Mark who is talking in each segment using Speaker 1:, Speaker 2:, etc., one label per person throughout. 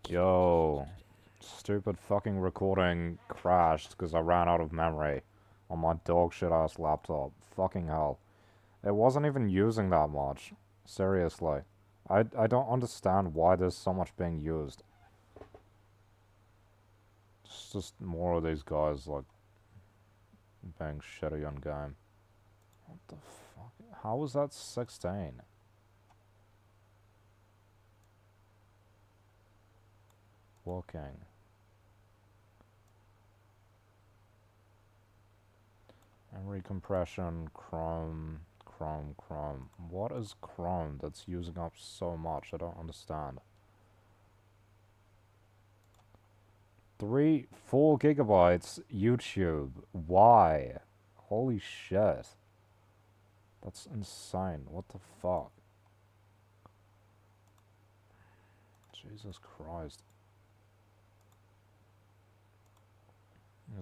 Speaker 1: Yo, stupid fucking recording crashed because I ran out of memory on my dog shit ass laptop. Fucking hell. It wasn't even using that much. Seriously. I don't understand why there's so much being used. It's just more of these guys, like, being shitty on game. What the fuck? How was that 16? Working. Memory compression, Chrome. What is Chrome that's using up so much? I don't understand. 4 gigabytes YouTube. Why? Holy shit. That's insane. What the fuck? Jesus Christ.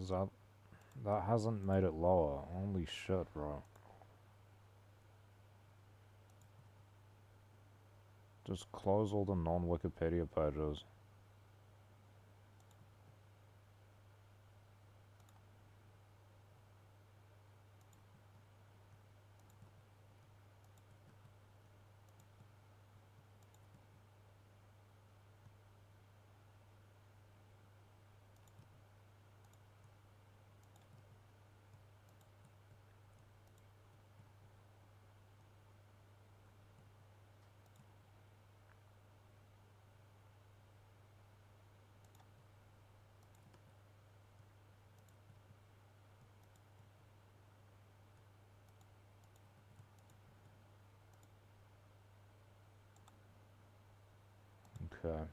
Speaker 1: Is that hasn't made it lower. Holy shit, bro. Just close all the non-Wikipedia pages. Okay.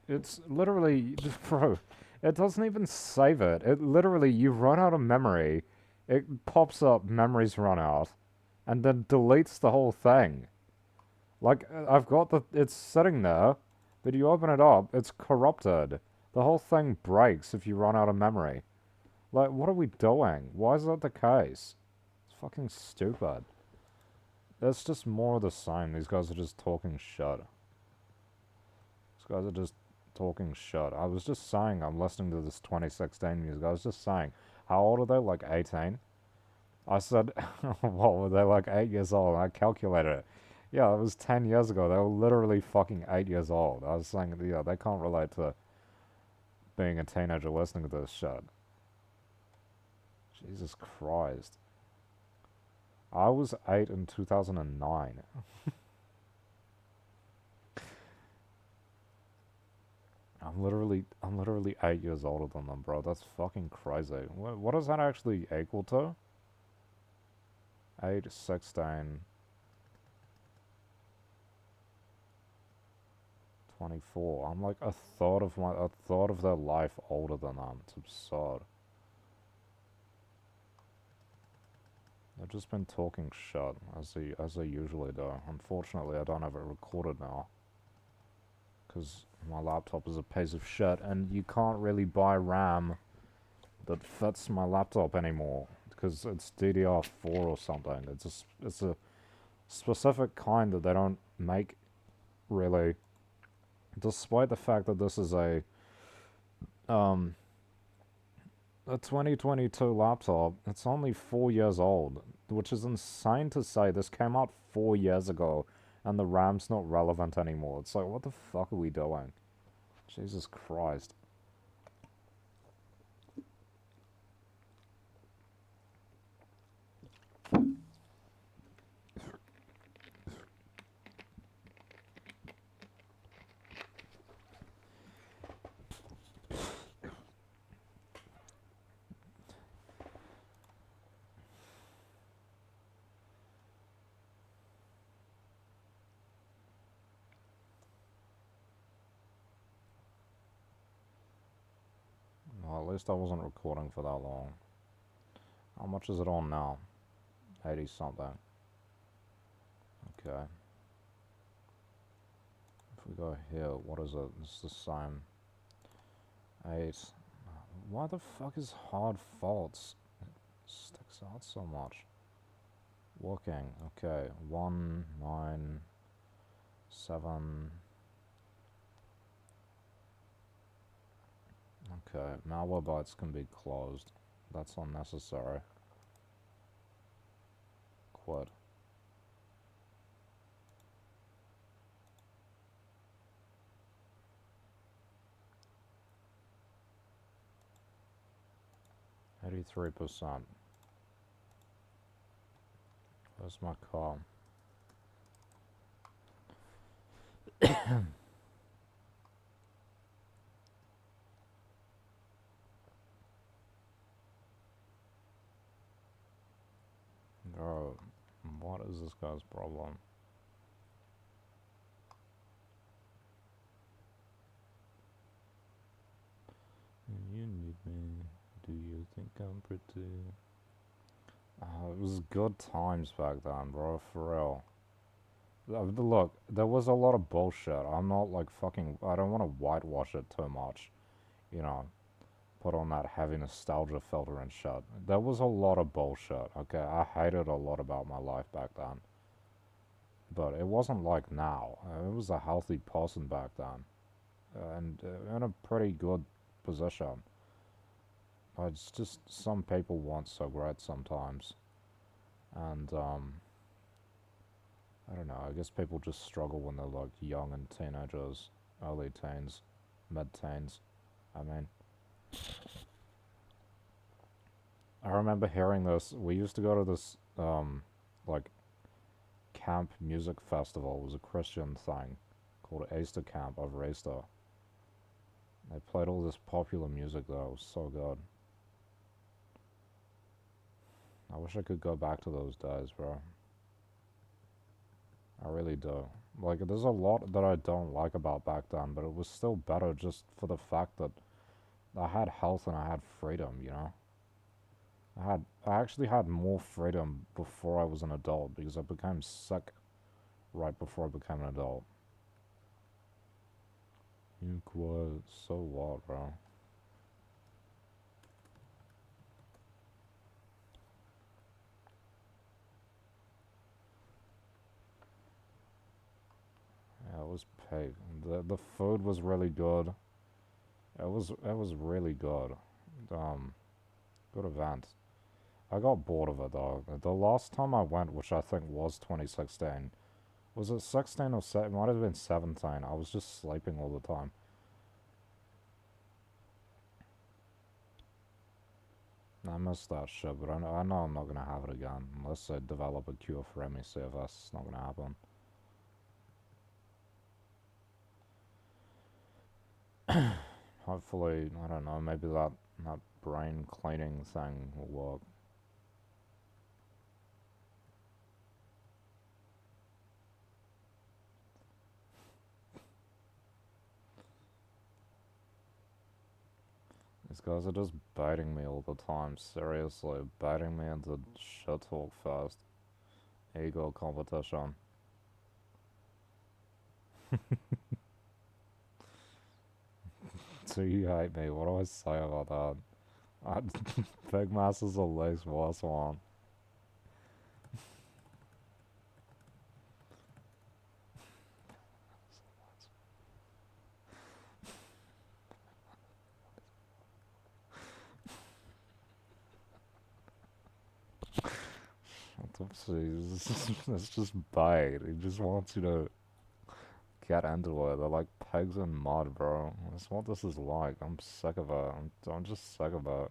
Speaker 1: It's literally, bro, it doesn't even save it. It literally, you run out of memory, it pops up, memories run out, and then deletes the whole thing. Like, I've got it's sitting there, but you open it up, it's corrupted. The whole thing breaks if you run out of memory. Like, what are we doing? Why is that the case? It's fucking stupid. It's just more of the same. These guys are just talking shit. These guys are just talking shit. I was just saying, I'm listening to this 2016 music. I was just saying, how old are they? Like 18? I said, what were they, like 8 years old? I calculated it. Yeah, it was 10 years ago. They were literally fucking 8 years old. I was saying, yeah, they can't relate to being a teenager listening to this shit. Jesus Christ. I was 8 in 2009. I'm literally 8 years older than them, bro. That's fucking crazy. What does that actually equal to? 8, 16, 24. I'm like a third of their life older than them. It's absurd. They've just been talking shit as they usually do. Unfortunately, I don't have it recorded now because my laptop is a piece of shit, and you can't really buy RAM that fits my laptop anymore because it's DDR4 or something. It's a specific kind that they don't make really, despite the fact that this is um a 2022 laptop. It's only 4 years old, which is insane to say. This came out 4 years ago, and the RAM's not relevant anymore. It's like, what the fuck are we doing? Jesus Christ. Well, at least I wasn't recording for that long. How much is it on now? 80 something. Okay. If we go here, what is it? It's the same. 8. Why the fuck is hard faults? It sticks out so much. Working. Okay. 1, 9, 7, Okay, Malwarebytes can be closed. That's unnecessary. Quit. $83%. Where's my car? Bro, what is this guy's problem? You need me. Do you think I'm pretty? It was good times back then, bro, for real. Look, there was a lot of bullshit. I'm not like fucking. I don't want to whitewash it too much. You know, put on that heavy nostalgia filter and shit. There was a lot of bullshit, okay? I hated a lot about my life back then. But it wasn't like now. It was a healthy person back then. And in a pretty good position. It's just some people want so great sometimes. And, I don't know, I guess people just struggle when they're like young and teenagers, early teens, mid-teens. I mean, I remember hearing this. We used to go to this, like, camp music festival. It was a Christian thing called Easter Camp over Easter. They played all this popular music though. It was so good. I wish I could go back to those days, bro. I really do. Like, there's a lot that I don't like about back then, but it was still better just for the fact that I had health and I had freedom, you know? I actually had more freedom before I was an adult because I became sick right before I became an adult. You quiet, so what, bro? Yeah, it was pig. The food was really good. It was really good. Um, Good event. I got bored of it though. The last time I went, which I think was 2016, was it 16 or 7? It might have been 17. I was just sleeping all the time. I missed that shit, but I know I'm not gonna have it again unless I develop a cure for ME/CFS. It's not gonna happen. Hopefully, I don't know. Maybe that brain cleaning thing will work. These guys are just baiting me all the time. Seriously, baiting me into shit talk first. Ego competition. Do you hate me? What do I say about that? Big Mass is the least worst one. It's just bait. He just wants you to get into it. They're like pigs in mud, bro. That's what this is like. I'm sick of it. I'm just sick of it.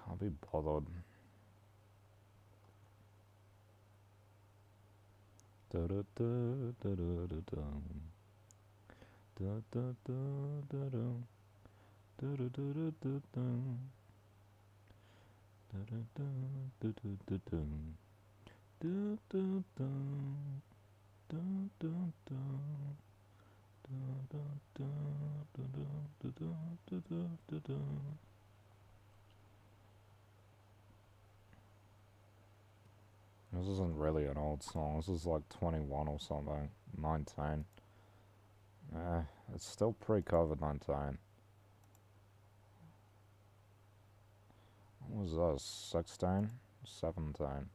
Speaker 1: Can't be bothered. Da da da da da da da. Da da da da da. Da da da da da da. Da da da da da da da. Da da da. Da da da. Da da da da da da da da da da. This isn't really an old song. This is like 21 or something. 19. Eh, it's still pre-COVID-19. What was this? 16? 17?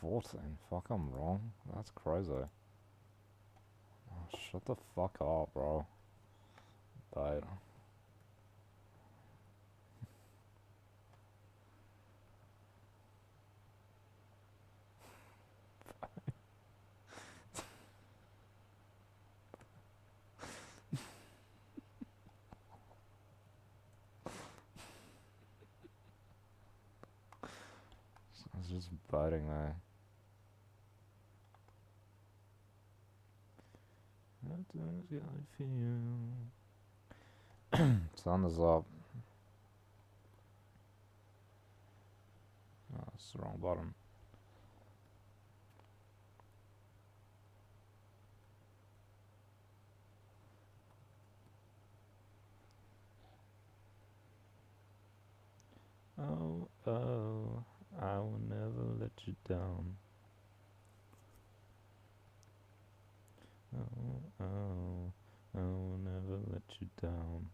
Speaker 1: 14? Fuck, I'm wrong. That's crazy. Oh, shut the fuck up, bro. bait. It's just biting me. Sometimes I feel. Sun is up. Oh, that's the wrong button. Oh, oh, I will never let you down. Oh, oh, I will never let you down.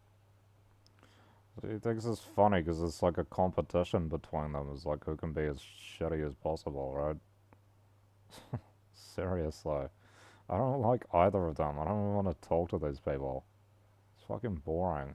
Speaker 1: He thinks it's funny because it's like a competition between them. It's like who can be as shitty as possible, right? Seriously. I don't like either of them. I don't want to talk to these people. It's fucking boring.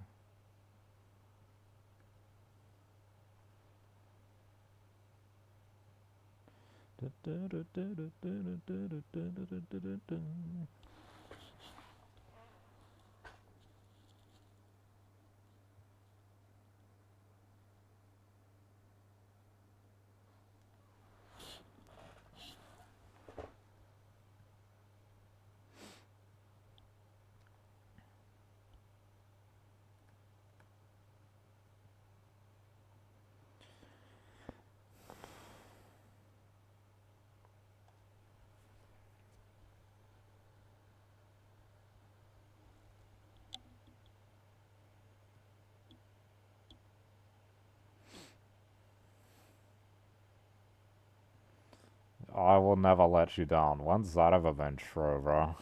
Speaker 1: I will never let you down. When's that ever been true, bro?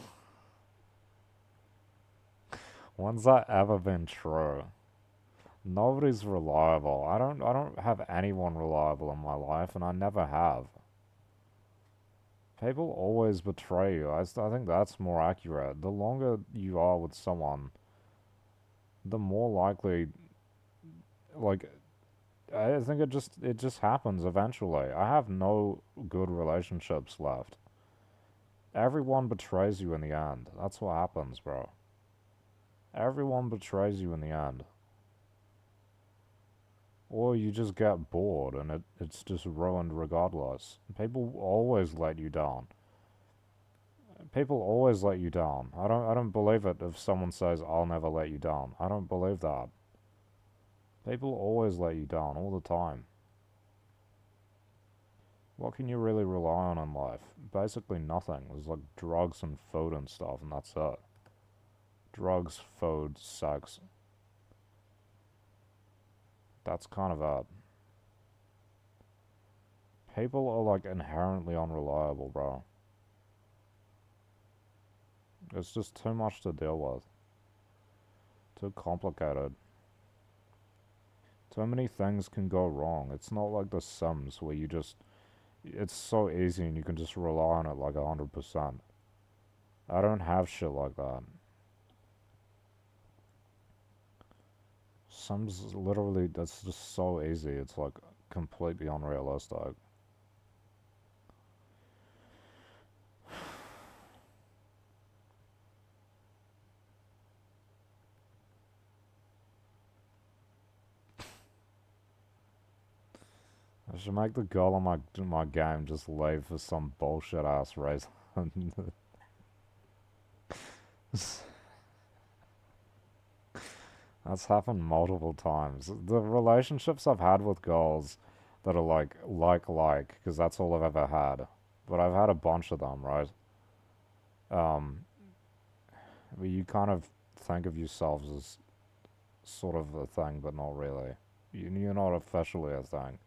Speaker 1: When's that ever been true? Nobody's reliable. I don't have anyone reliable in my life, and I never have. People always betray you. I think that's more accurate. The longer you are with someone, the more likely, like, I think it just happens eventually. I have no good relationships left. Everyone betrays you in the end. That's what happens, bro. Everyone betrays you in the end. Or you just get bored and it's just ruined regardless. People always let you down. People always let you down. I don't believe it if someone says I'll never let you down. I don't believe that. People always let you down all the time. What can you really rely on in life? Basically nothing. There's like drugs and food and stuff, and that's it. Drugs, food, sex. That's kind of it. People are like inherently unreliable, bro. It's just too much to deal with. Too complicated. Too many things can go wrong. It's not like The Sims where you just. It's so easy and you can just rely on it like 100%. I don't have shit like that. Sims literally, that's just so easy. It's like completely unrealistic. I should make the girl on my game just leave for some bullshit ass reason. That's happened multiple times. The relationships I've had with girls that are like, because that's all I've ever had. But I've had a bunch of them, right? Um, where you kind of think of yourselves as sort of a thing, but not really. You're not officially a thing.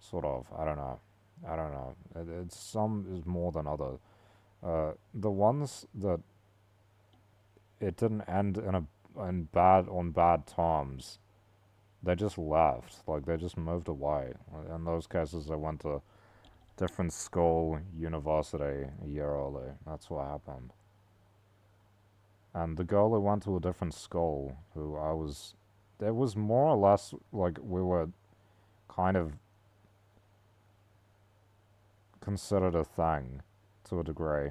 Speaker 1: Sort of. I don't know. I don't know. It's some is more than other. The ones that it didn't end in bad on bad terms, they just left. Like they just moved away. In those cases, they went to different school, university a year early. That's what happened. And the girl who went to a different school, who I was, it was more or less like we were kind of considered a thing to a degree.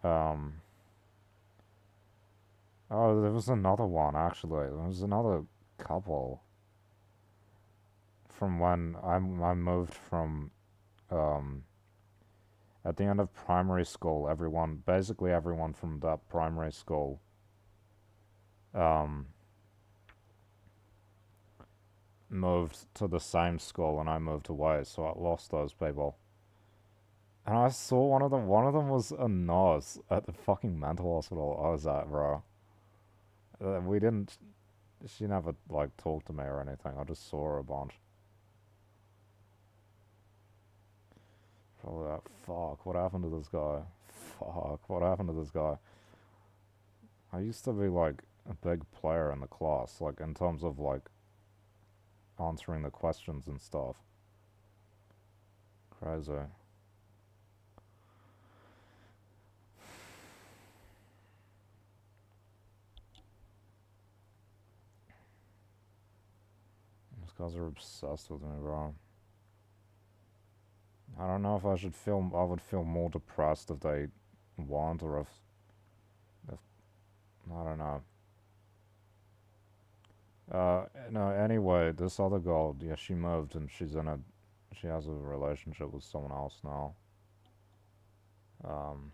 Speaker 1: Um, oh, there was another one actually. There was another couple from when I moved from um, at the end of primary school. Basically everyone from that primary school, um, moved to the same school, and I moved away, so I lost those people. And I saw one of them. One of them was a nurse at the fucking mental hospital I was at, bro. We didn't. She never like talked to me or anything. I just saw her a bunch. Probably like, fuck, what happened to this guy? Fuck, what happened to this guy? I used to be like a big player in the class, like in terms of like answering the questions and stuff. Crazy. These guys are obsessed with me, bro. I don't know if I should feel. I would feel more depressed if they want, or if I don't know. No. Anyway, this other girl, yeah, she moved and she has a relationship with someone else now. Um,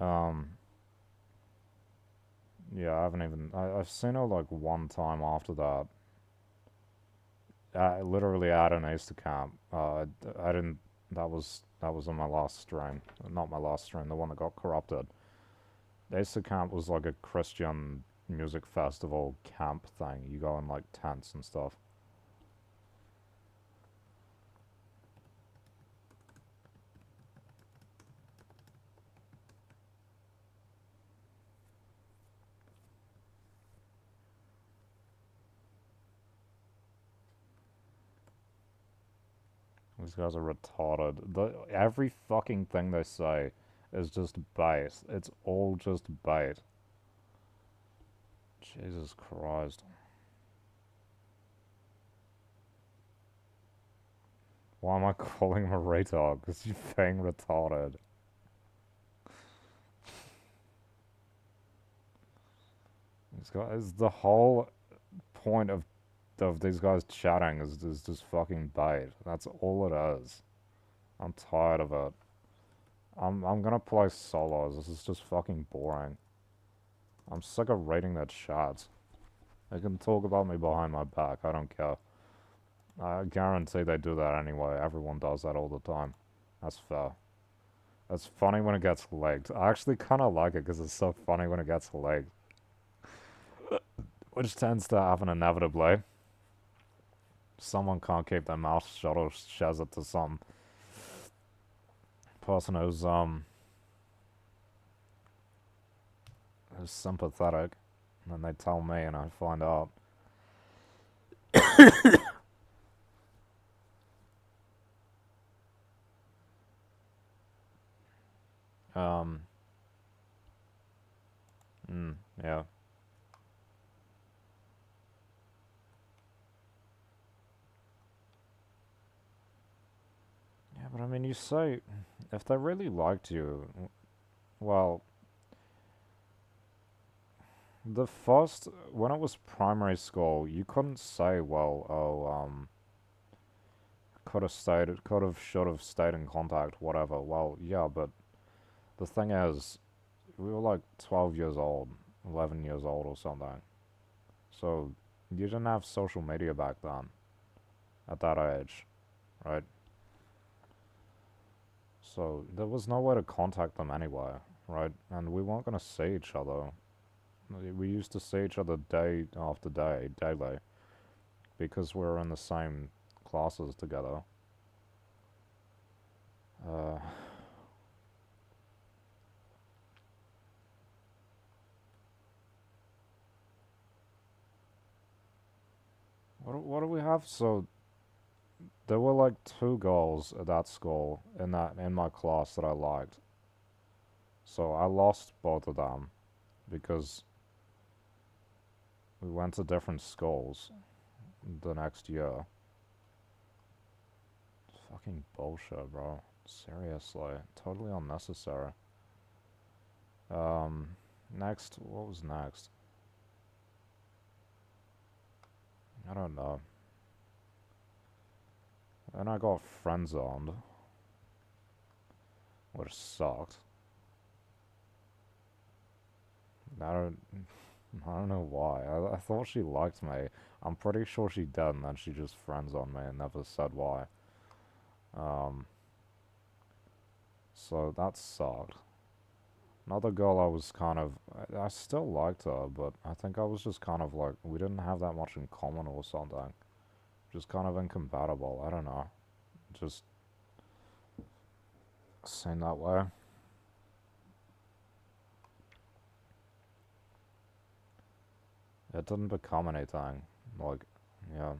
Speaker 1: um, yeah, I haven't even. I've seen her like one time after that. Literally at an Easter camp. I didn't. That was on my last stream. Not my last stream. The one that got corrupted. The Easter camp was like a Christian music festival camp thing. You go in like tents and stuff. These guys are retarded. Every fucking thing they say is just bait. It's all just bait. Jesus Christ. Why am I calling him a retard? Because you're being retarded. These guys, the whole point of these guys chatting is just fucking bait. That's all it is. I'm tired of it. I'm gonna play solos. This is just fucking boring. I'm sick of reading their chats. They can talk about me behind my back. I don't care. I guarantee they do that anyway. Everyone does that all the time. That's fair. It's funny when it gets leaked. I actually kind of like it because it's so funny when it gets leaked. Which tends to happen inevitably. Someone can't keep their mouth shut or shares it to some person who's sympathetic. And then they tell me and I find out. Um, yeah. Yeah, but I mean, you say, if they really liked you, well, when it was primary school, you couldn't say, well, could have, should have stayed in contact, whatever. Well, yeah, but the thing is, we were like 12 years old, 11 years old or something. So, you didn't have social media back then, at that age, right? So, there was no way to contact them anyway, right? And we weren't gonna see each other. We used to see each other day after day, daily, because we were in the same classes together. Uh, What do we have? So there were like two girls at that school in my class that I liked. So I lost both of them because we went to different schools the next year. Fucking bullshit, bro. Seriously, totally unnecessary. Um, next, what was next? I don't know. Then I got friend zoned, which sucked. I don't, I don't know why. I thought she liked me. I'm pretty sure she did, and then she just friend zoned me and never said why. Um, so that sucked. Another girl I was kind of, I still liked her, but I think I was just kind of like, we didn't have that much in common or something. Just kind of incompatible. I don't know. Just seemed that way. It didn't become anything. Like, yeah.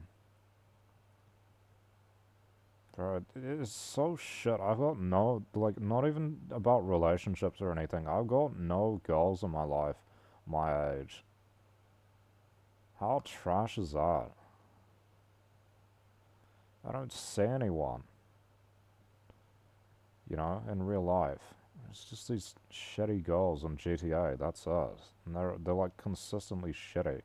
Speaker 1: Bro, it is so shit. I've got no, like, not even about relationships or anything. I've got no girls in my life my age. How trash is that? I don't see anyone, in real life. It's just these shitty girls on GTA, that's us. And they're like consistently shitty.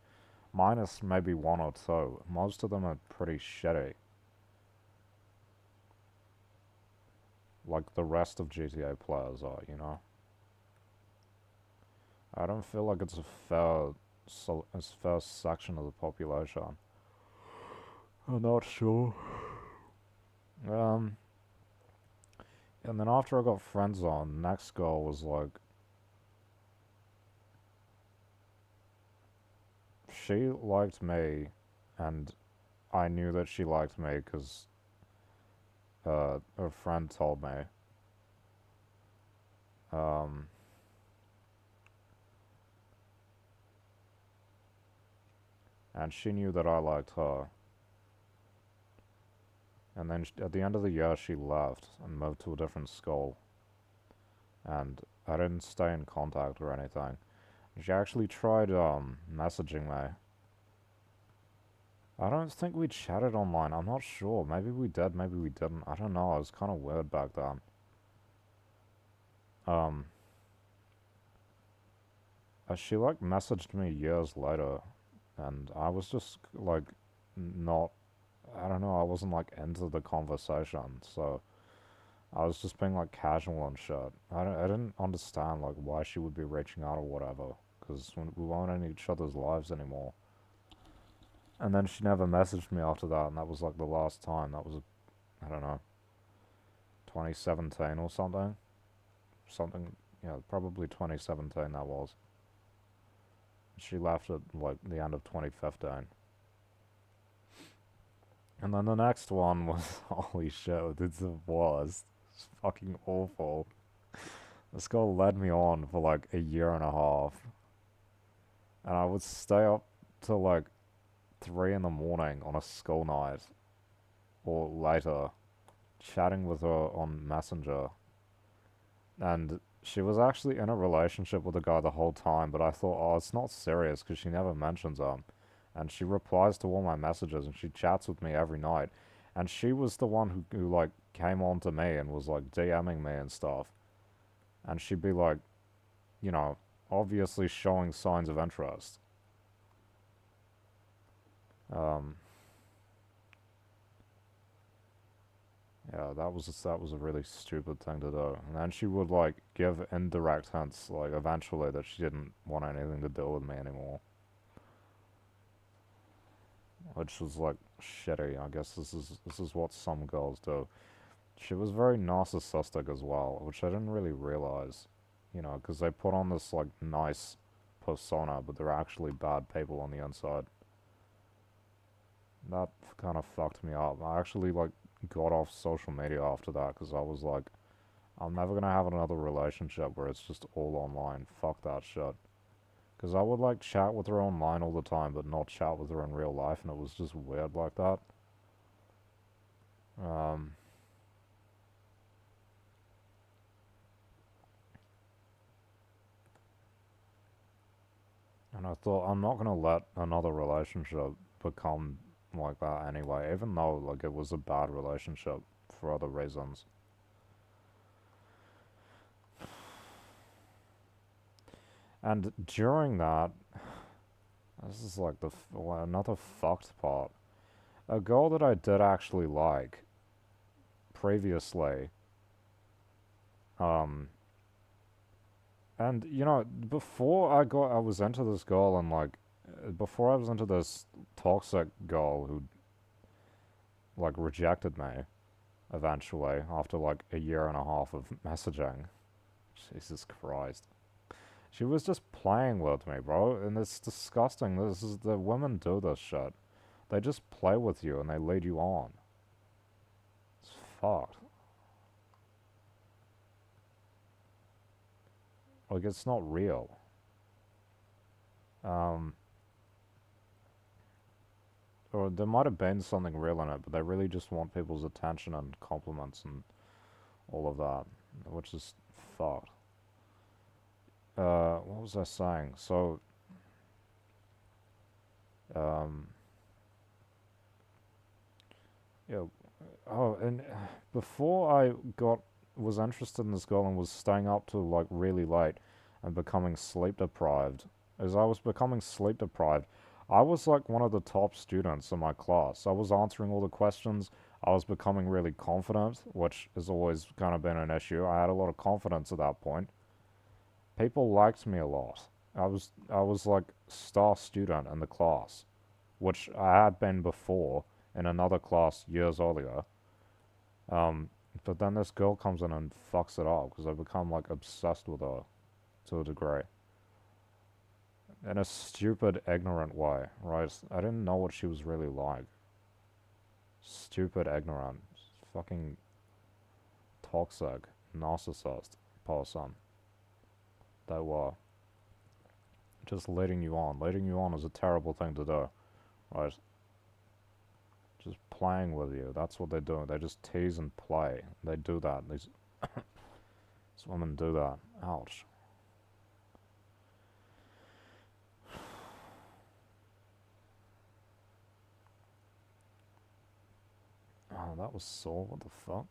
Speaker 1: Minus maybe one or two. Most of them are pretty shitty. Like the rest of GTA players are. I don't feel like it's a fair section of the population. I'm not sure. Um, and then after I got friends on, next girl was like, she liked me, and I knew that she liked me because a friend told me. Um, and she knew that I liked her. And then at the end of the year, she left and moved to a different school. And I didn't stay in contact or anything. She actually tried messaging me. I don't think we chatted online. I'm not sure. Maybe we did, maybe we didn't. I don't know. It was kind of weird back then. Um, she like messaged me years later, and I was just like not. I don't know. I wasn't like into the conversation, so I was just being like casual and shit. I didn't understand like why she would be reaching out or whatever, because we weren't in each other's lives anymore. And then she never messaged me after that, and that was like the last time. That was, I don't know, 2017 or something. Something, yeah, probably 2017 that was. She left at like the end of 2015. And then the next one was, holy shit, it's the worst. It's fucking awful. This girl led me on for like a year and a half. And I would stay up till like 3 in the morning on a school night or later, chatting with her on Messenger. And she was actually in a relationship with the guy the whole time, but I thought, oh, it's not serious because she never mentions him. And she replies to all my messages and she chats with me every night. And she was the one who like came on to me and was like DMing me and stuff. And she'd be like, you know, obviously showing signs of interest. Um, yeah, that was a really stupid thing to do. And then she would like give indirect hints, like eventually that she didn't want anything to do with me anymore, which was like shitty. I guess this is what some girls do. She was very narcissistic as well, which I didn't really realize, because they put on this like nice persona, but they're actually bad people on the inside. That kind of fucked me up. I actually like got off social media after that because I was like, I'm never gonna have another relationship where it's just all online. Fuck that shit. Because I would like chat with her online all the time, but not chat with her in real life, and it was just weird like that. Um, and I thought, I'm not gonna let another relationship become like that anyway, even though like it was a bad relationship for other reasons. And during that, this is like another fucked part. A girl that I did actually like previously, um, and you know, before I was into this girl and like, before I was into this toxic girl who like rejected me eventually after like a year and a half of messaging. Jesus Christ. She was just playing with me, bro, and it's disgusting. This is the women do this shit. They just play with you and they lead you on. It's fucked. Like it's not real. Um, or there might have been something real in it, but they really just want people's attention and compliments and all of that, which is fucked. What was I saying? So, um, yeah. Oh, and before I got was interested in this girl and was staying up till like really late and becoming sleep deprived. As I was becoming sleep deprived, I was like one of the top students in my class. I was answering all the questions. I was becoming really confident, which has always kind of been an issue. I had a lot of confidence at that point. People liked me a lot. I was like star student in the class, which I had been before in another class years earlier. Um, but then this girl comes in and fucks it up because I become like obsessed with her to a degree. In a stupid, ignorant way, right? I didn't know what she was really like. Stupid, ignorant, fucking toxic, narcissist person. They were just leading you on. Leading you on is a terrible thing to do, right? Just playing with you. That's what they're doing. They just tease and play. They do that. These women do that. Ouch. Oh, that was sore. What the fuck?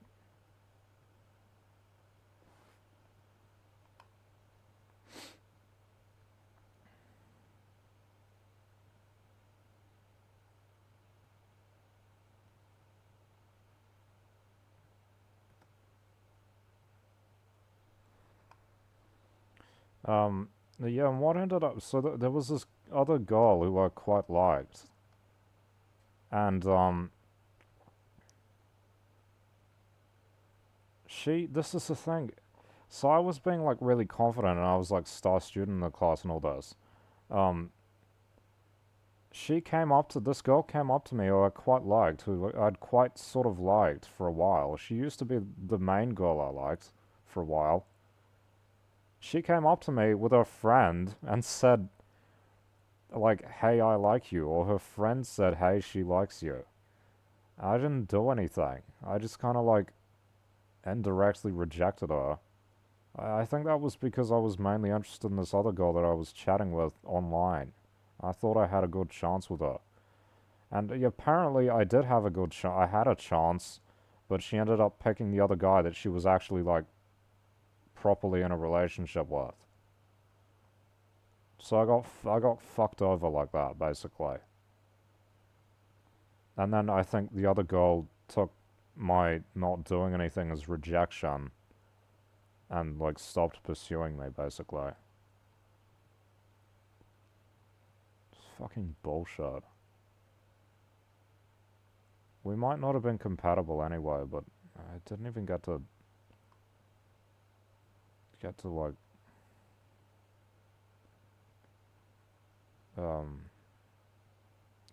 Speaker 1: Um, yeah, and what ended up, so there was this other girl who I quite liked, and this is the thing. So I was being like really confident, and I was like star student in the class and all this. Um, this girl came up to me who I quite liked, who I'd quite sort of liked for a while. She used to be the main girl I liked for a while. She came up to me with her friend and said, like, hey, I like you, or her friend said, hey, she likes you. I didn't do anything. I just kind of like indirectly rejected her. I think that was because I was mainly interested in this other girl that I was chatting with online. I thought I had a good chance with her. And apparently I did have a good chance. I had a chance, but she ended up picking the other guy that she was actually like properly in a relationship with. So I got fucked over like that basically. And then I think the other girl took my not doing anything as rejection and like stopped pursuing me basically. It's fucking bullshit. We might not have been compatible anyway, but I didn't even get to like um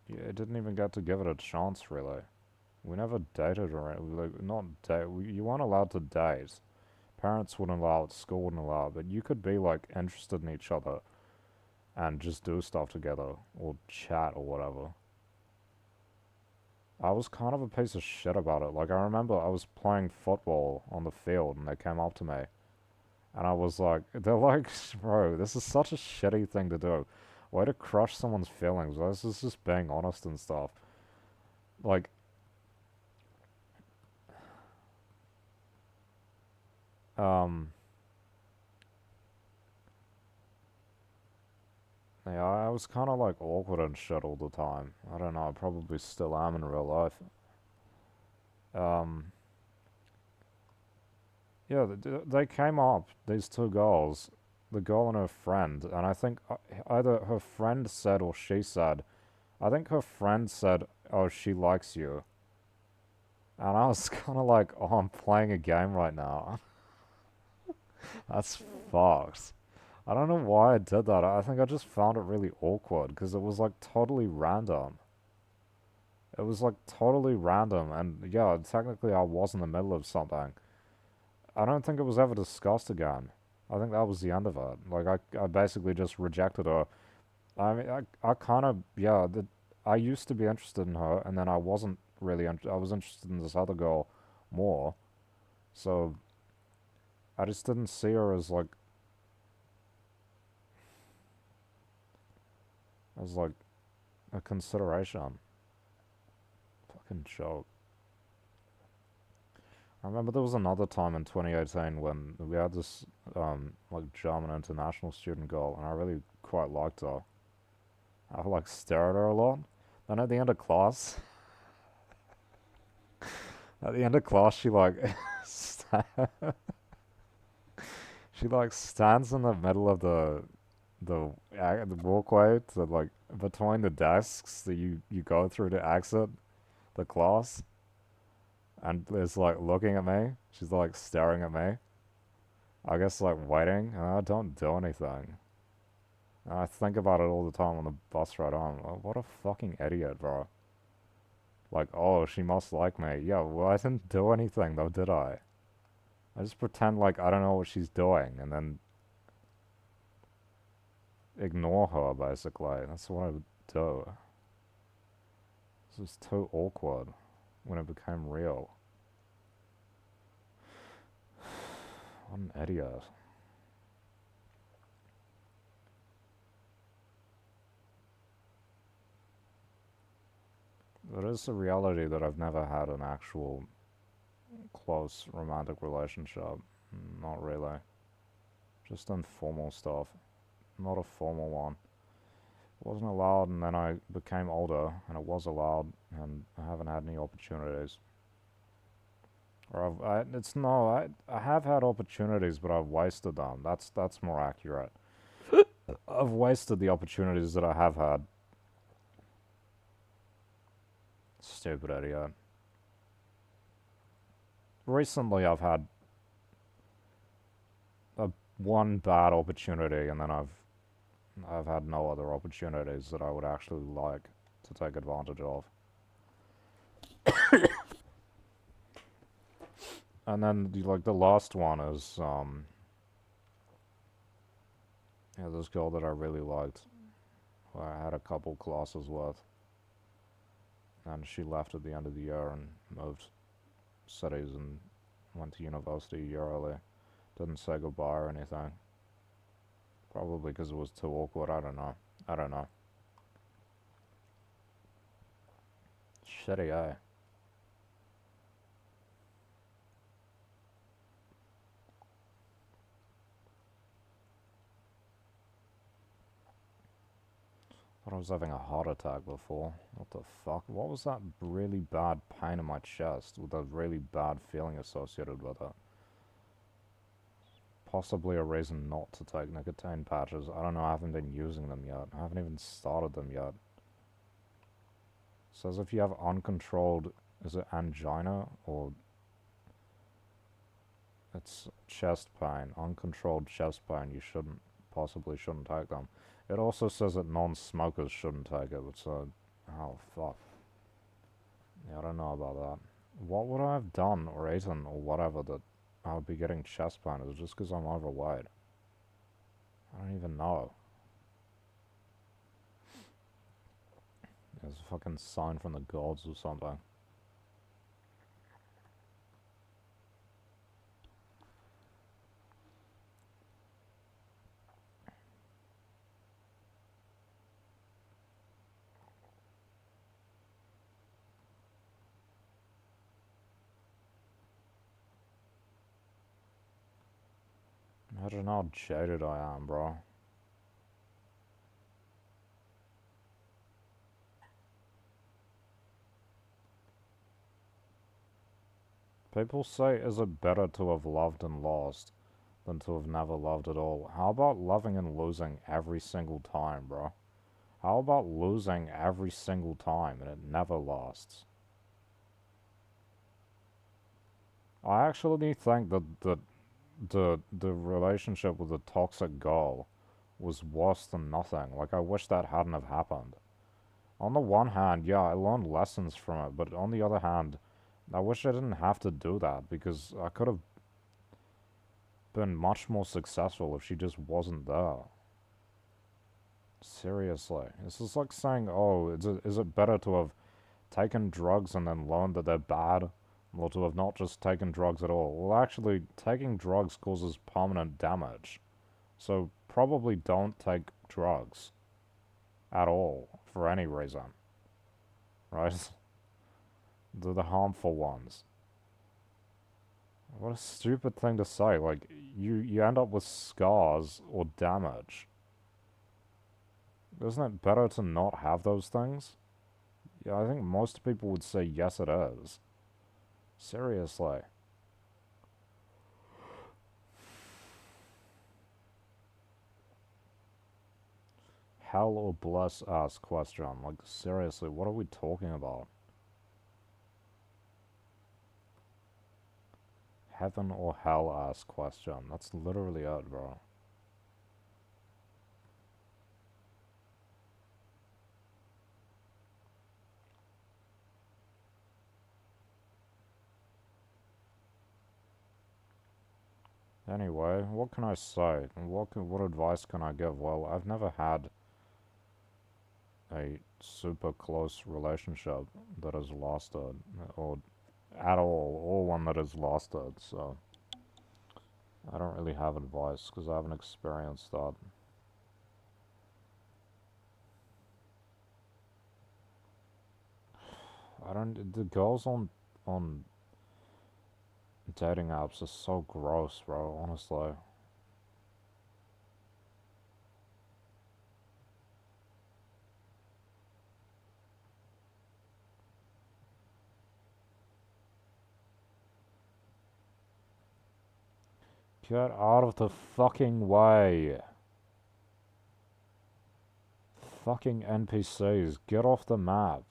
Speaker 1: yeah, I didn't even get to give it a chance really. We never dated or like not date. You weren't allowed to date. Parents wouldn't allow it, school wouldn't allow it, but you could be like interested in each other and just do stuff together or chat or whatever. I was kind of a piece of shit about it. Like, I remember I was playing football on the field and they came up to me and I was like, they're like, bro, this is such a shitty thing to do. Way to crush someone's feelings. This is just being honest and stuff. Like, um, yeah, I was kind of like awkward and shit all the time. I don't know, I probably still am in real life. Um, yeah, they came up, these two girls, the girl and her friend, and I think either her friend said or she said, I think her friend said, oh, she likes you. And I was kind of like, oh, I'm playing a game right now. That's fucked. I don't know why I did that. I think I just found it really awkward because it was like totally random. It was like totally random, and yeah, technically I was in the middle of something. I don't think it was ever discussed again. I think that was the end of it. Like I basically just rejected her. I mean, I kind of yeah. I used to be interested in her, and then I wasn't really. I was interested in this other girl more. So I just didn't see her as like a consideration. Fucking joke. I remember there was another time in 2018 when we had this like German international student girl, and I really quite liked her. I would like stare at her a lot. Then at the end of class, she like she like stands in the middle of the walkway to like between the desks that you go through to exit the class, and is like looking at me. She's like staring at me. I guess like waiting, and I don't do anything. And I think about it all the time on the bus ride home. Like, what a fucking idiot, bro. Like, oh, she must like me. Yeah, well, I didn't do anything though, did I? I just pretend like I don't know what she's doing, and then ignore her, basically. That's what I would do. This was too awkward when it became real. What an idiot. It is a reality that I've never had an actual close romantic relationship. Not really. Just informal stuff. Not a formal one. It wasn't allowed, and then I became older, and it was allowed, and I haven't had any opportunities. Or it's no, I have had opportunities, but I've wasted them. That's more accurate. I've wasted the opportunities that I have had. Stupid idiot. Recently, I've had one bad opportunity, and then I've had no other opportunities that I would actually like to take advantage of. And then like the last one is yeah, this girl that I really liked, who I had a couple classes with, and she left at the end of the year and moved cities and went to university a year early. Didn't say goodbye or anything. Probably because it was too awkward. I don't know. I don't know. Shitty, eh? Thought I was having a heart attack before. What the fuck? What was that really bad pain in my chest with a really bad feeling associated with it? Possibly a reason not to take nicotine patches. I don't know, I haven't been using them yet. I haven't even started them yet. Says if you have uncontrolled, is it angina or it's chest pain, uncontrolled chest pain, you possibly shouldn't take them. It also says that non-smokers shouldn't take it, so, oh fuck. Yeah, I don't know about that. What would I have done or eaten or whatever that I would be getting chest pain? Is it just because I'm overweight? I don't even know. It's a fucking sign from the gods or something. Imagine how jaded I am, bro. People say, is it better to have loved and lost than to have never loved at all? How about loving and losing every single time, bro? How about losing every single time and it never lasts? I actually think that the relationship with the toxic girl was worse than nothing. Like, I wish that hadn't have happened. On the one hand, yeah, I learned lessons from it, but on the other hand, I wish I didn't have to do that because I could have been much more successful if she just wasn't there. Seriously. This is like saying, oh, is it better to have taken drugs and then learned that they're bad, or to have not just taken drugs at all? Well, actually, taking drugs causes permanent damage. So probably don't take drugs at all for any reason, right? They're the harmful ones. What a stupid thing to say. Like, you end up with scars or damage. Isn't it better to not have those things? Yeah, I think most people would say yes, it is. Seriously. Hell or bless us question. Like, seriously, what are we talking about? Heaven or hell ass question. That's literally it, bro. Anyway, what can I say? What advice can I give? Well, I've never had a super close relationship that has lasted, or at all, or one that has lasted, so I don't really have advice because I haven't experienced that. I don't. The girls on dating apps are so gross, bro. Honestly, get out of the fucking way. Fucking NPCs, get off the map.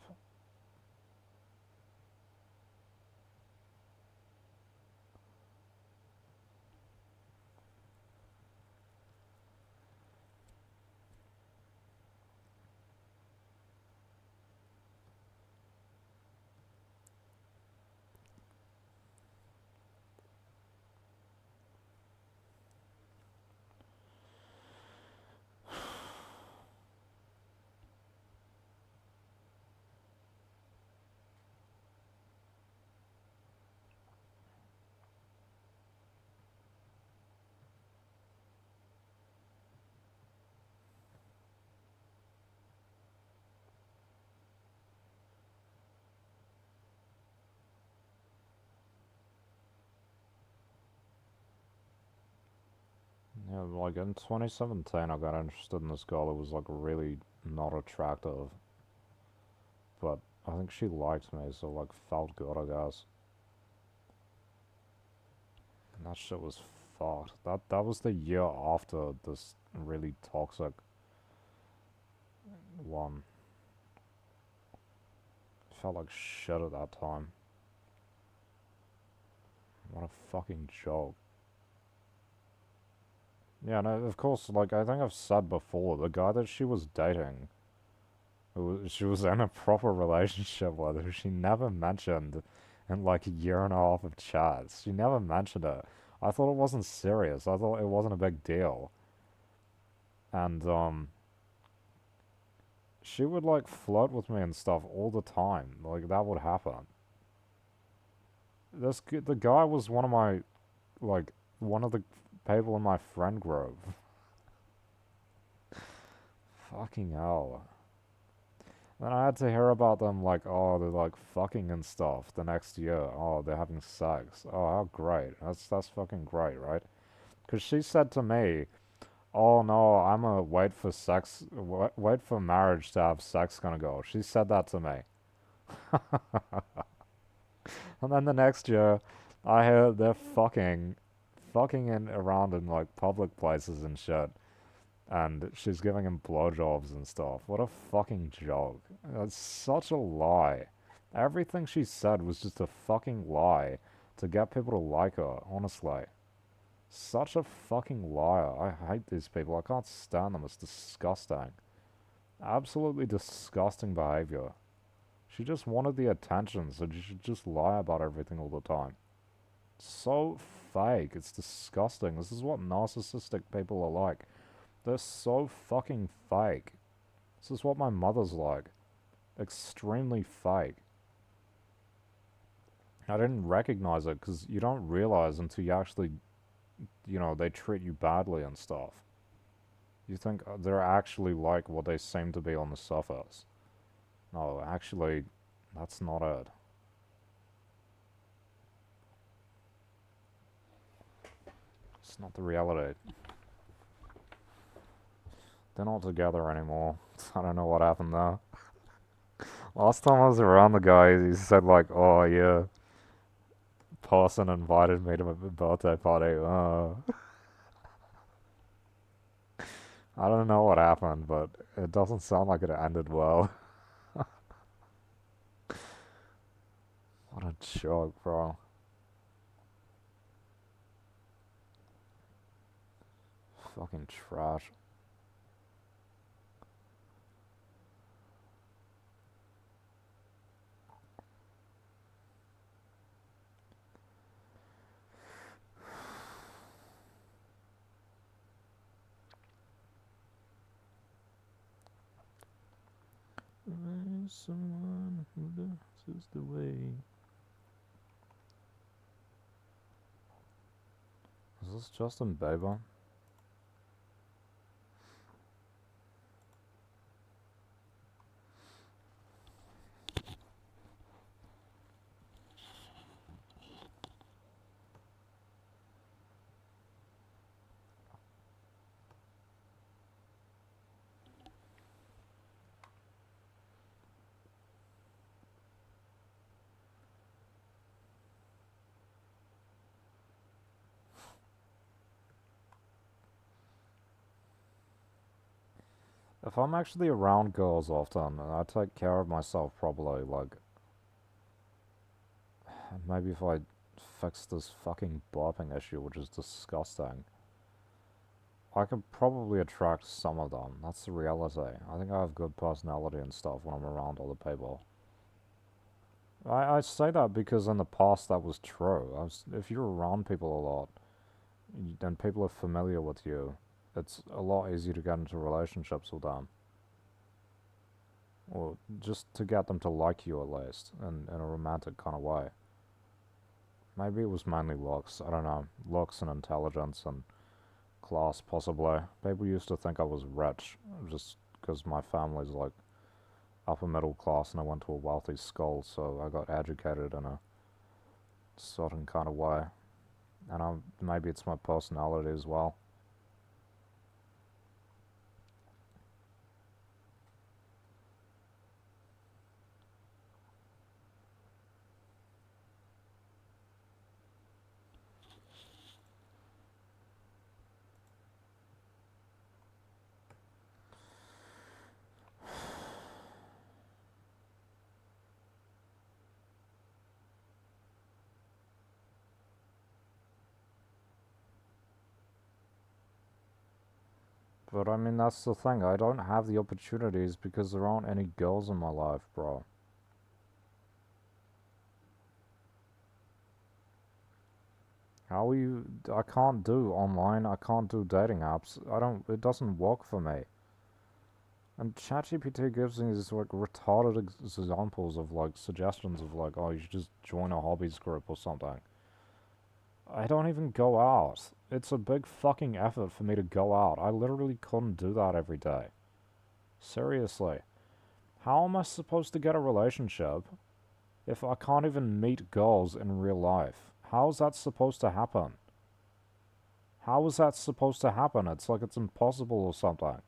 Speaker 1: Yeah, like in 2017, I got interested in this girl who was like really not attractive, but I think she liked me, so like felt good, I guess. And that shit was fucked. That was the year after this really toxic one. Felt like shit at that time. What a fucking joke. Yeah, no, of course, like I think I've said before, the guy that she was dating, she was in a proper relationship with, who she never mentioned in like a year and a half of chats. She never mentioned it. I thought it wasn't serious. I thought it wasn't a big deal. And she would like flirt with me and stuff all the time. Like that would happen. The guy was one of my like one of the people in my friend group. Fucking hell. Then I had to hear about them like, oh, they're like fucking and stuff the next year. Oh, they're having sex. Oh, how great. That's fucking great, right? Because she said to me, oh no, I'm a wait for sex, wait for marriage to have sex kind of girl. She said that to me. And then the next year, I heard they're fucking in around in like public places and shit. And she's giving him blowjobs and stuff. What a fucking joke. That's such a lie. Everything she said was just a fucking lie to get people to like her, honestly. Such a fucking liar. I hate these people. I can't stand them. It's disgusting. Absolutely disgusting behavior. She just wanted the attention, so she should just lie about everything all the time. So fake. It's disgusting. This is what narcissistic people are like. They're so fucking fake. This is what my mother's like. Extremely fake. I didn't recognize it because you don't realize until you actually, they treat you badly and stuff. You think they're actually like what they seem to be on the surface. No, actually, that's not it. It's not the reality. They're not together anymore. I don't know what happened there. Last time I was around the guy, he said like, "Oh yeah, person invited me to my birthday party." I don't know what happened, but it doesn't sound like it ended well. What a joke, bro. Fucking trash. There's someone who dances the way. Is this Justin Bieber? If I'm actually around girls often, I take care of myself probably, like, maybe if I fix this fucking burping issue, which is disgusting, I could probably attract some of them. That's the reality. I think I have good personality and stuff when I'm around other people. I say that because in the past that was true. If you're around people a lot, and people are familiar with you, it's a lot easier to get into relationships with them. Or just to get them to like you at least, in a romantic kind of way. Maybe it was mainly looks, I don't know, looks and intelligence and class possibly. People used to think I was rich, just because my family's like upper middle class and I went to a wealthy school, so I got educated in a certain kind of way. And maybe it's my personality as well. But I mean, that's the thing. I don't have the opportunities because there aren't any girls in my life, bro. How are you? I can't do online. I can't do dating apps. I don't. It doesn't work for me. And ChatGPT gives these like retarded examples of like suggestions of like, oh, you should just join a hobbies group or something. I don't even go out. It's a big fucking effort for me to go out. I literally couldn't do that every day. Seriously. How am I supposed to get a relationship if I can't even meet girls in real life? How is that supposed to happen? How is that supposed to happen? It's like it's impossible or something.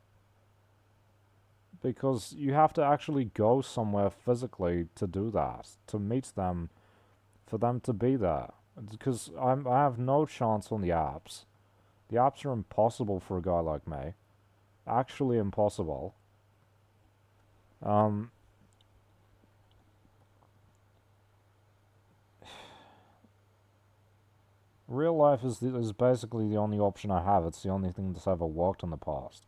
Speaker 1: Because you have to actually go somewhere physically to do that, to meet them, for them to be there. Because I have no chance on the apps. The apps are impossible for a guy like me. Actually impossible. Um, Real life is basically the only option I have. It's the only thing that's ever worked in the past.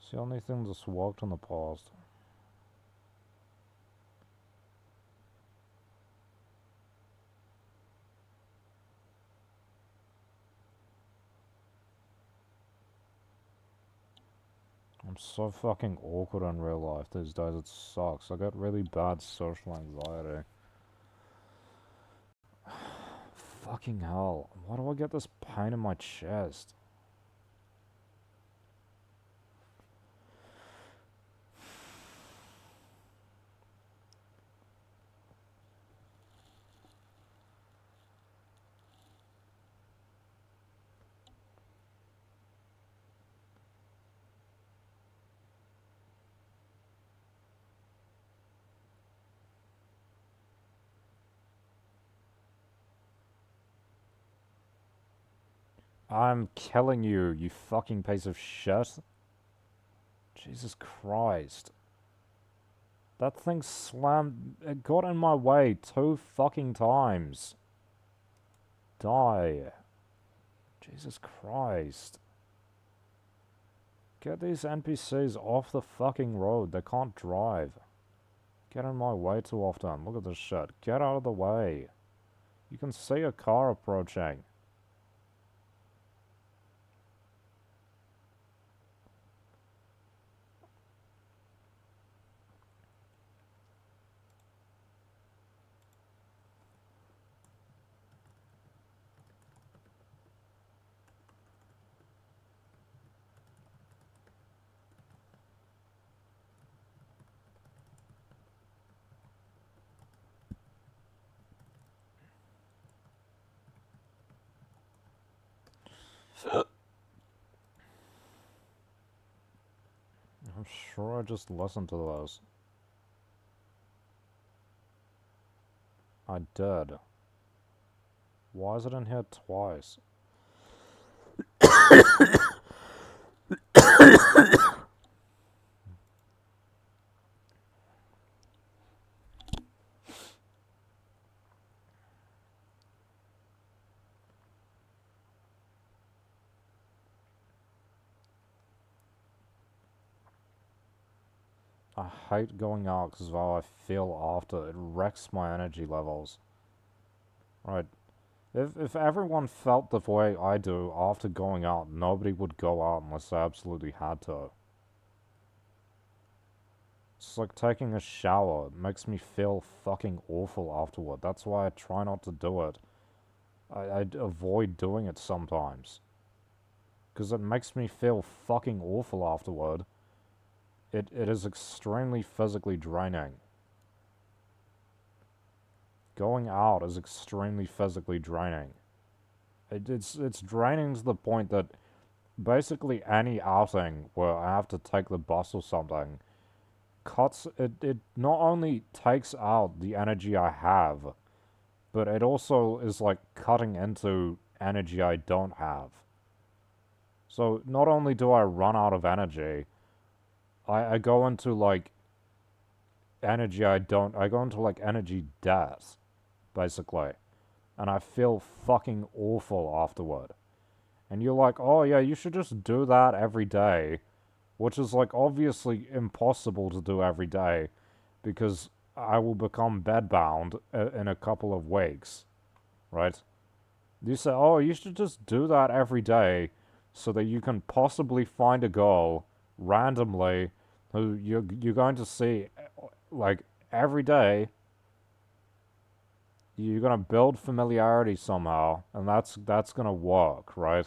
Speaker 1: It's the only thing that's worked in the past. I'm so fucking awkward in real life these days, it sucks. I got really bad social anxiety. Fucking hell. Why do I get this pain in my chest? I'm killing you, you fucking piece of shit. Jesus Christ. That thing slammed. It got in my way 2 fucking times. Die. Jesus Christ. Get these NPCs off the fucking road. They can't drive. Get in my way too often. Look at this shit. Get out of the way. You can see a car approaching. I'm sure I just listened to those. I did. Why is it in here twice? I hate going out because of how I feel after. It wrecks my energy levels. Right. If everyone felt the way I do after going out, nobody would go out unless they absolutely had to. It's like taking a shower. It makes me feel fucking awful afterward. That's why I try not to do it. I avoid doing it sometimes. Because it makes me feel fucking awful afterward. It is extremely physically draining. Going out is extremely physically draining. It's draining to the point that basically any outing where I have to take the bus or something it not only takes out the energy I have, but it also is like cutting into energy I don't have. So not only do I run out of energy, I go into like energy I go into like energy death, basically. And I feel fucking awful afterward. And you're like, oh yeah, you should just do that every day. Which is like obviously impossible to do every day. Because I will become bedbound in a couple of weeks. Right? You say, oh, you should just do that every day. So that you can possibly find a girl randomly who you're going to see like every day. You're gonna build familiarity somehow, and that's gonna work, right?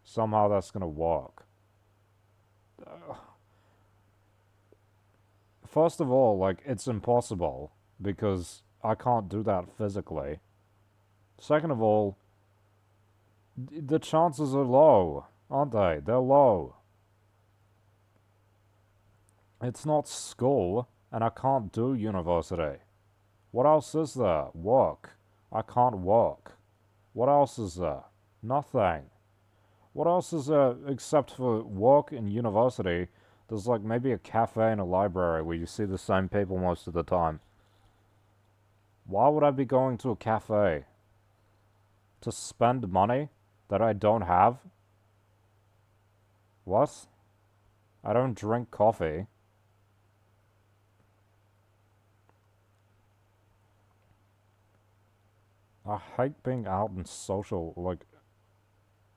Speaker 1: Somehow that's gonna work. First of all, like, it's impossible because I can't do that physically. Second of all, the chances are low, aren't they? They're low. It's not school, and I can't do university. What else is there? Work. I can't work. What else is there? Nothing. What else is there except for work and university? There's like maybe a cafe and a library where you see the same people most of the time. Why would I be going to a cafe? To spend money that I don't have? What? I don't drink coffee. I hate being out in social, like,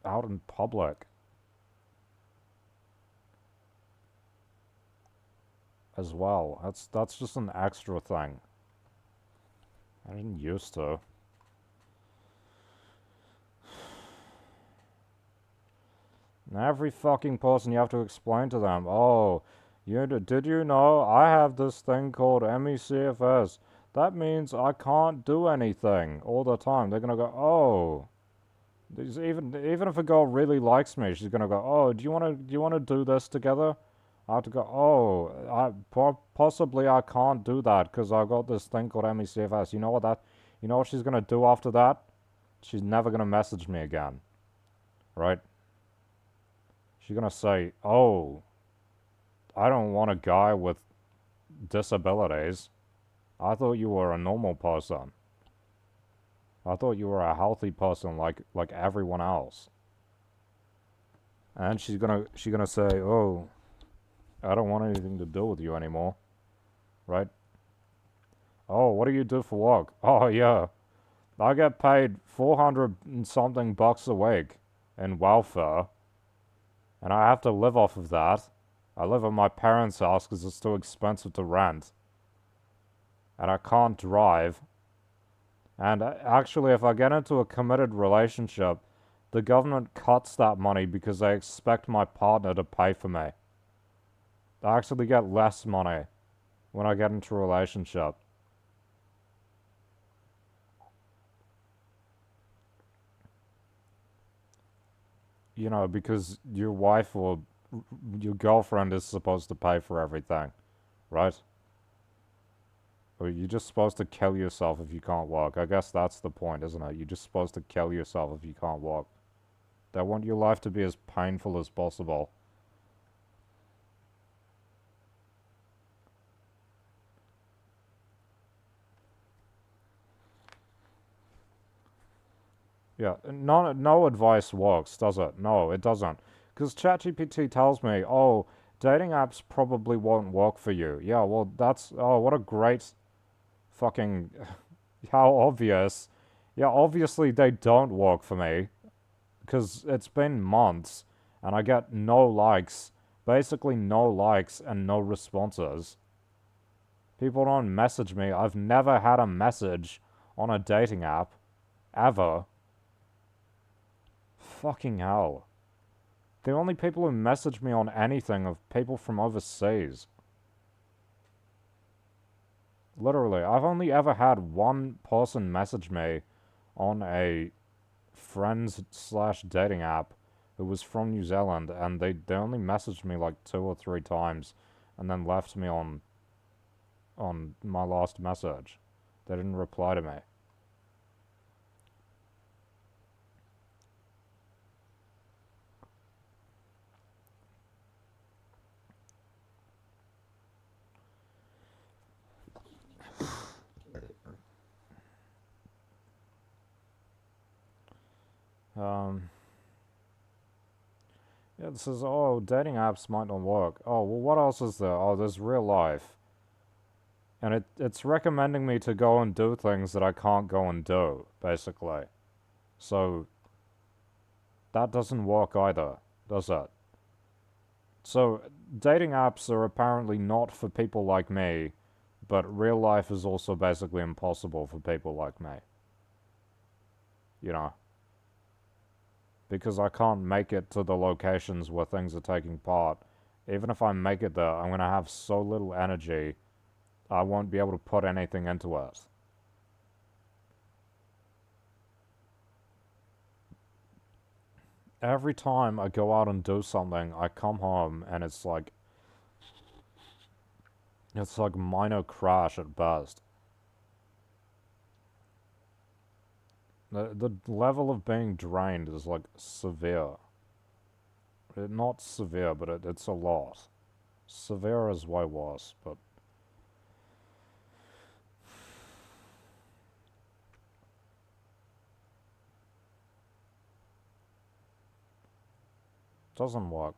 Speaker 1: out in public as well. That's just an extra thing. I didn't used to. And every fucking person you have to explain to them, oh, did you know I have this thing called MECFS? That means I can't do anything all the time. They're gonna go, oh. Even if a girl really likes me, she's gonna go, oh, do you wanna do this together? I have to go, oh, possibly I can't do that because I've got this thing called MECFS. You know what she's gonna do after that? She's never gonna message me again, right? She's gonna say, oh, I don't want a guy with disabilities. I thought you were a normal person. I thought you were a healthy person like everyone else. And she's gonna say, oh, I don't want anything to do with you anymore, right? Oh, what do you do for work? Oh yeah, I get paid 400 and something bucks a week in welfare, and I have to live off of that. I live at my parents' house because it's too expensive to rent, and I can't drive. And actually, if I get into a committed relationship, the government cuts that money because they expect my partner to pay for me. I actually get less money when I get into a relationship. You know, because your wife or your girlfriend is supposed to pay for everything, right? Or you're just supposed to kill yourself if you can't walk. I guess that's the point, isn't it? You're just supposed to kill yourself if you can't walk. They want your life to be as painful as possible. Yeah, no advice works, does it? No, it doesn't. Because ChatGPT tells me, oh, dating apps probably won't work for you. Yeah, well, oh, what a great fucking, how obvious. Yeah, obviously they don't work for me. Because it's been months, and I get no likes. Basically no likes and no responses. People don't message me. I've never had a message on a dating app. Ever. Fucking hell. The only people who message me on anything are people from overseas. Literally, I've only ever had one person message me on a friends slash dating app who was from New Zealand, and they only messaged me like 2 or 3 times and then left me on my last message. They didn't reply to me. Um, yeah, it says, oh, dating apps might not work. Oh, well, what else is there? Oh, there's real life. And it's recommending me to go and do things that I can't go and do, basically. So, that doesn't work either, does it? So, dating apps are apparently not for people like me, but real life is also basically impossible for people like me. You know? Because I can't make it to the locations where things are taking part. Even if I make it there, I'm gonna have so little energy, I won't be able to put anything into it. Every time I go out and do something, I come home and it's like minor crash at best. The level of being drained is like severe. Not severe, but it's a lot. Severe is way worse, but doesn't work.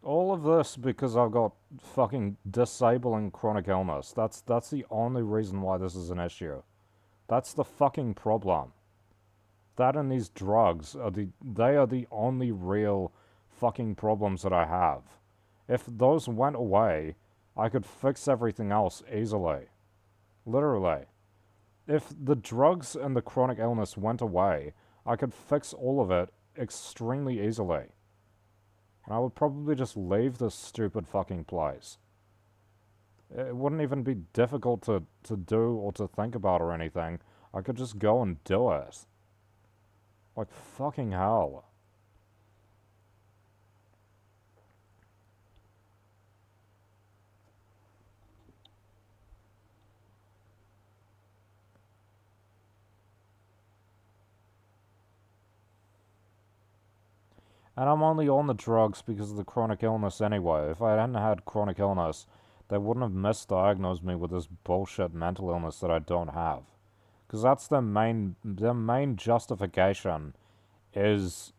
Speaker 1: All of this because I've got fucking disabling chronic illness. That's the only reason why this is an issue. That's the fucking problem. That and these drugs they are the only real fucking problems that I have. If those went away, I could fix everything else easily. Literally. If the drugs and the chronic illness went away, I could fix all of it extremely easily. And I would probably just leave this stupid fucking place. It wouldn't even be difficult to do or to think about or anything. I could just go and do it. Like, fucking hell. And I'm only on the drugs because of the chronic illness anyway. If I hadn't had chronic illness, they wouldn't have misdiagnosed me with this bullshit mental illness that I don't have. Because that's their main justification is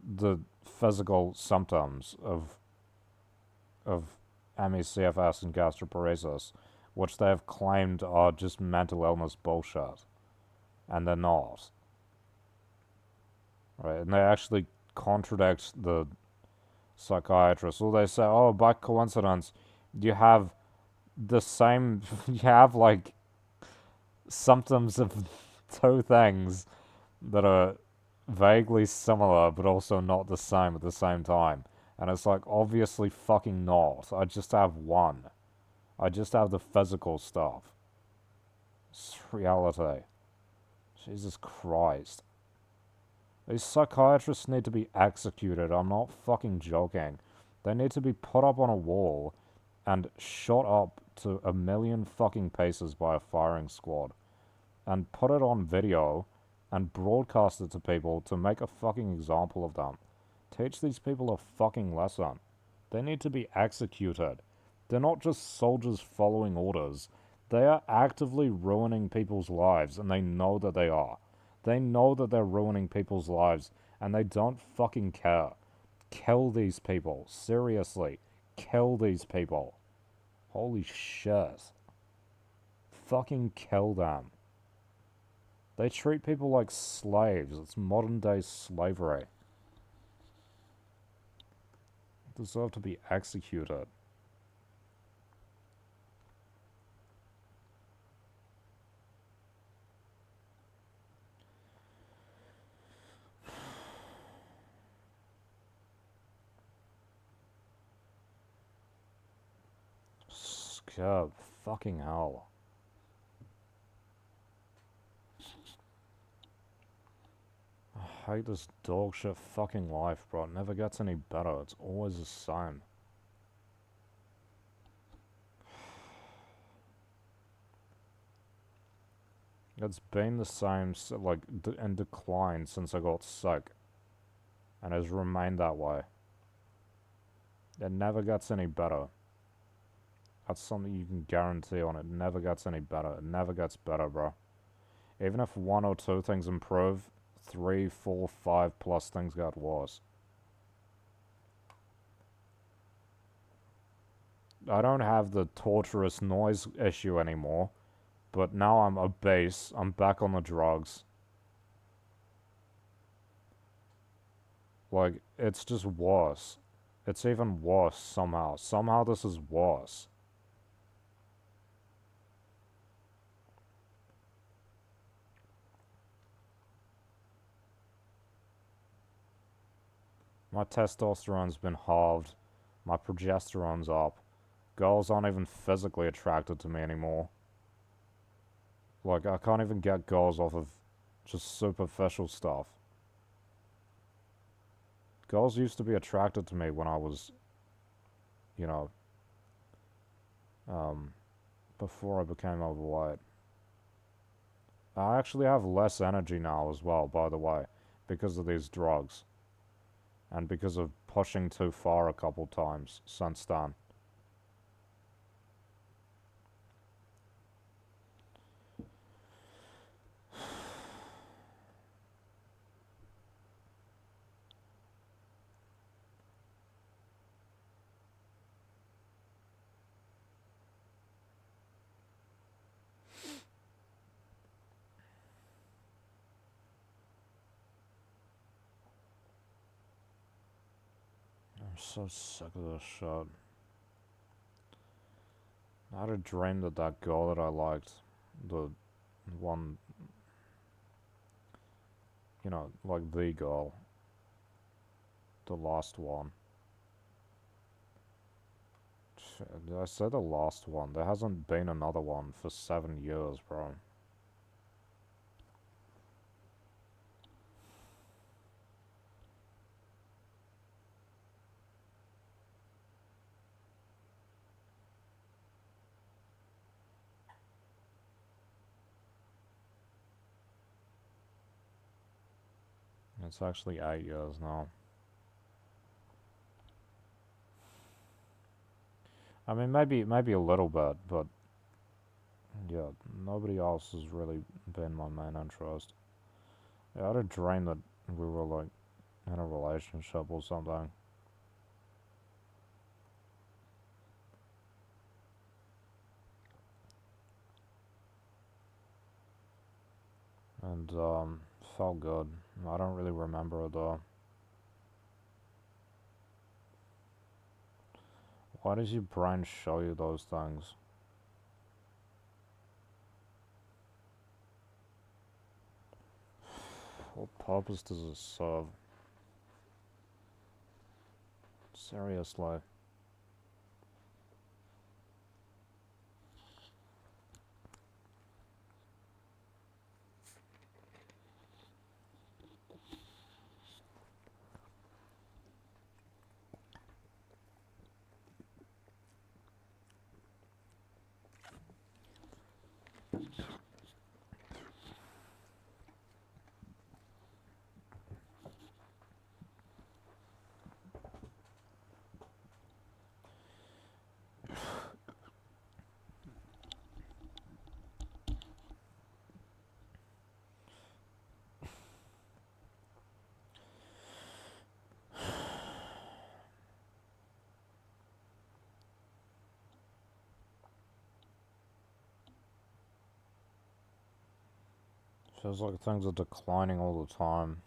Speaker 1: the physical symptoms of ME/CFS and gastroparesis, which they have claimed are just mental illness bullshit, and they're not. Right, and they actually contradict the psychiatrist. Well, they say, oh, by coincidence, you have the same, you have like symptoms of two things that are vaguely similar but also not the same at the same time. And it's like, obviously fucking not. I just have one. I just have the physical stuff. It's reality. Jesus Christ. These psychiatrists need to be executed. I'm not fucking joking. They need to be put up on a wall and shot up to a million fucking paces by a firing squad. And put it on video and broadcast it to people to make a fucking example of them. Teach these people a fucking lesson. They need to be executed. They're not just soldiers following orders. They are actively ruining people's lives, and they know that they are. They know that they're ruining people's lives, and they don't fucking care. Kill these people. Seriously. Kill these people. Holy shit. Fucking kill them. They treat people like slaves. It's modern day slavery. They deserve to be executed. God, fucking hell. I hate this dog shit fucking life, bro. It never gets any better. It's always the same. It's been the same, like, in decline since I got sick, and has remained that way. It never gets any better. That's something you can guarantee on it. It never gets any better. It never gets better, bro. Even if one or two things improve, 3, 4, 5 plus things get worse. I don't have the torturous noise issue anymore, but now I'm obese. I'm back on the drugs. Like, it's just worse. It's even worse somehow. Somehow this is worse. My testosterone's been halved. My progesterone's up. Girls aren't even physically attracted to me anymore. Like, I can't even get girls off of just superficial stuff. Girls used to be attracted to me when I was, you know, um, before I became overweight. I actually have less energy now as well, by the way, because of these drugs. And because of pushing too far a couple times since then. I'm so sick of this shit. I had a dream that that girl that I liked, the one, you know, like the girl, the last one. Did I say the last one? There hasn't been another one for 7 years, bro. It's actually 8 years now. I mean, maybe a little bit, but yeah, nobody else has really been my main interest. Yeah, I had a dream that we were like in a relationship or something. And felt good. I don't really remember it though. Why does your brain show you those things? What purpose does it serve? Seriously. Feels like things are declining all the time.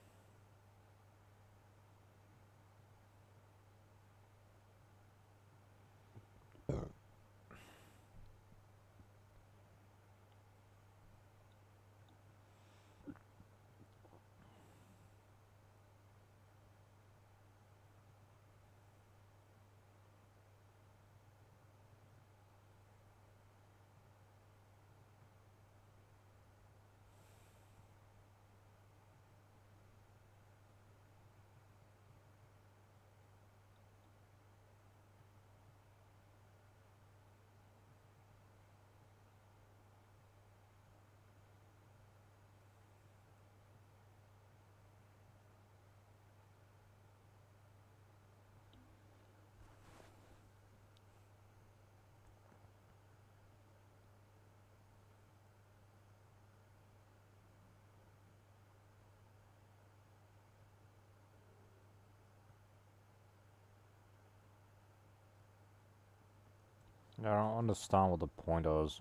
Speaker 1: I don't understand what the point is.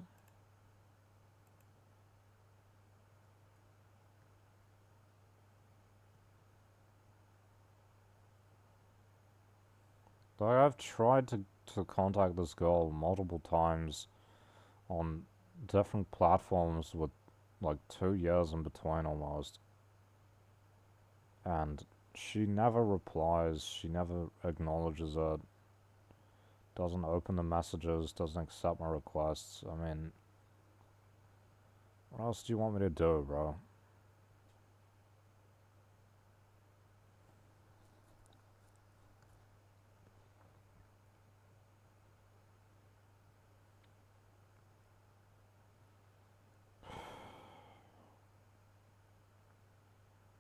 Speaker 1: Like, I've tried to contact this girl multiple times on different platforms with like 2 years in between almost. And she never replies, she never acknowledges it, doesn't open the messages, doesn't accept my requests. I mean, what else do you want me to do, bro?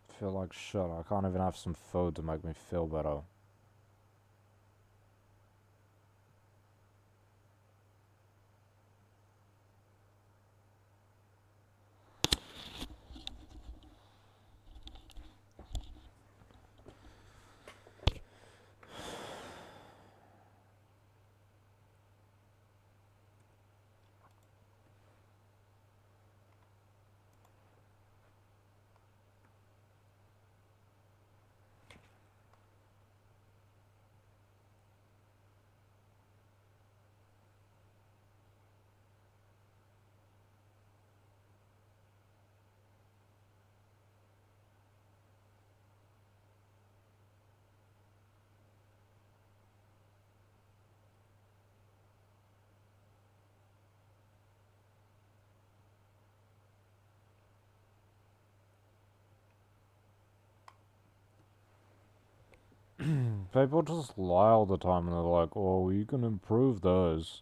Speaker 1: I feel like shit. I can't even have some food to make me feel better. People just lie all the time and they're like, oh, you can improve this.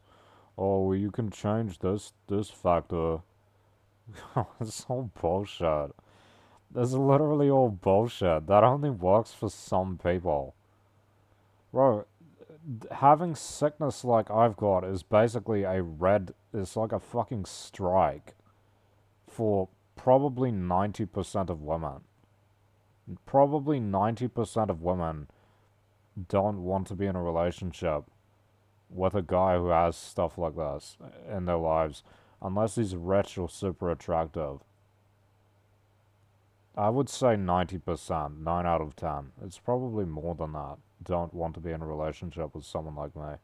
Speaker 1: Oh, you can change this factor. It's all bullshit. This is literally all bullshit. That only works for some people. Bro, having sickness like I've got is basically it's like a fucking strike for probably 90% of women. Probably 90% of women don't want to be in a relationship with a guy who has stuff like this in their lives unless he's rich or super attractive. I would say 90%, 9 out of 10. It's probably more than that. Don't want to be in a relationship with someone like me.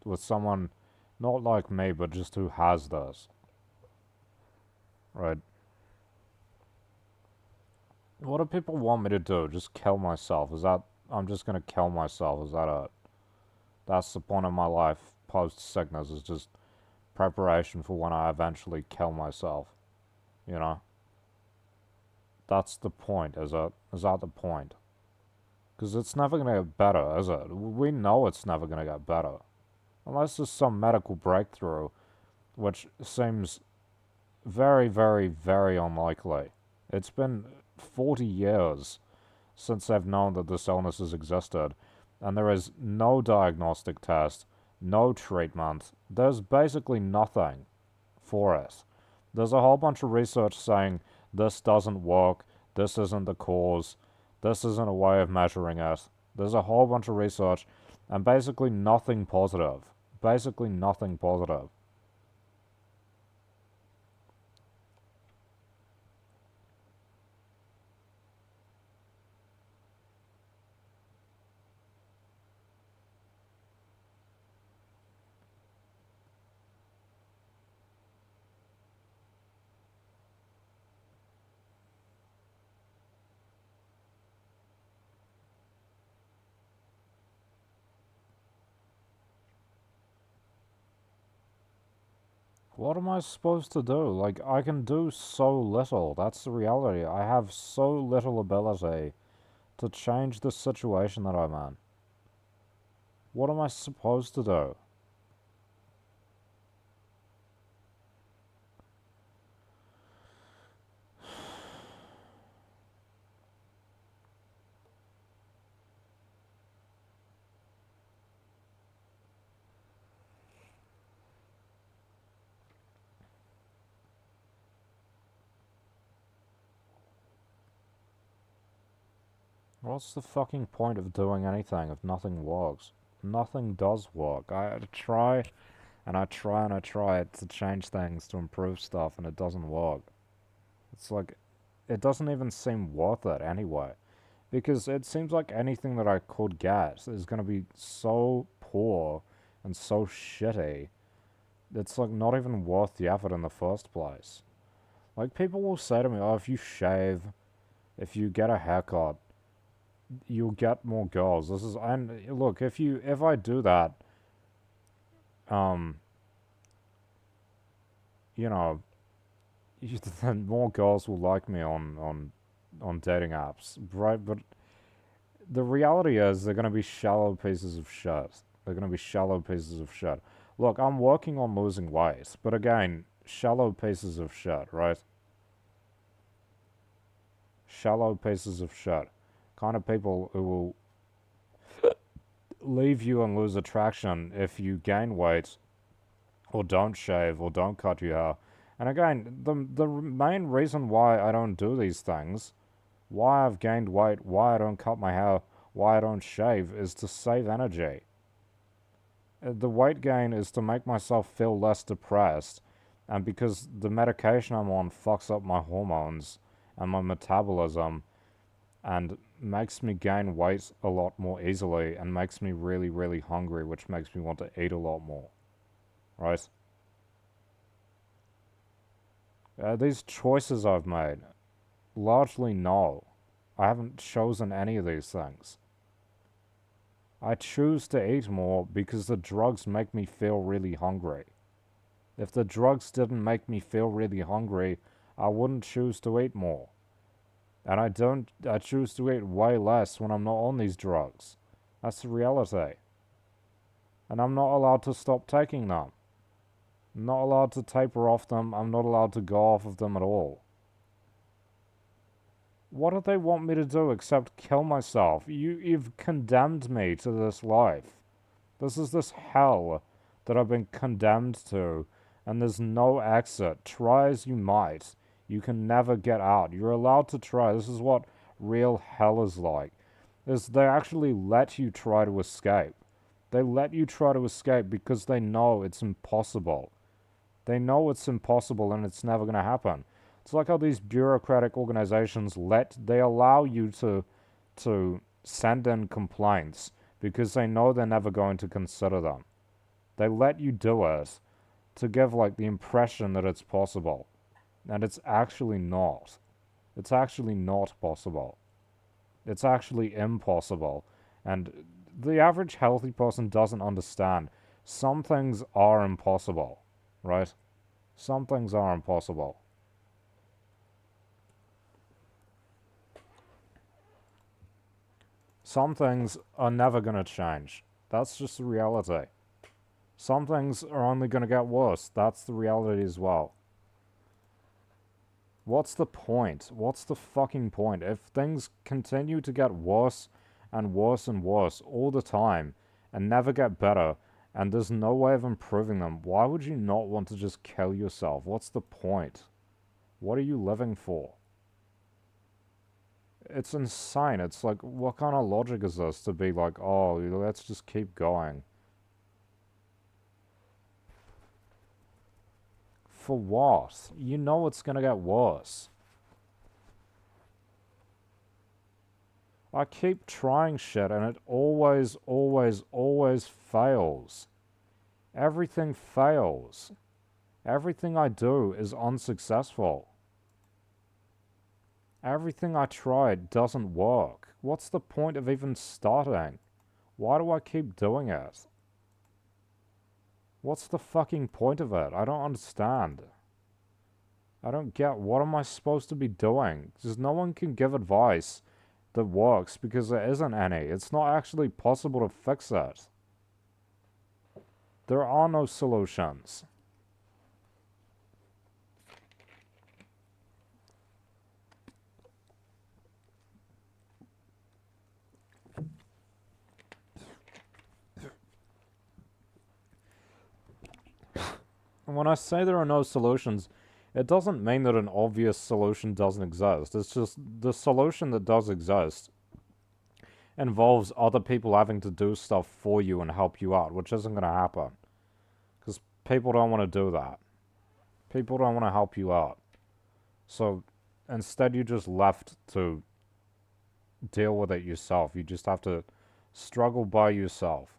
Speaker 1: With someone not like me, but just who has this. Right? What do people want me to do? Just kill myself? Is that. I'm just gonna kill myself? Is that it? That's the point of my life post sickness, is just preparation for when I eventually kill myself. You know? That's the point, is it? Is that the point? Because it's never going to get better, is it? We know it's never going to get better. Unless there's some medical breakthrough, which seems very, very, very unlikely. It's been 40 years since they've known that this illness has existed, and there is no diagnostic test, no treatment. There's basically nothing for it. There's a whole bunch of research saying this doesn't work, this isn't the cause, this isn't a way of measuring it. There's a whole bunch of research, and basically nothing positive. Basically nothing positive. What am I supposed to do? Like, I can do so little. That's the reality. I have so little ability to change the situation that I'm in. What am I supposed to do? What's the fucking point of doing anything if nothing works? Nothing does work. I try and I try to change things to improve stuff, and it doesn't work. It's like, it doesn't even seem worth it anyway. Because it seems like anything that I could get is going to be so poor and so shitty. It's like not even worth the effort in the first place. Like people will say to me, oh, if you shave, if you get a haircut, you'll get more girls. This is, and look, if I do that, um, you know, then more girls will like me on dating apps, right? But the reality is they're going to be shallow pieces of shit. They're going to be shallow pieces of shit. Look, I'm working on losing weight, but again, shallow pieces of shit, right? Shallow pieces of shit. Kind of people who will leave you and lose attraction if you gain weight or don't shave or don't cut your hair. And again, the main reason why I don't do these things, why I've gained weight, why I don't cut my hair, why I don't shave, is to save energy. The weight gain is to make myself feel less depressed, and because the medication I'm on fucks up my hormones and my metabolism and makes me gain weight a lot more easily and makes me really, really hungry, which makes me want to eat a lot more, right? These choices I've made, largely no. I haven't chosen any of these things. I choose to eat more because the drugs make me feel really hungry. If the drugs didn't make me feel really hungry, I wouldn't choose to eat more. And I choose to eat way less when I'm not on these drugs. That's the reality. And I'm not allowed to stop taking them. I'm not allowed to taper off them. I'm not allowed to go off of them at all. What do they want me to do except kill myself? You've condemned me to this life. This is this hell that I've been condemned to, and there's no exit. Try as you might, you can never get out. You're allowed to try. This is what real hell is like. Is they actually let you try to escape. They let you try to escape because they know it's impossible. They know it's impossible and it's never going to happen. It's like how these bureaucratic organizations they allow you to send in complaints because they know they're never going to consider them. They let you do it to give like the impression that it's possible. And it's actually not. It's actually not possible. It's actually impossible. And the average healthy person doesn't understand. Some things are impossible, right? Some things are impossible. Some things are never going to change. That's just the reality. Some things are only going to get worse. That's the reality as well. What's the point? What's the fucking point? If things continue to get worse and worse and worse all the time and never get better, and there's no way of improving them, why would you not want to just kill yourself? What's the point? What are you living for? It's insane. It's like, what kind of logic is this to be like, oh, let's just keep going? For what? You know it's gonna get worse. I keep trying shit and it always, always, always fails. Everything fails. Everything I do is unsuccessful. Everything I try doesn't work. What's the point of even starting? Why do I keep doing it? What's the fucking point of it? I don't understand. I don't get, what am I supposed to be doing? Because no one can give advice that works because there isn't any. It's not actually possible to fix it. There are no solutions. And when I say there are no solutions, it doesn't mean that an obvious solution doesn't exist. It's just the solution that does exist involves other people having to do stuff for you and help you out, which isn't going to happen. Because people don't want to do that. People don't want to help you out. So instead, you just left to deal with it yourself. You just have to struggle by yourself.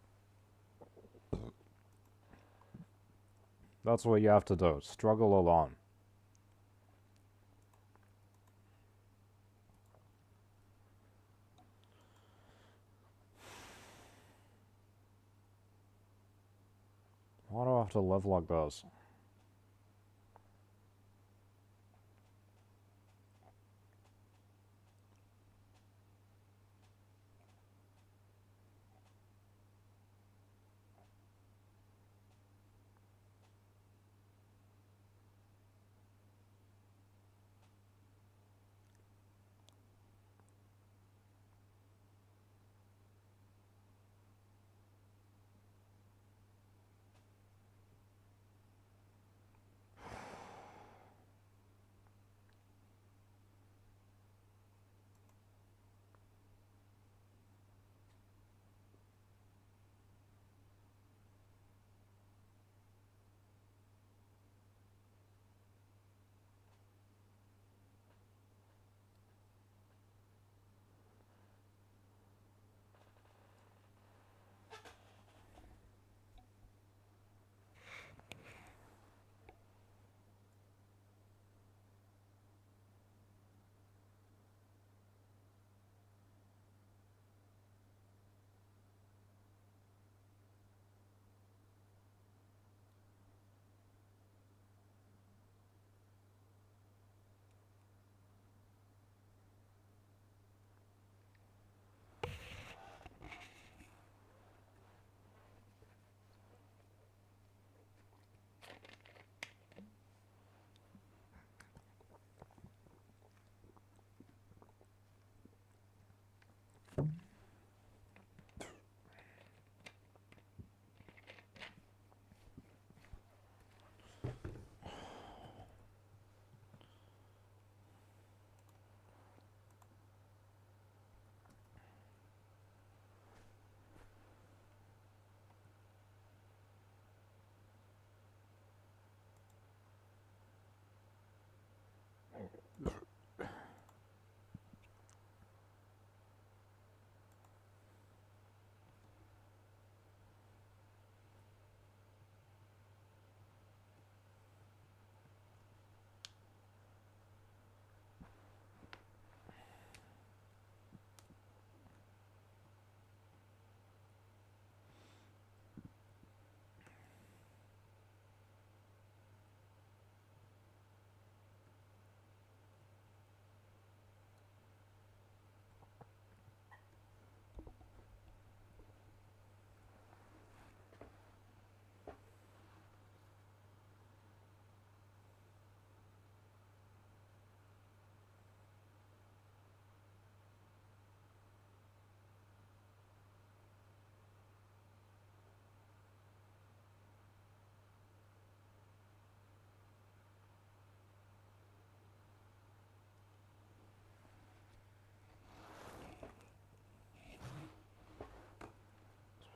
Speaker 1: That's what you have to do. Struggle alone. Why do I have to live like this?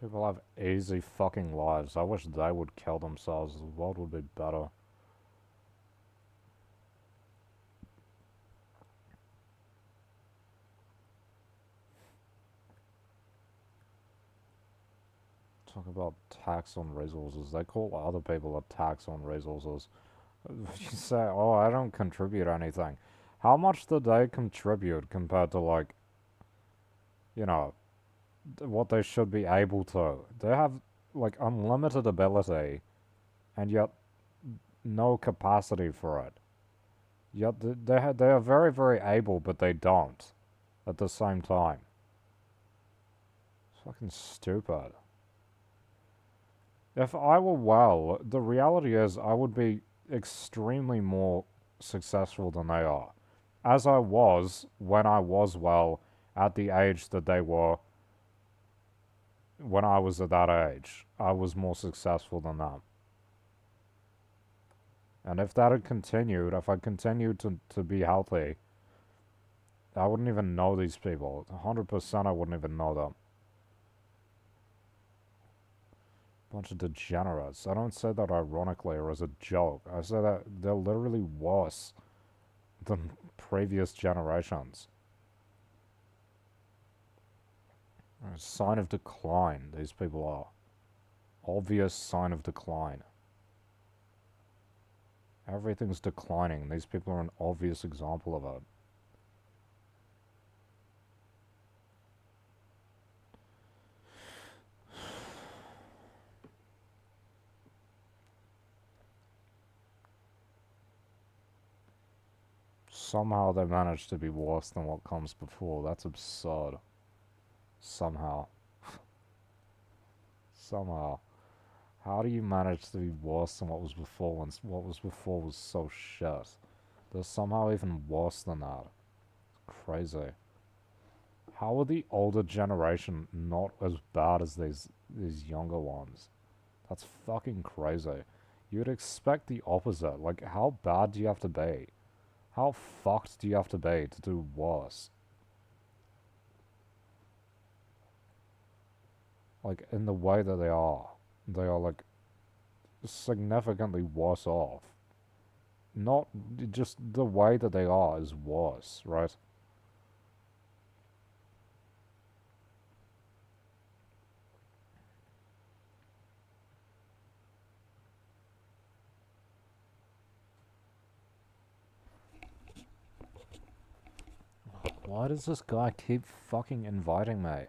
Speaker 1: People have easy fucking lives. I wish they would kill themselves. The world would be better. Talk about tax on resources. They call other people a tax on resources. You say, oh, I don't contribute anything. How much do they contribute compared to, like, you know, what they should be able to? They have, like, unlimited ability, and yet no capacity for it. Yet they are very, very able, but they don't at the same time. It's fucking stupid. If I were well, the reality is I would be extremely more successful than they are. As I was when I was well at the age that they were when I was at that age. I was more successful than them. And if that had continued, if I continued to be healthy, I wouldn't even know these people. 100% I wouldn't even know them. Bunch of degenerates. I don't say that ironically or as a joke. I say that they're literally worse than previous generations. A sign of decline, these people are. Obvious sign of decline. Everything's declining. These people are an obvious example of it. Somehow they manage to be worse than what comes before. That's absurd. Somehow. Somehow. How do you manage to be worse than what was before when what was before was so shit? They're somehow even worse than that. It's crazy. How are the older generation not as bad as these younger ones? That's fucking crazy. You'd expect the opposite. Like, how bad do you have to be? How fucked do you have to be to do worse? Like, in the way that they are. They are, like, significantly worse off. Not just the way that they are is worse, right? Why does this guy keep fucking inviting me?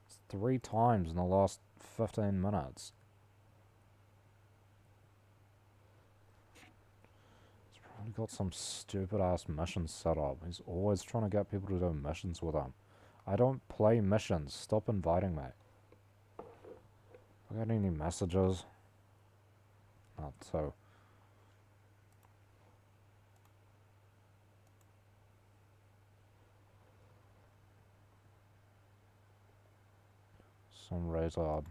Speaker 1: It's 3 times in the last 15 minutes. He's probably got some stupid ass mission set up. He's always trying to get people to do missions with him. I don't play missions. Stop inviting me. I got any messages? Not so. Some retard.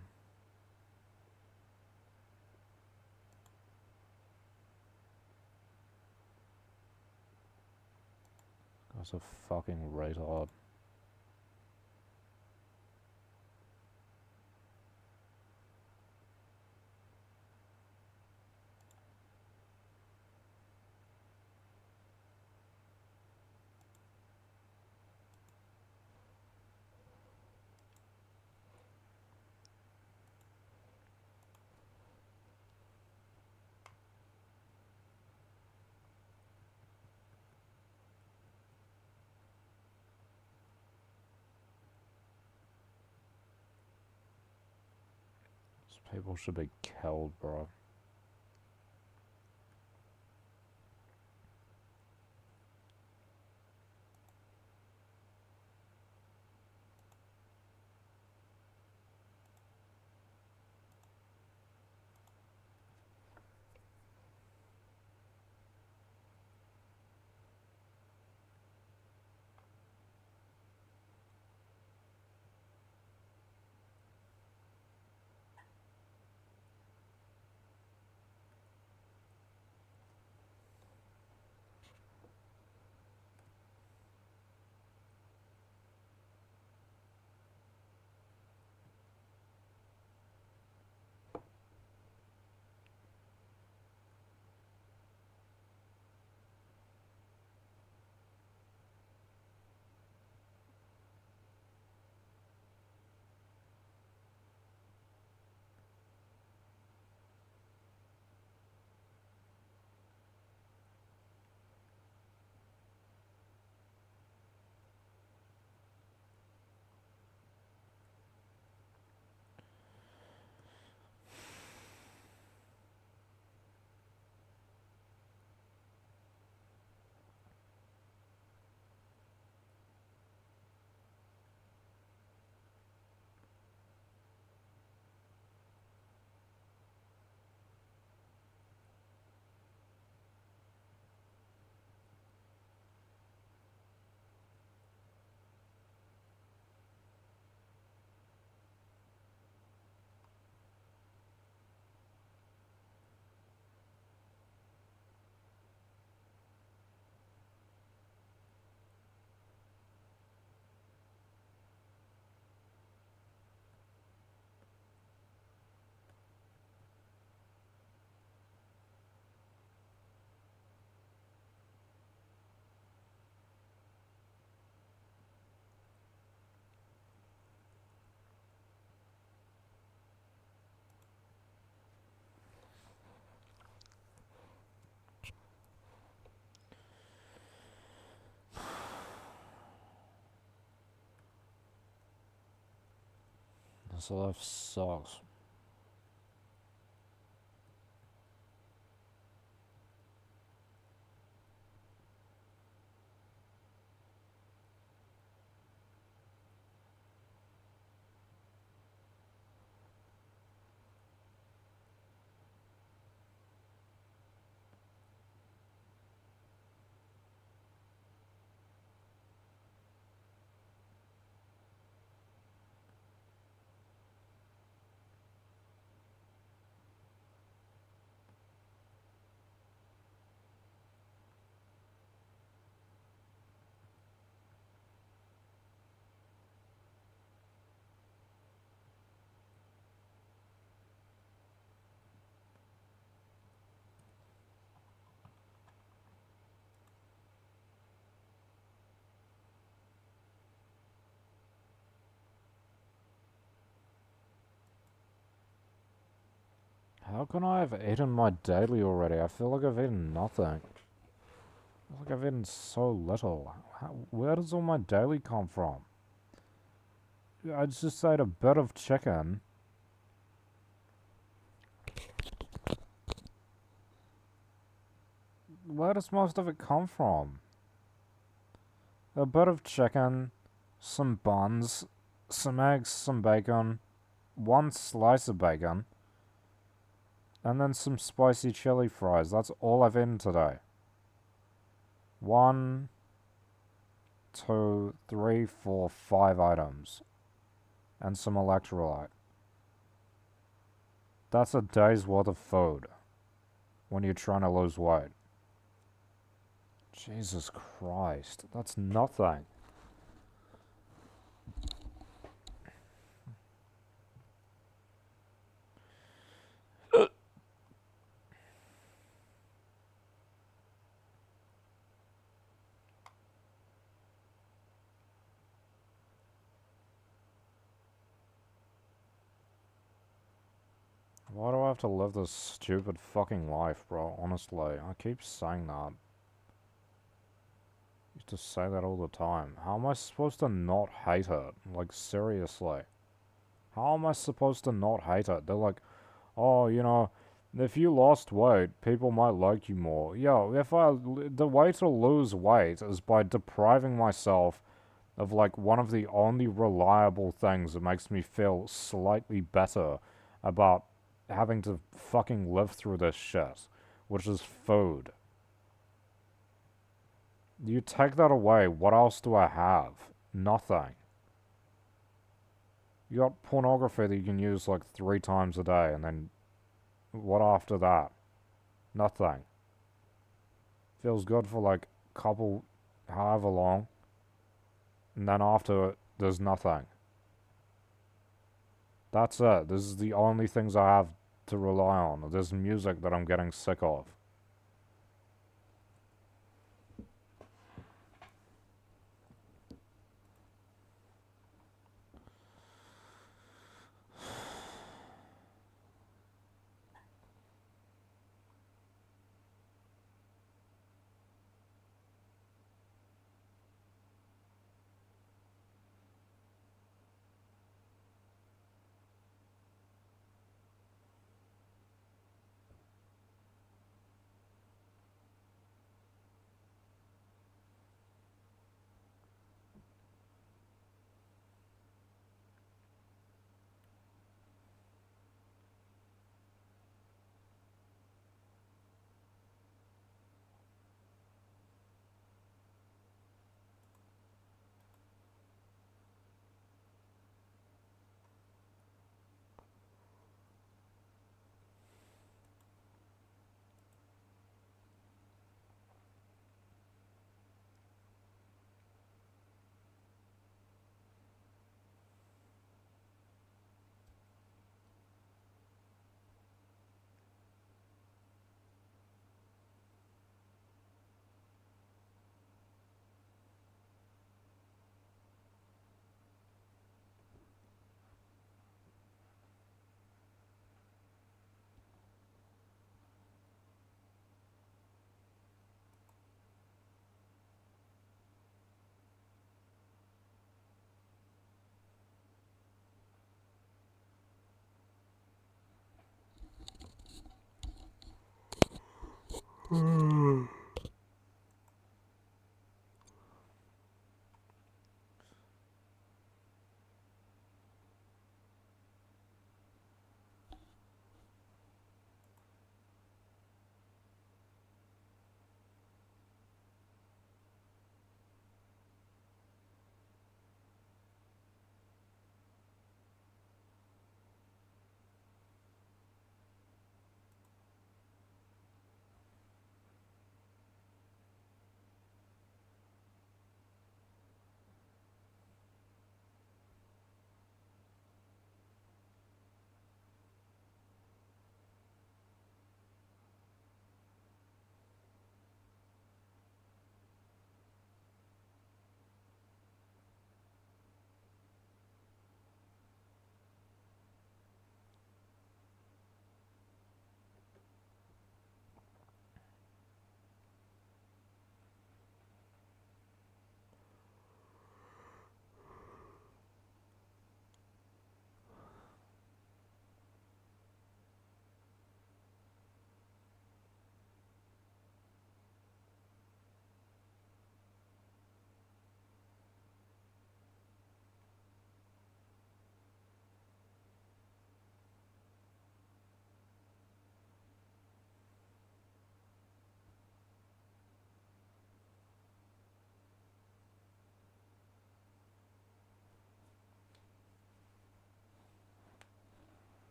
Speaker 1: Guy's a fucking retard. These people should be killed, bro. This life sucks. How can I have eaten my daily already? I feel like I've eaten nothing. I feel like I've eaten so little. Where does all my daily come from? I just ate a bit of chicken. Where does most of it come from? A bit of chicken, some buns, some eggs, some bacon, one slice of bacon, and then some spicy chili fries. That's all I've eaten today. 1, 2, 3, 4, 5 items. And some electrolyte. That's a day's worth of food when you're trying to lose weight. Jesus Christ, that's nothing. Why do I have to live this stupid fucking life, bro? Honestly, I keep saying that. I used to say that all the time. How am I supposed to not hate it? Like, seriously. How am I supposed to not hate it? They're like, oh, if you lost weight, people might like you more. Yo, the way to lose weight is by depriving myself of, like, one of the only reliable things that makes me feel slightly better about having to fucking live through this shit, which is food. You take that away, what else do I have? Nothing. You got pornography that you can use like 3 times a day, and then what after that? Nothing. Feels good for like couple, however long, and then after it, there's nothing. That's it. This is the only things I have to rely on. There's music that I'm getting sick of.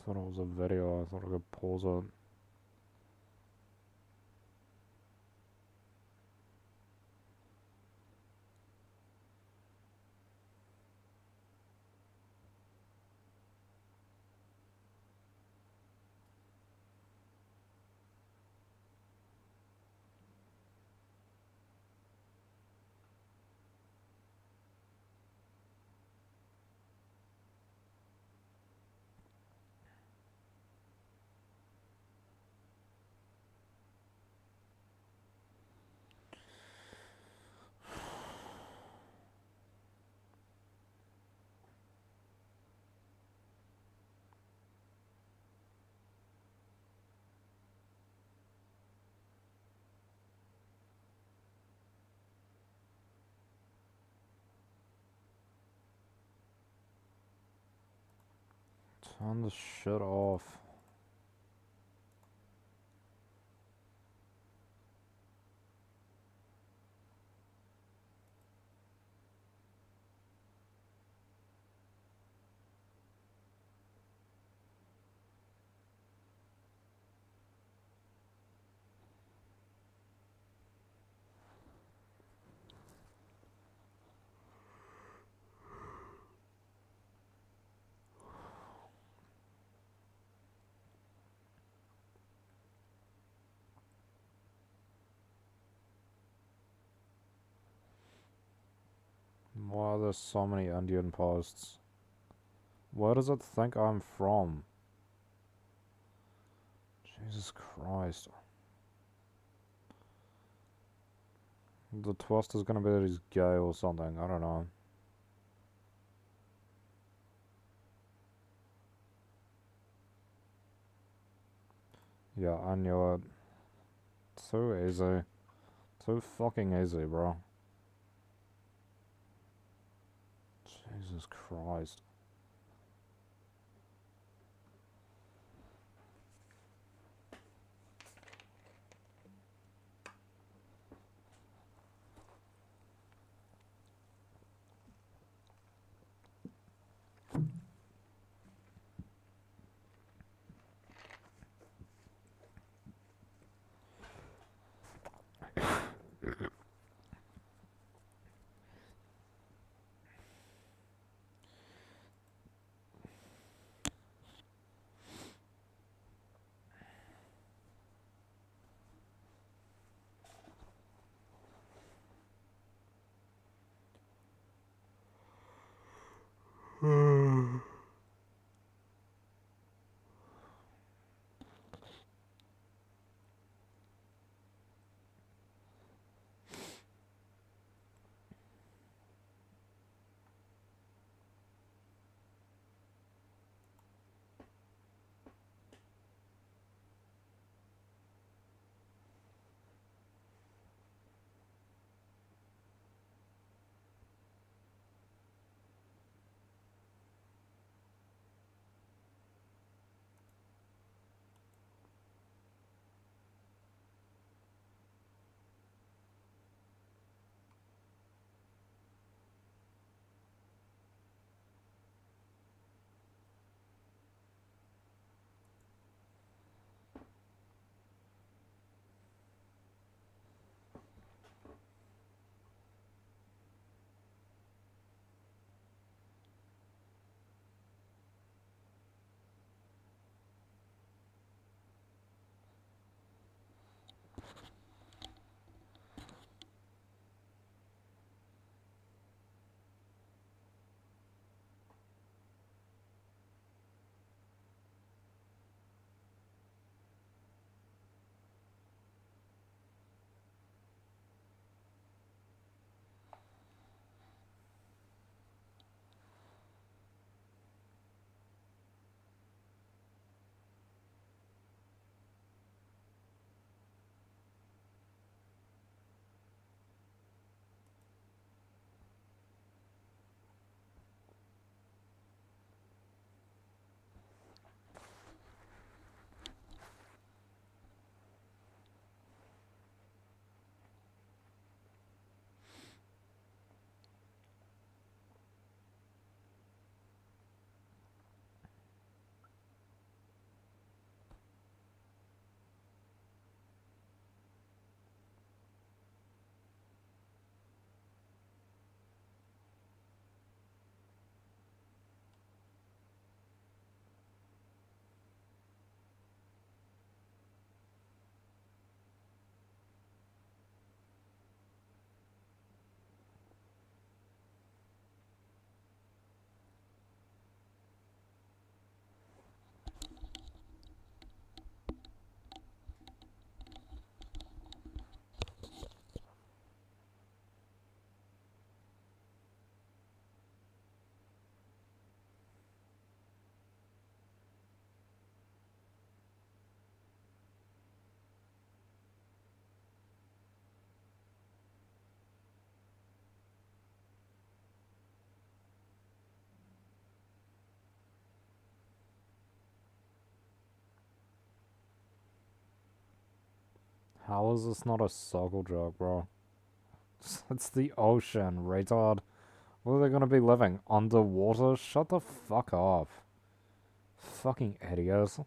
Speaker 1: Thought it was a video. I thought I could pause it. Turn the shit off. Why are there so many Indian posts? Where does it think I'm from? Jesus Christ. The twist is gonna be that he's gay or something. I don't know. Yeah, I knew it. Too easy. Too fucking easy, bro. Jesus Christ. How is this not a circle jerk, bro? It's the ocean, retard. Where are they gonna be living? Underwater? Shut the fuck up. Fucking idiots.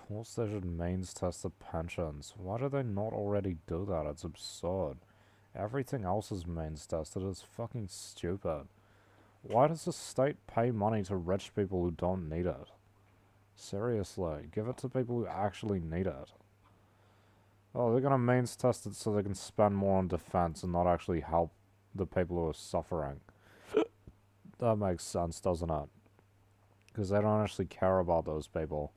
Speaker 1: course they should means test the pensions. Why do they not already do that? It's absurd. Everything else is means tested. It's fucking stupid. Why does the state pay money to rich people who don't need it? Seriously, give it to people who actually need it. Oh, they're gonna means test it so they can spend more on defense and not actually help the people who are suffering. That makes sense, doesn't it? Because they don't actually care about those people.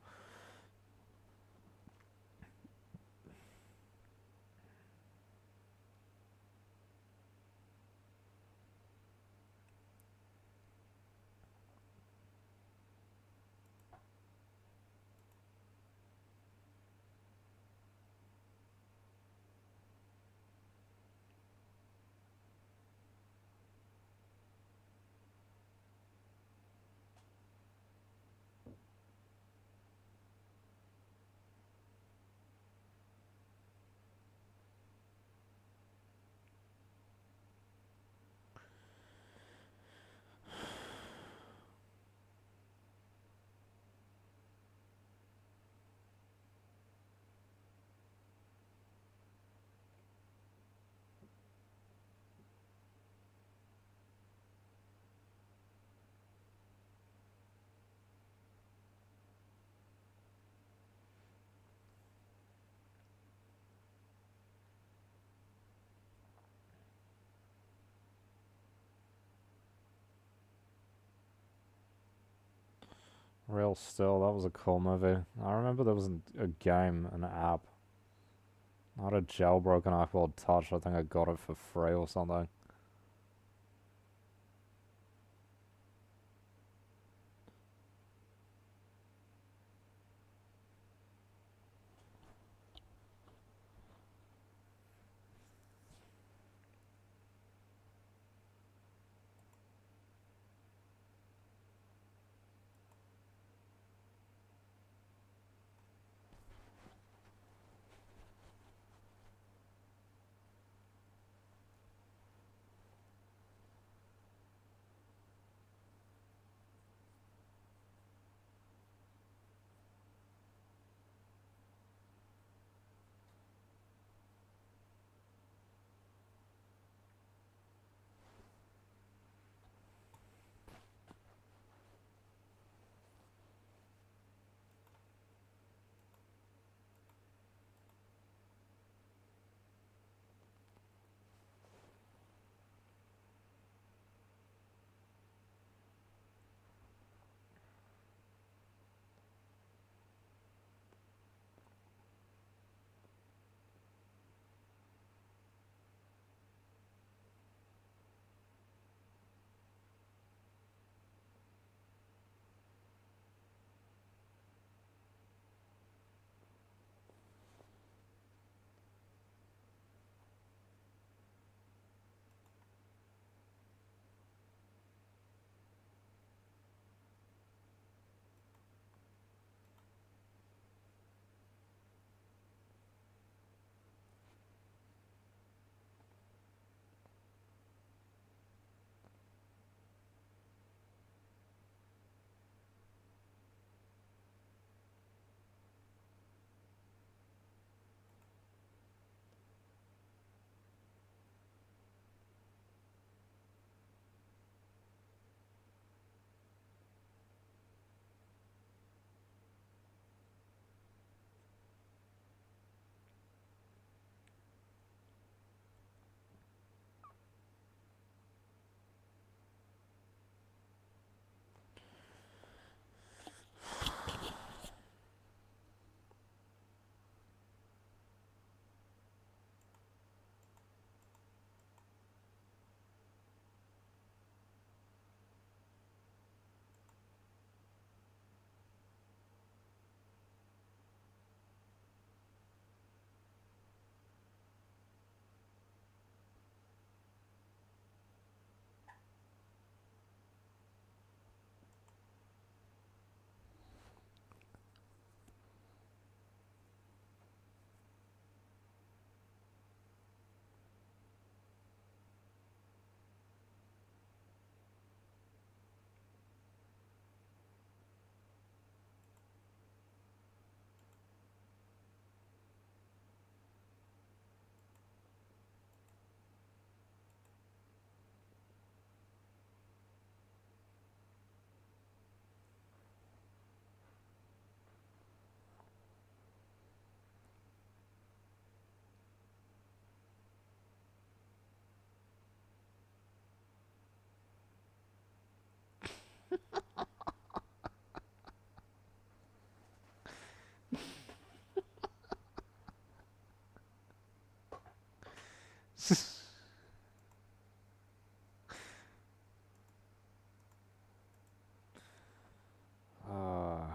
Speaker 1: Real Still, that was a cool movie. I remember there was a game, an app. I had a jailbroken iPod Touch. I think I got it for free or something. uh,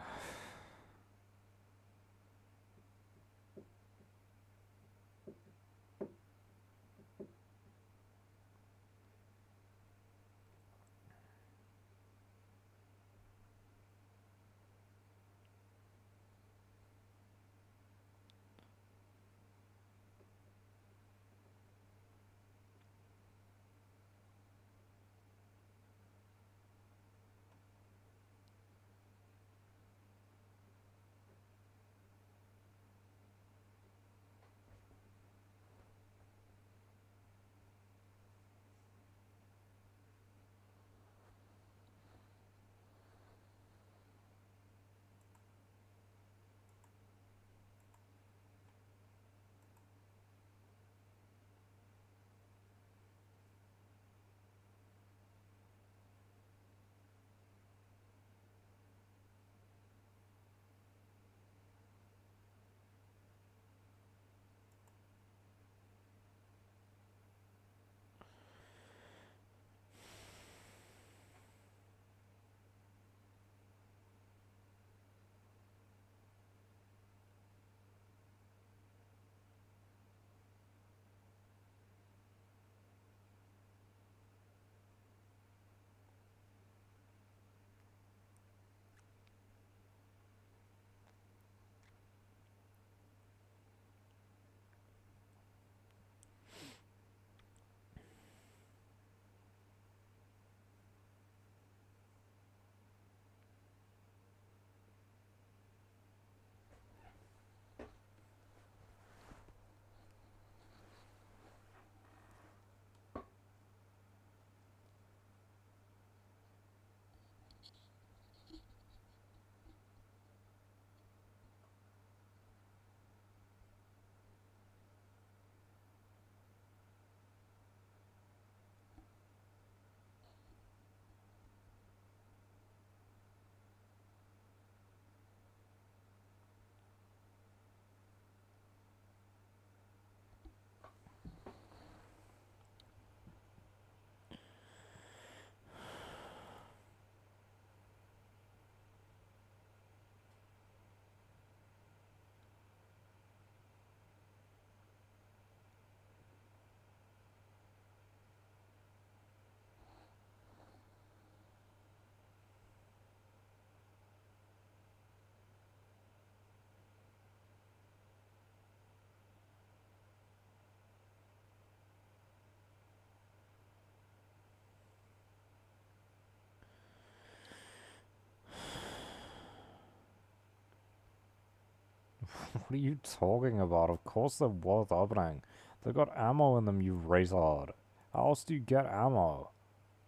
Speaker 1: what are you talking about? Of course they're worth opening. They got ammo in them, you retard. How else do you get ammo?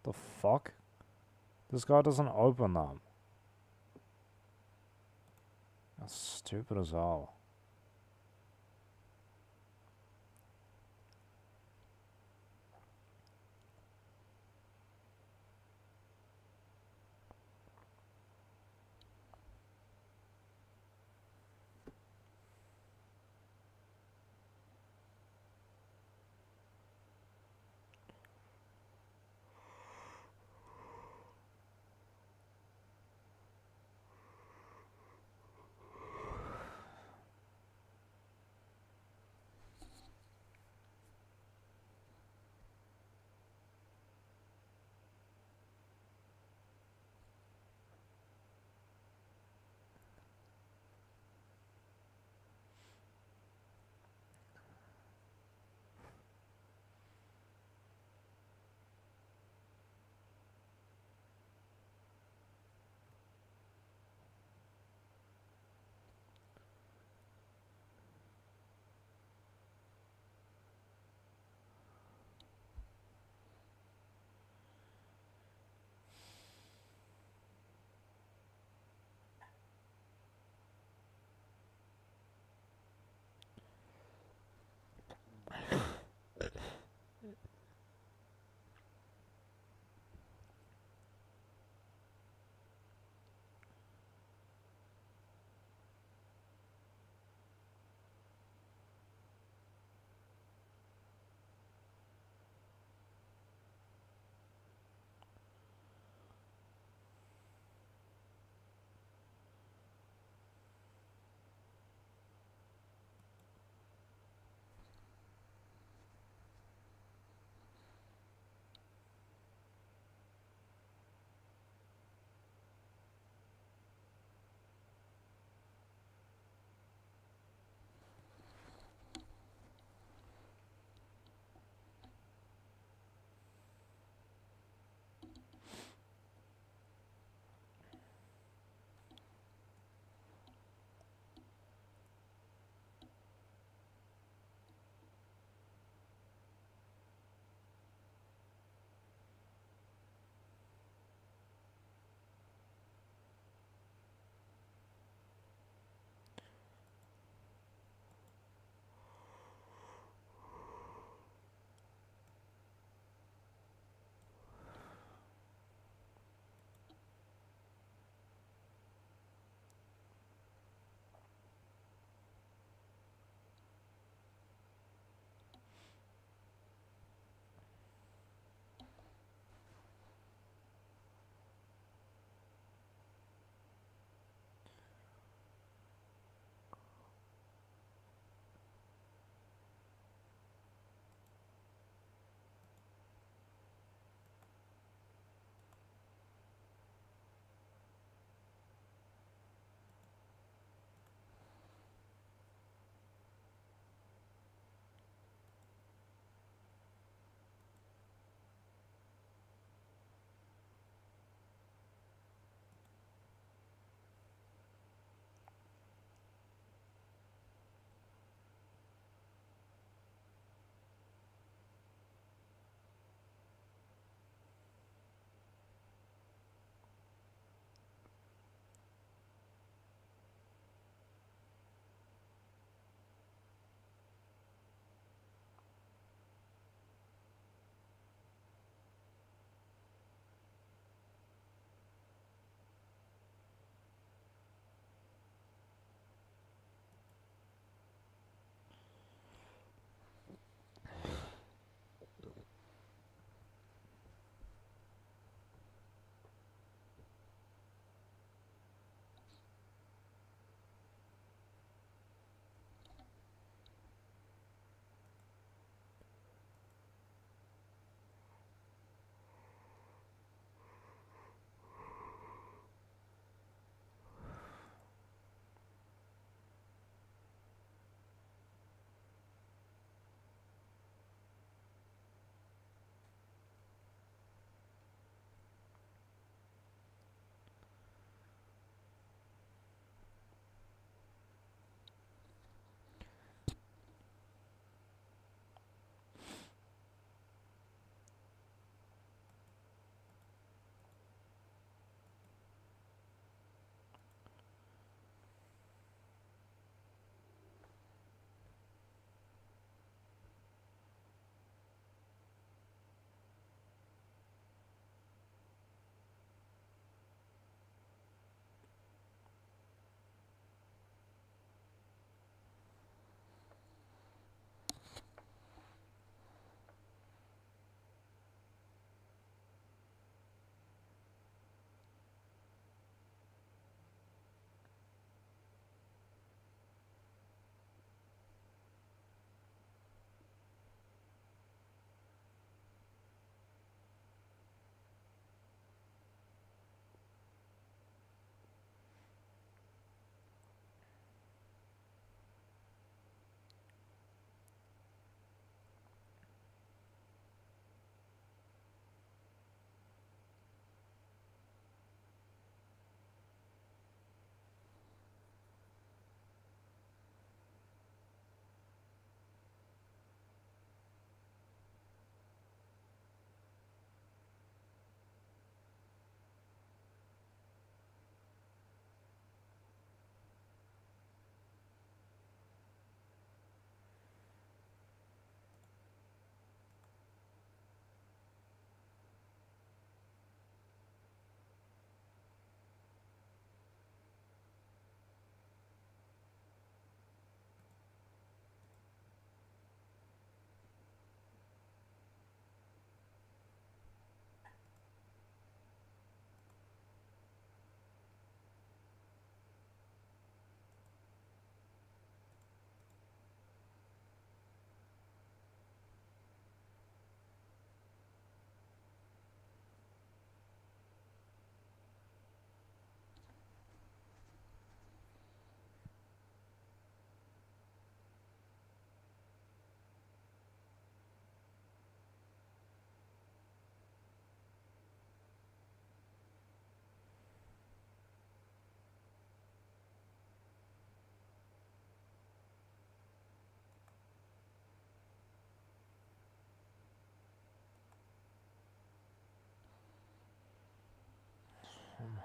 Speaker 1: The fuck? This guy doesn't open them. That's stupid as hell.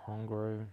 Speaker 1: hungry.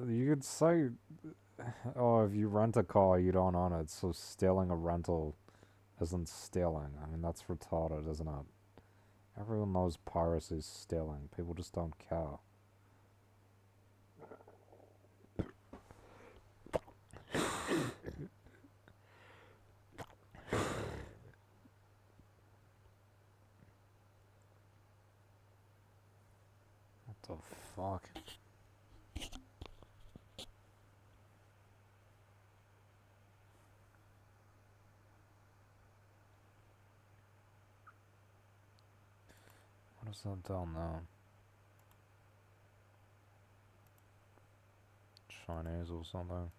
Speaker 1: You could say, oh, if you rent a car, you don't own it, so stealing a rental isn't stealing. I mean, that's retarded, isn't it? Everyone knows piracy is stealing. People just don't care. What the fuck? What is that down there? Chinese or something?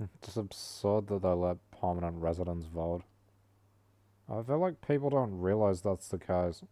Speaker 1: It's absurd that they let permanent residents vote. I feel like people don't realize that's the case.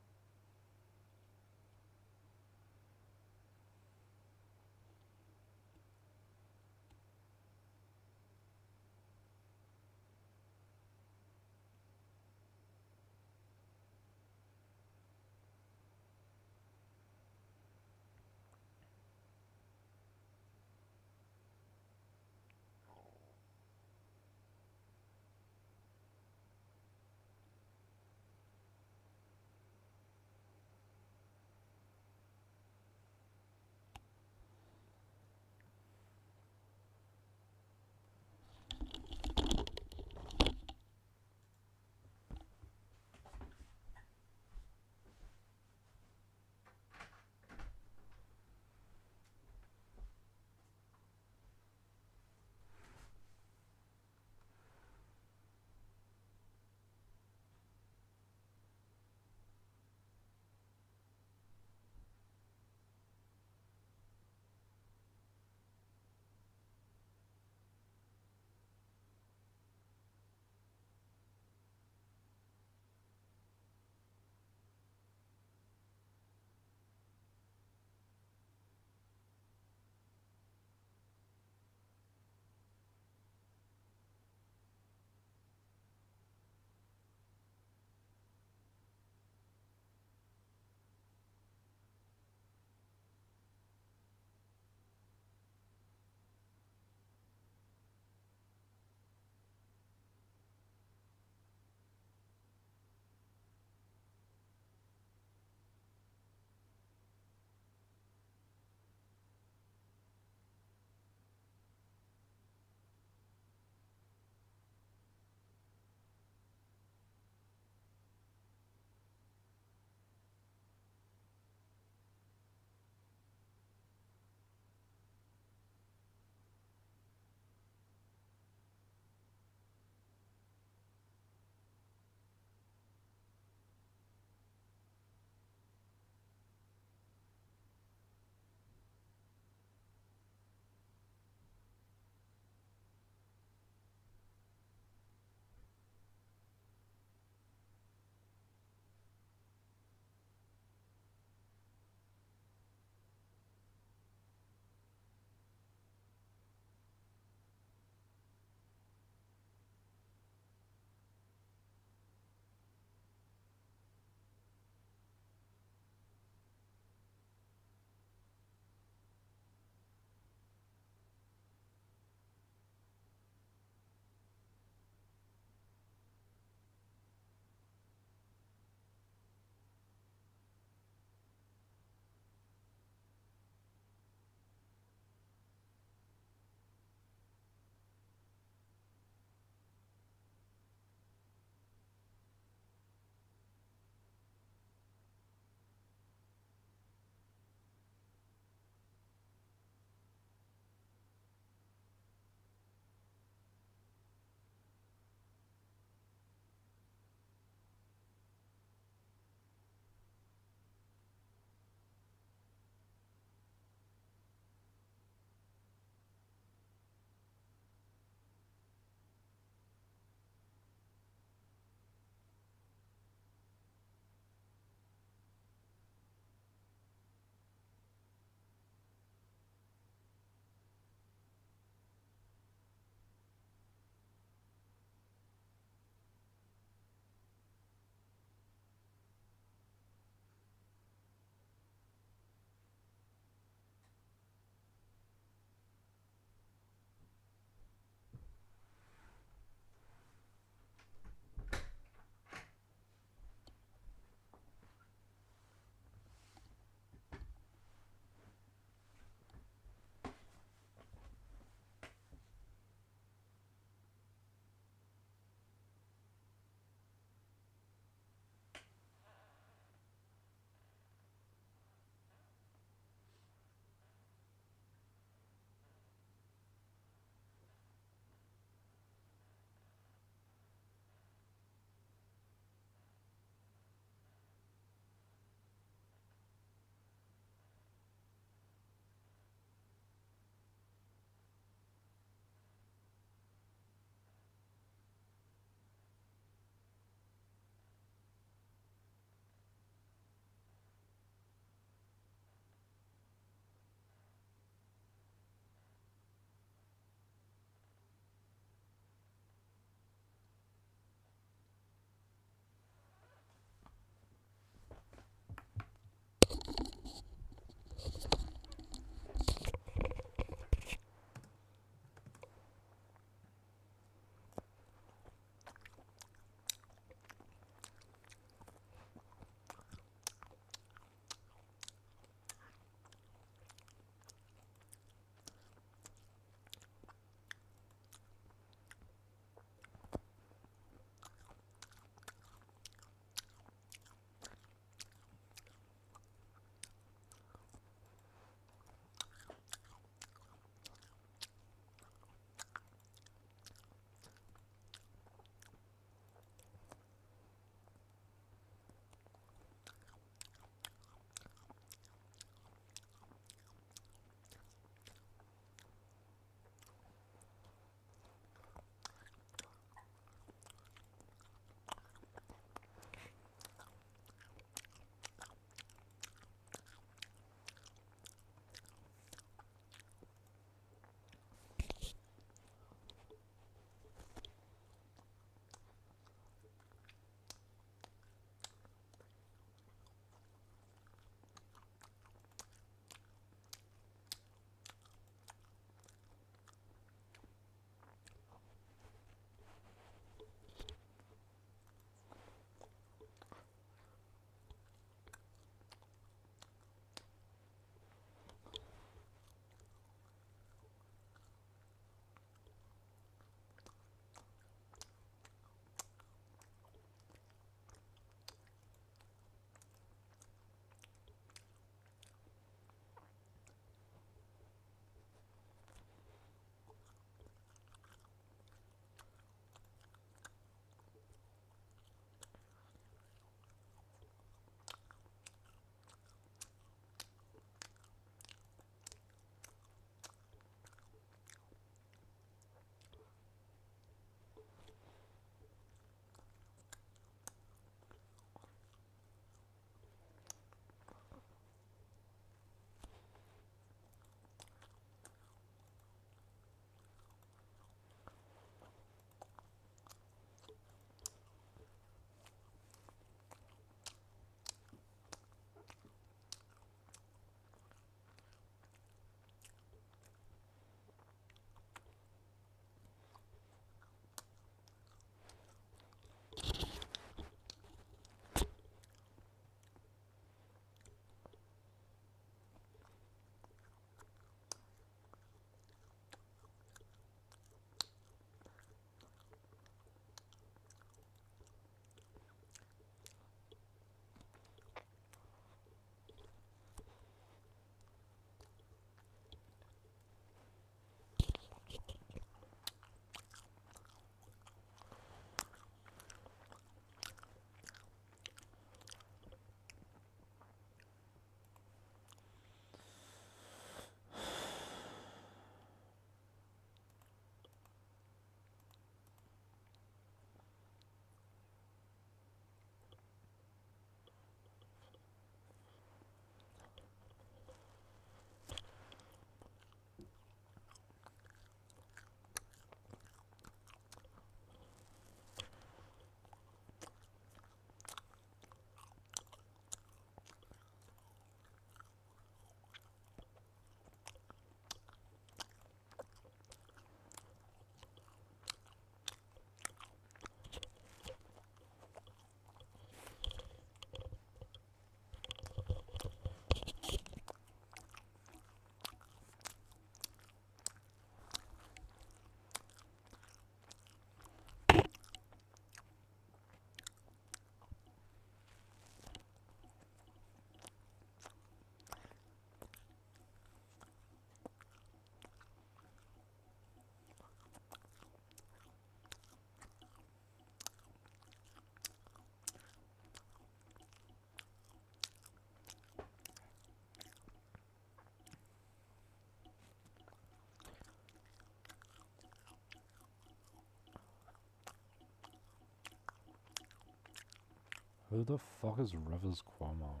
Speaker 1: Who the fuck is Rivers Cuomo?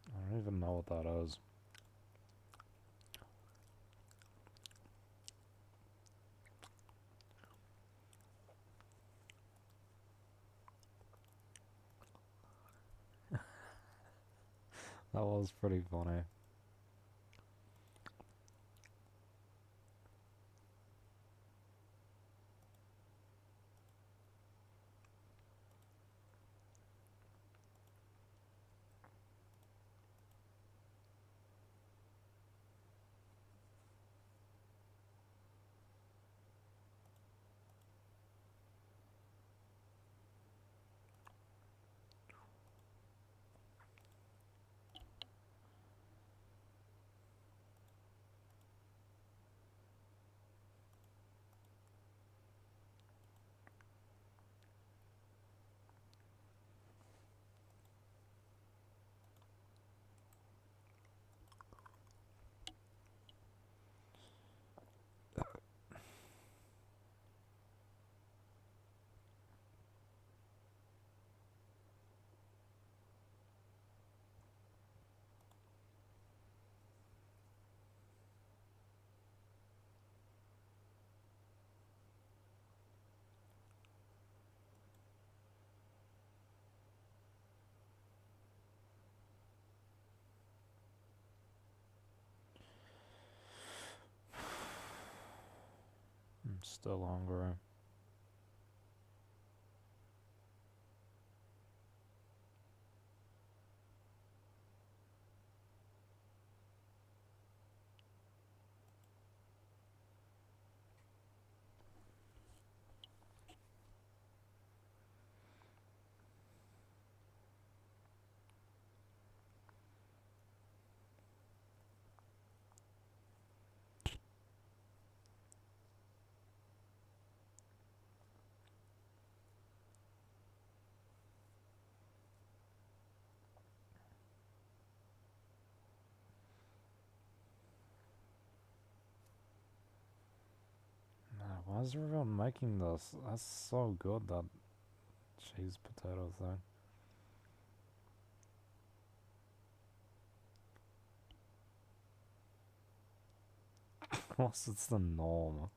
Speaker 1: I don't even know what that is. That was pretty funny. I'm still hungry. Why is everyone making this? That's so good, that cheese potato thing. Of course, it's the norm.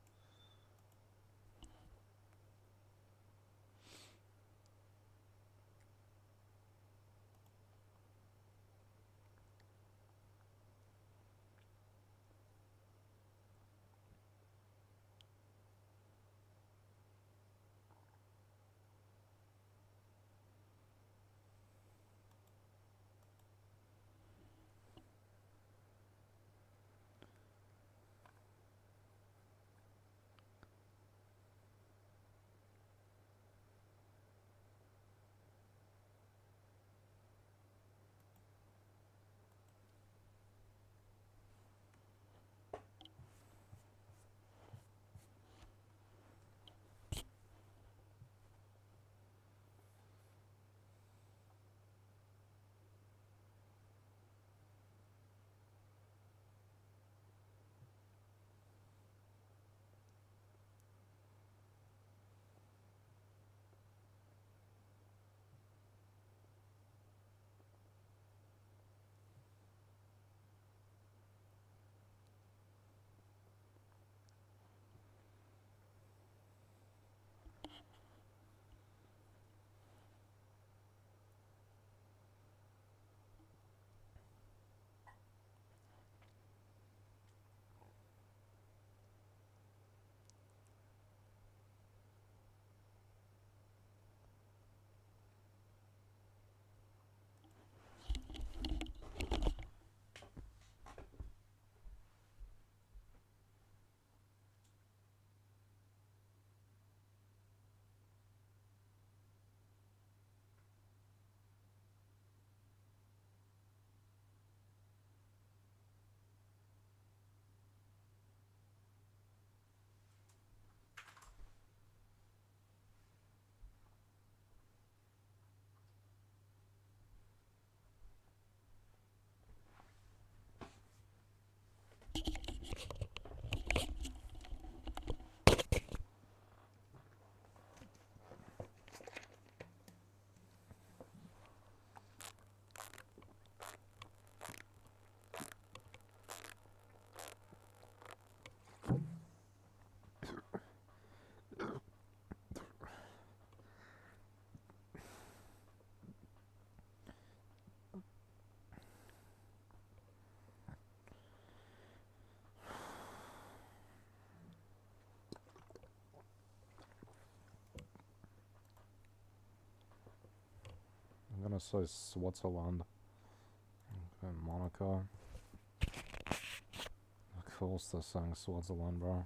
Speaker 1: I'm gonna say Switzerland. Okay, Monaco. Of course they're saying Switzerland, bro.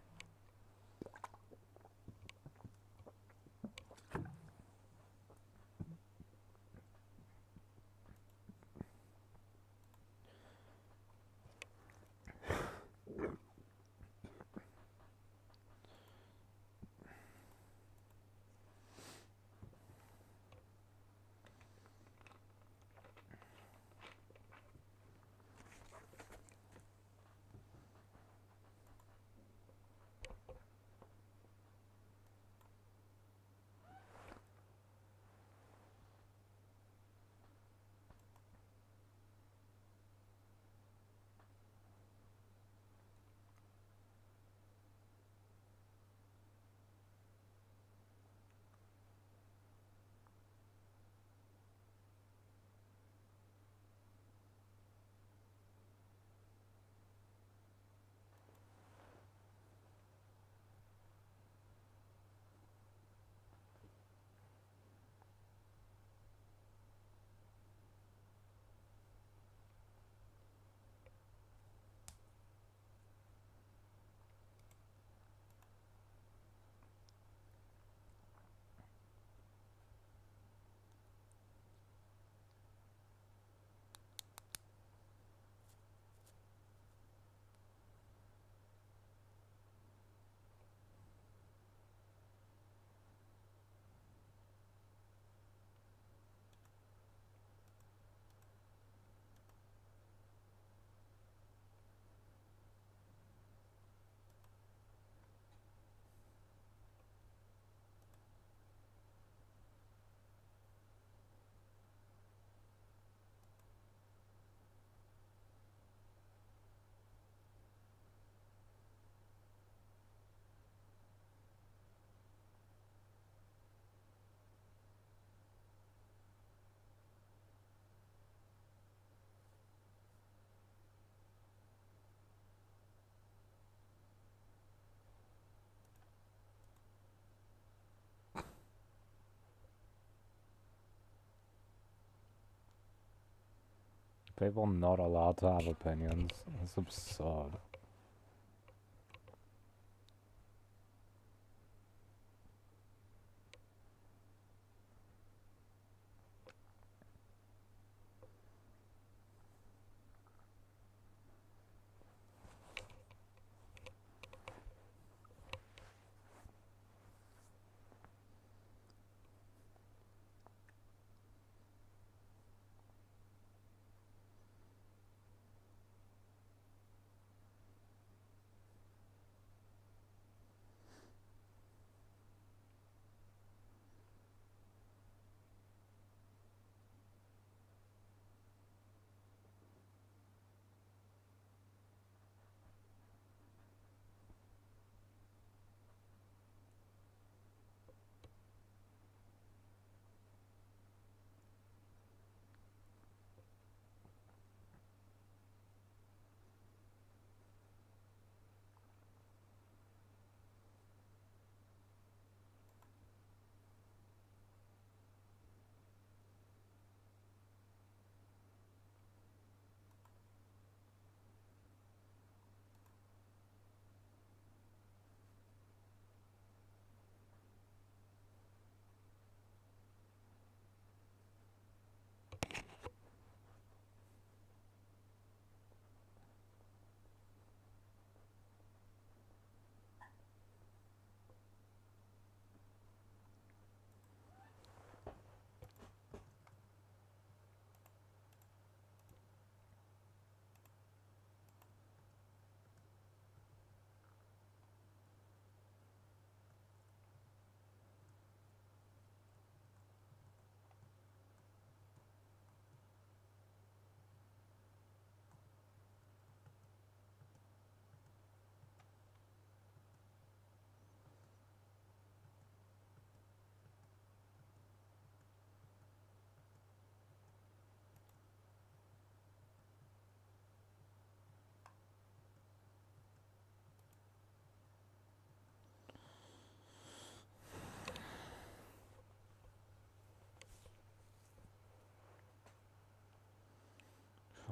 Speaker 1: People not allowed to have opinions. It's absurd.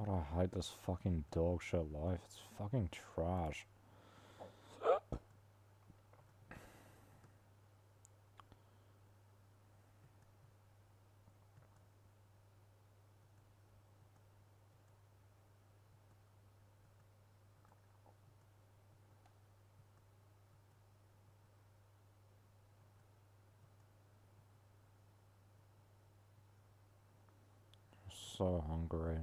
Speaker 1: God, I hate this fucking dog shit life. It's fucking trash. So hungry.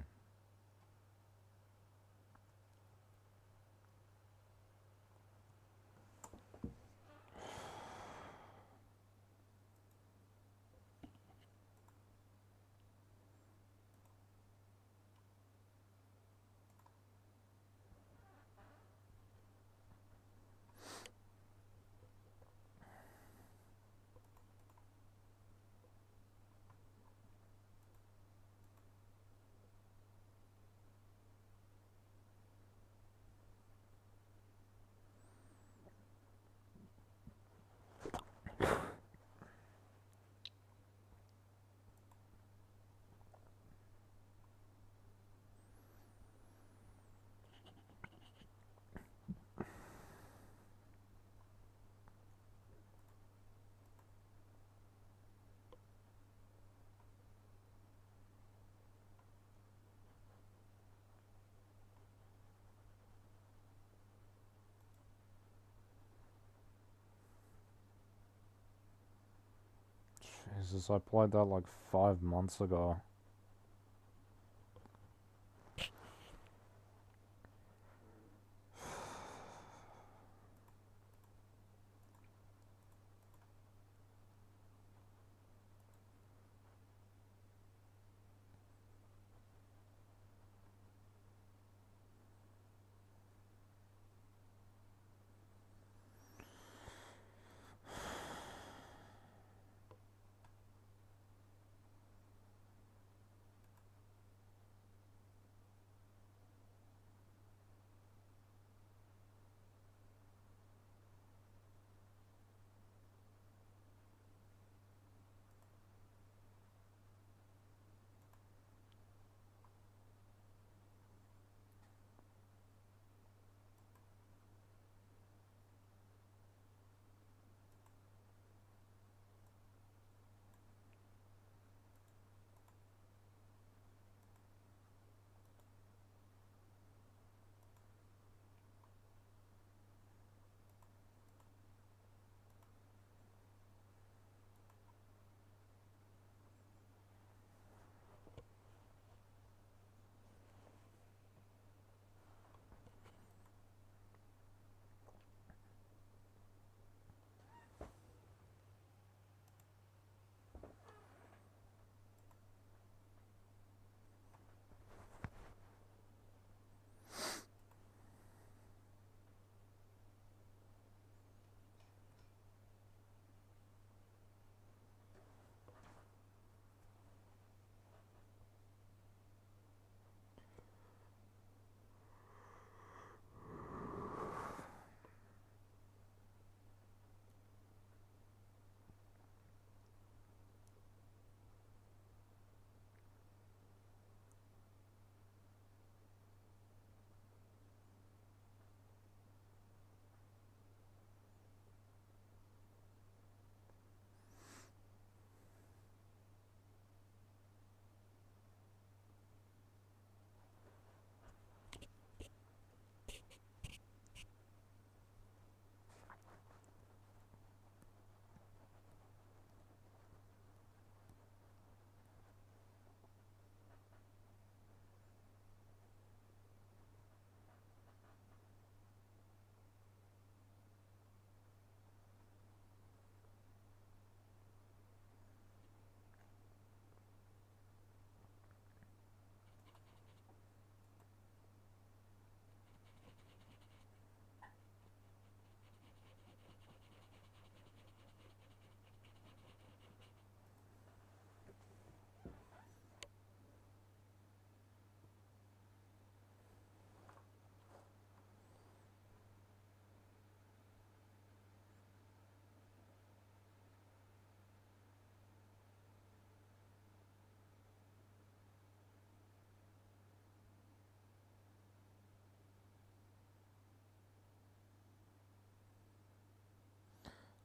Speaker 1: Jesus, I played that like 5 months ago.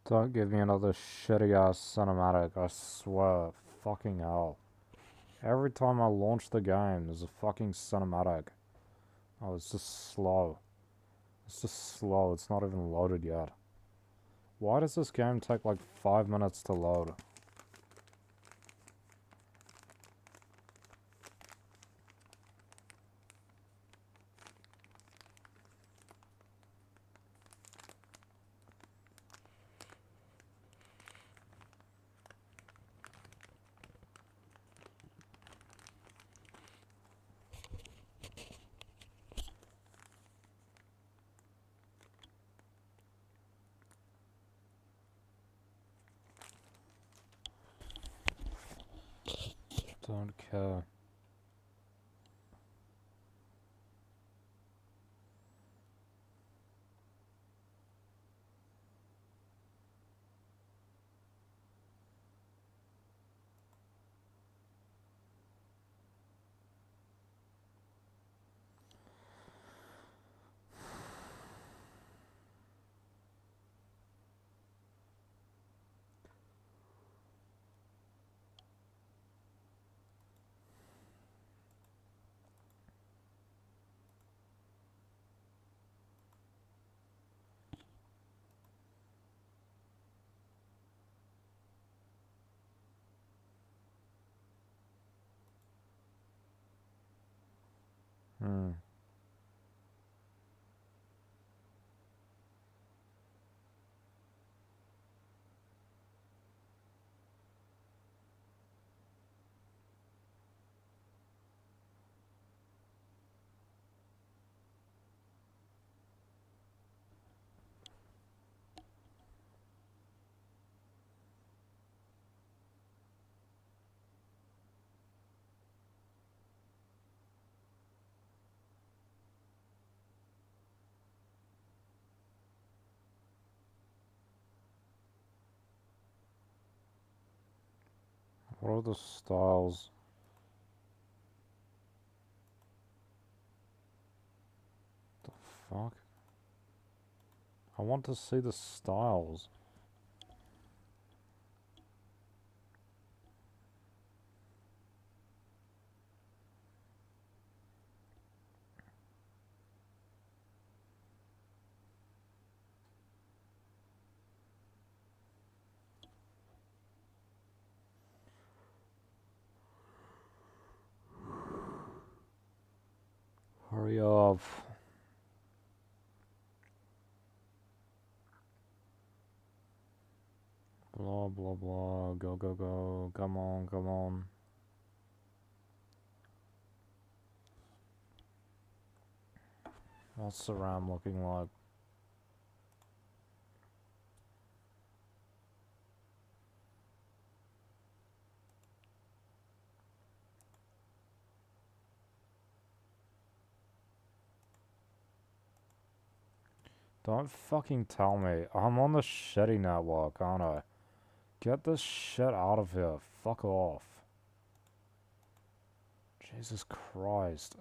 Speaker 1: Don't give me another shitty ass cinematic, I swear. Fucking hell. Every time I launch the game, there's a fucking cinematic. Oh, it's just slow. It's just slow, it's not even loaded yet. Why does this game take like 5 minutes to load? Don't care. Hmm. What are the styles? The fuck? I want to see the styles. Hurry up. Blah, blah, blah. Go, go, go. Come on, come on. What's the RAM looking like? Don't fucking tell me. I'm on the shitty network, aren't I? Get this shit out of here. Fuck off. Jesus Christ.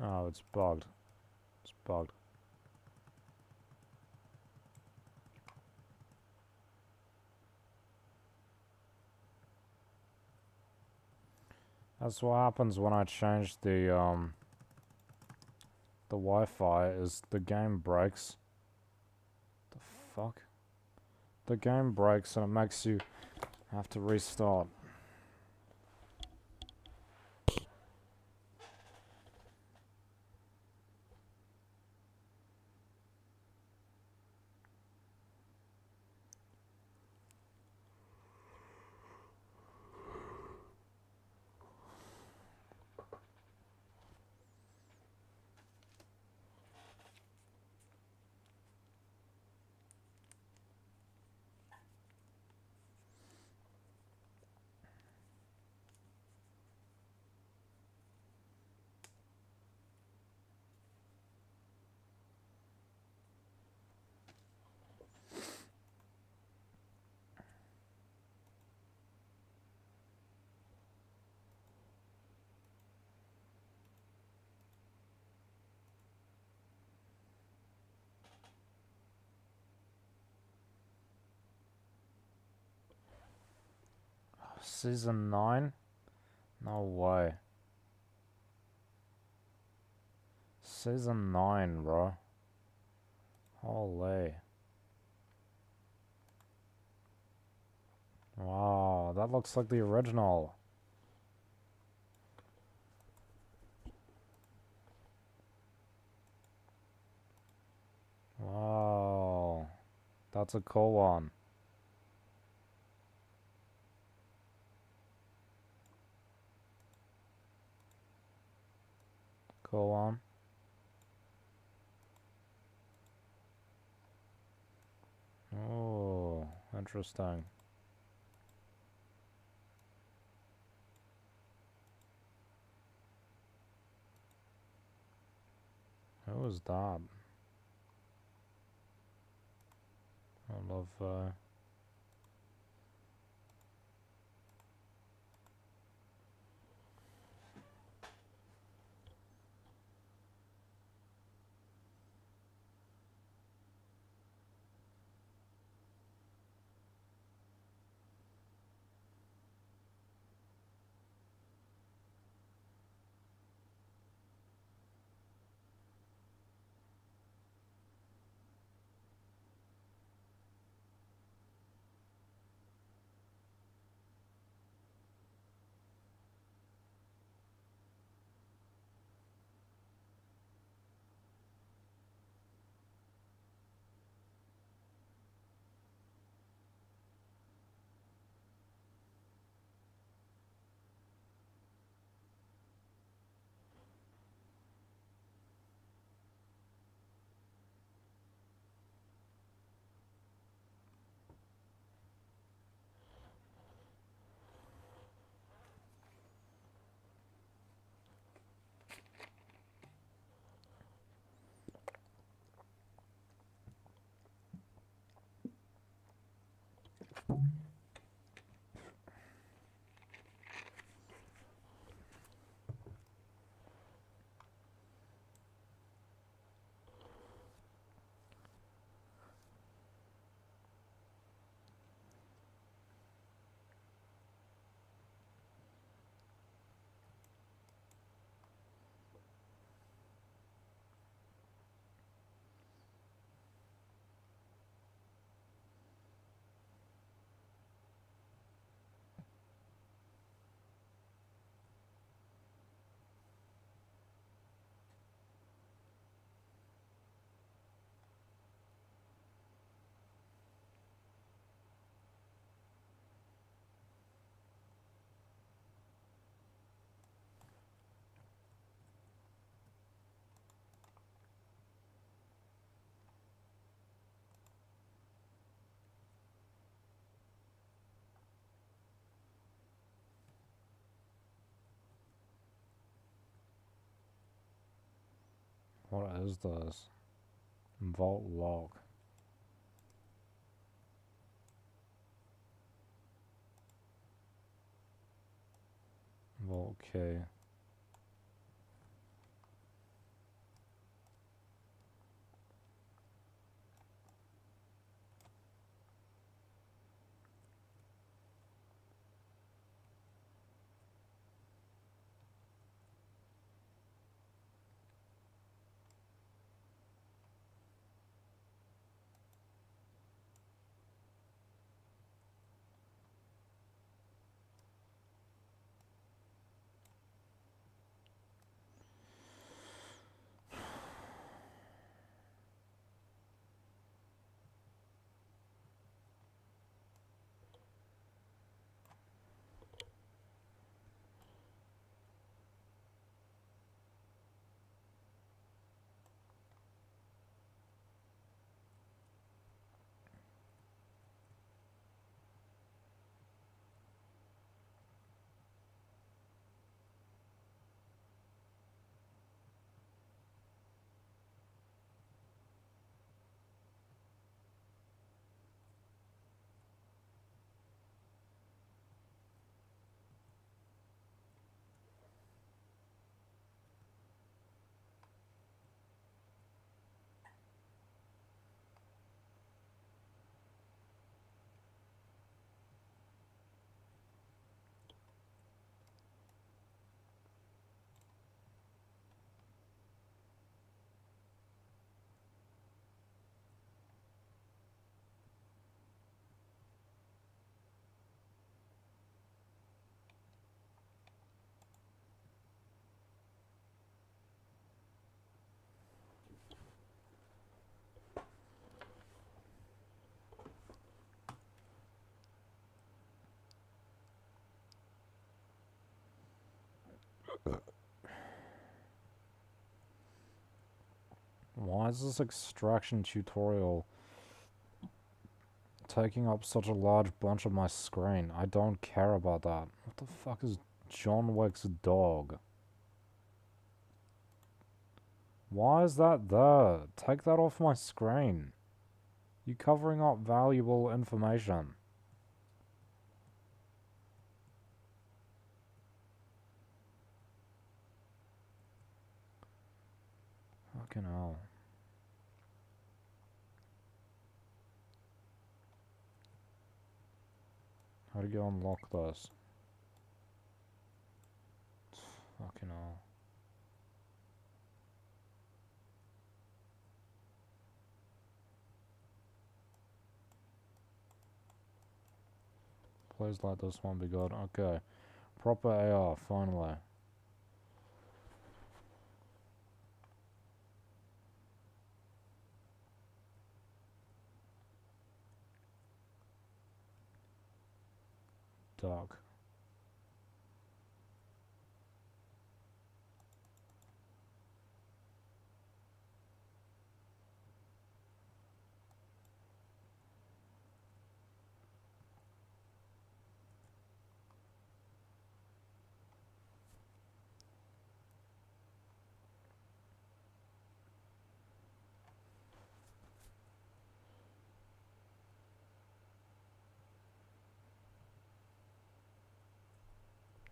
Speaker 1: Oh, it's bugged. It's bugged. That's what happens when I change the Wi-Fi, is the game breaks. The fuck? The game breaks and it makes you have to restart. Season 9? No way. Season 9, bro. Holy. Wow, that looks like the original. Wow. That's a cool one. Cool one. Oh, interesting. Who was that? I love, what is this? Vault lock. Vault key. Why is this extraction tutorial taking up such a large bunch of my screen? I don't care about that. What the fuck is John Wick's dog? Why is that there? Take that off my screen. You're covering up valuable information. Fucking hell. How do you unlock this? Fucking hell. Please let this one be good. Okay. Proper AR, finally. Duck.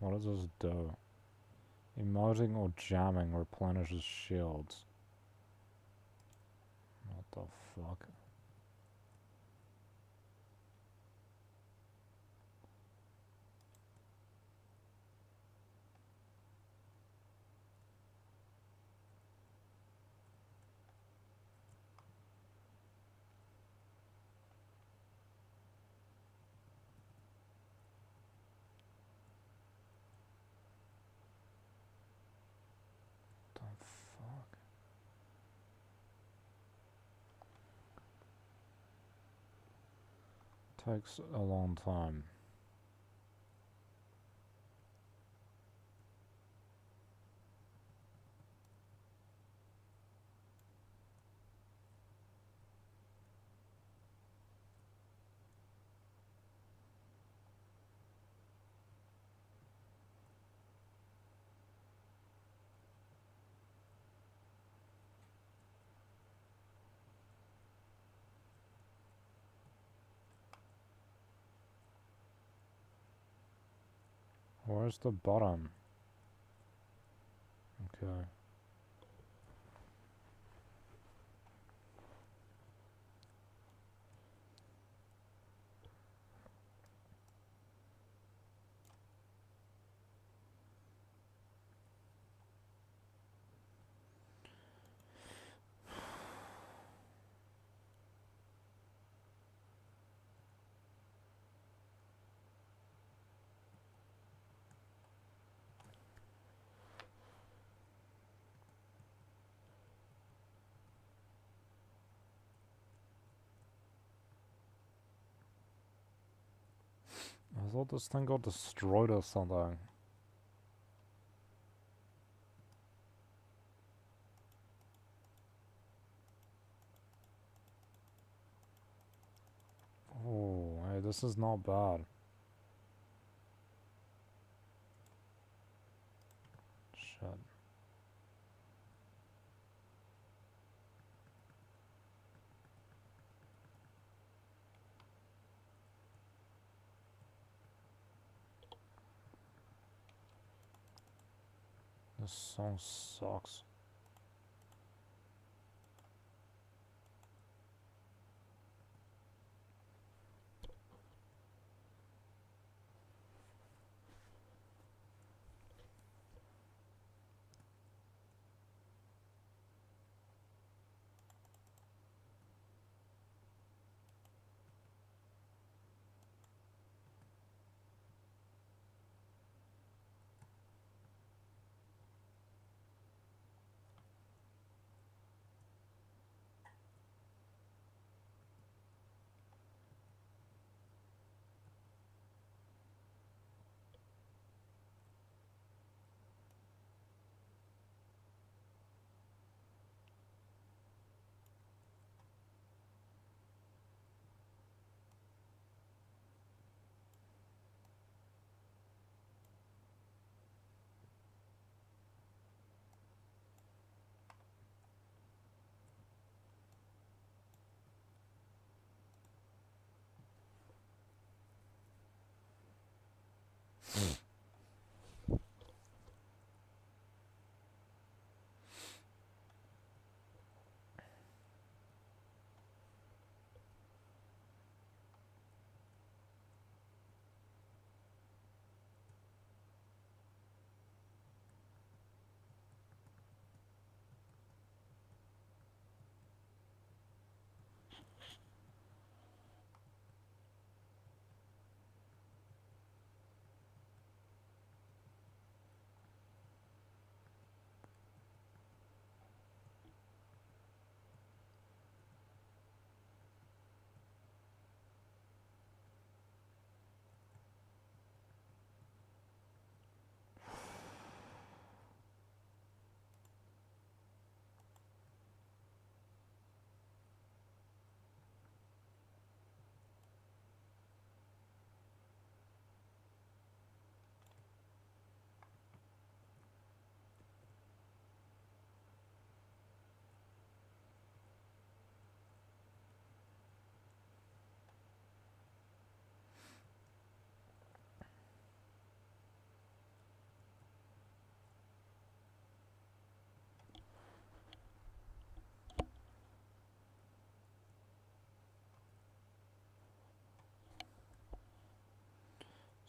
Speaker 1: What does this do? Emoting or jamming replenishes shields. What the fuck? The fuck? Takes a long time. Where's the bottom? Okay. I thought this thing got destroyed or something. Oh, hey, this is not bad. Shit. This song sucks.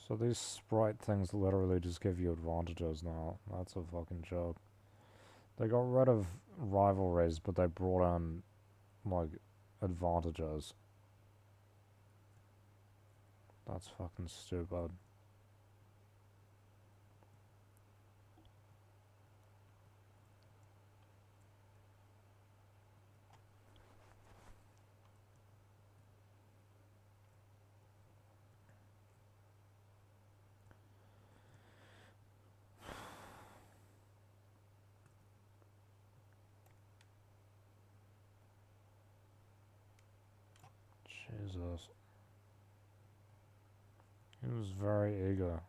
Speaker 1: So these sprite things literally just give you advantages now. That's a fucking joke. They got rid of rivalries, but they brought in, like, advantages. That's fucking stupid. Jesus. He was very eager.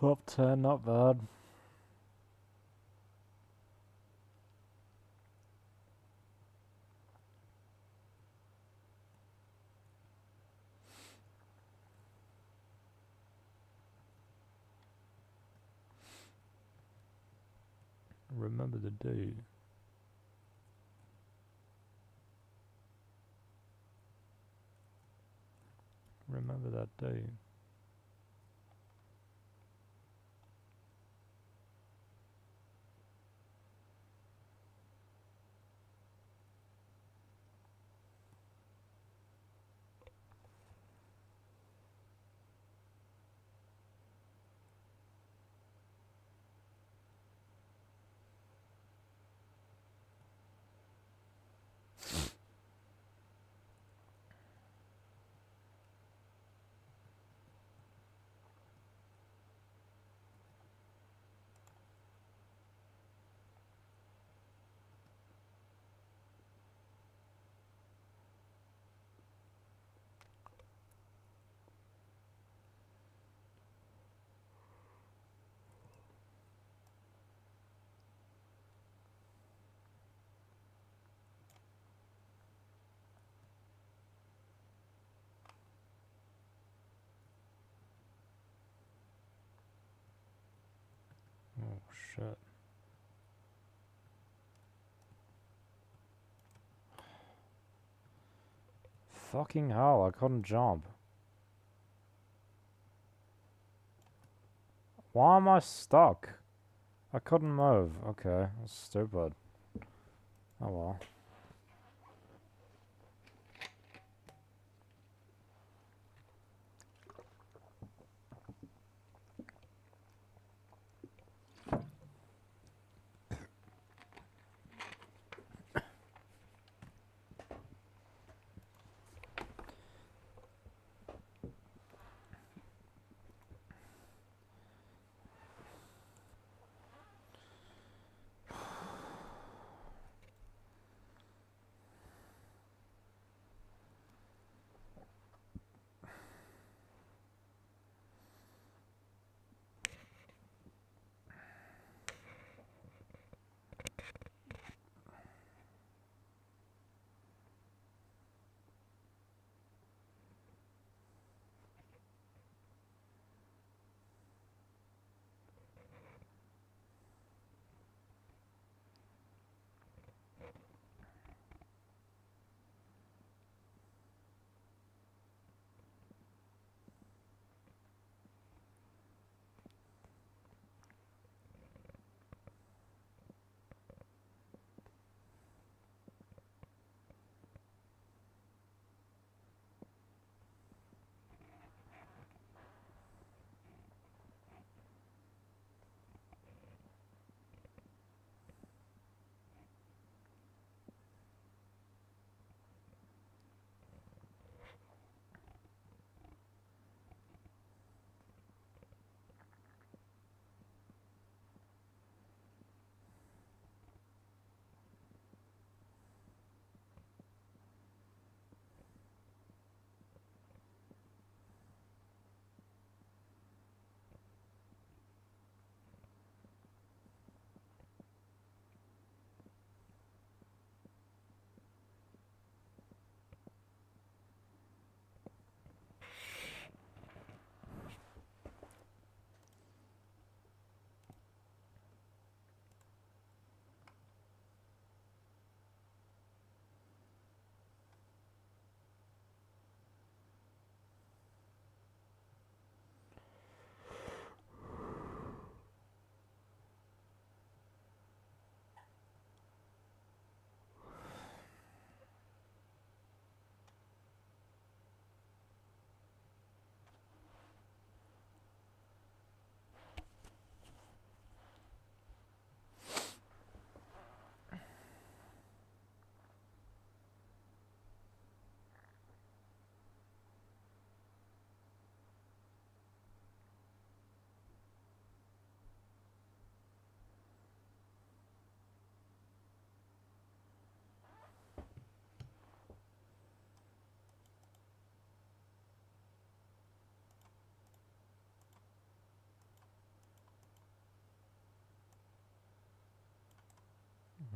Speaker 1: Top 10, not bad. Remember the day. Remember that day. Oh shit. Fucking hell, I couldn't jump. Why am I stuck? I couldn't move. Okay, that's stupid. Oh well.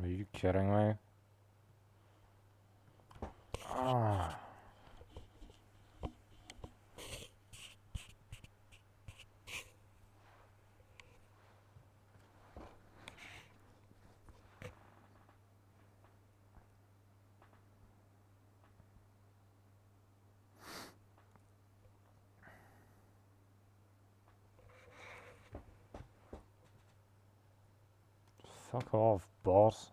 Speaker 1: Are you kidding me? Ah. Fuck off, boss.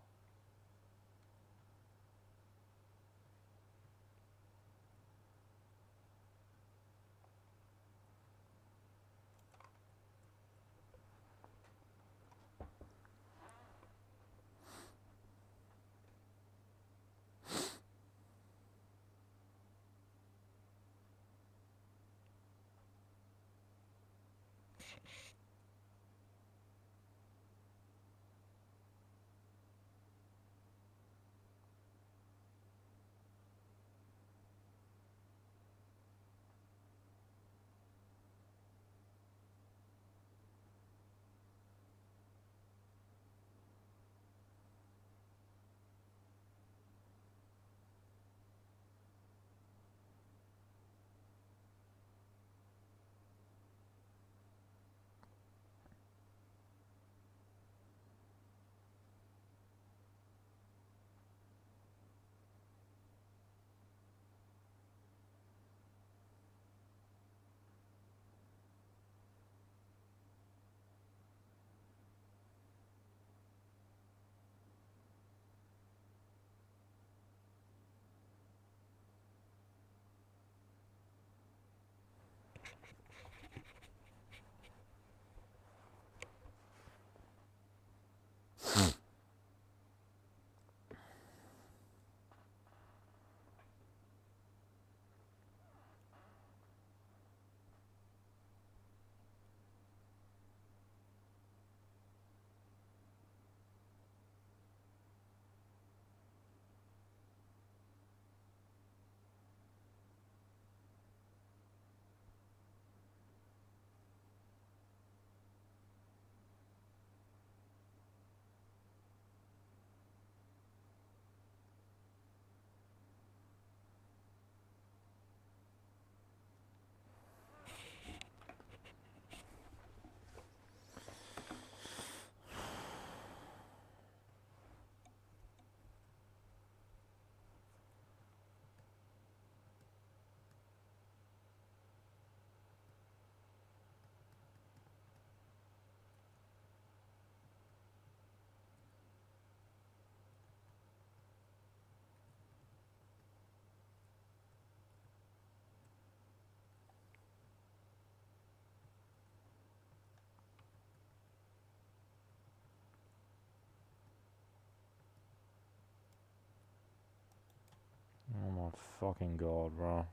Speaker 1: Oh my fucking god, bro.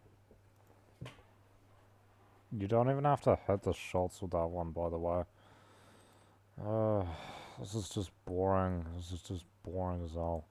Speaker 1: You don't even have to hit the shots with that one, by the way. Uh, this is just boring. This is just boring as hell.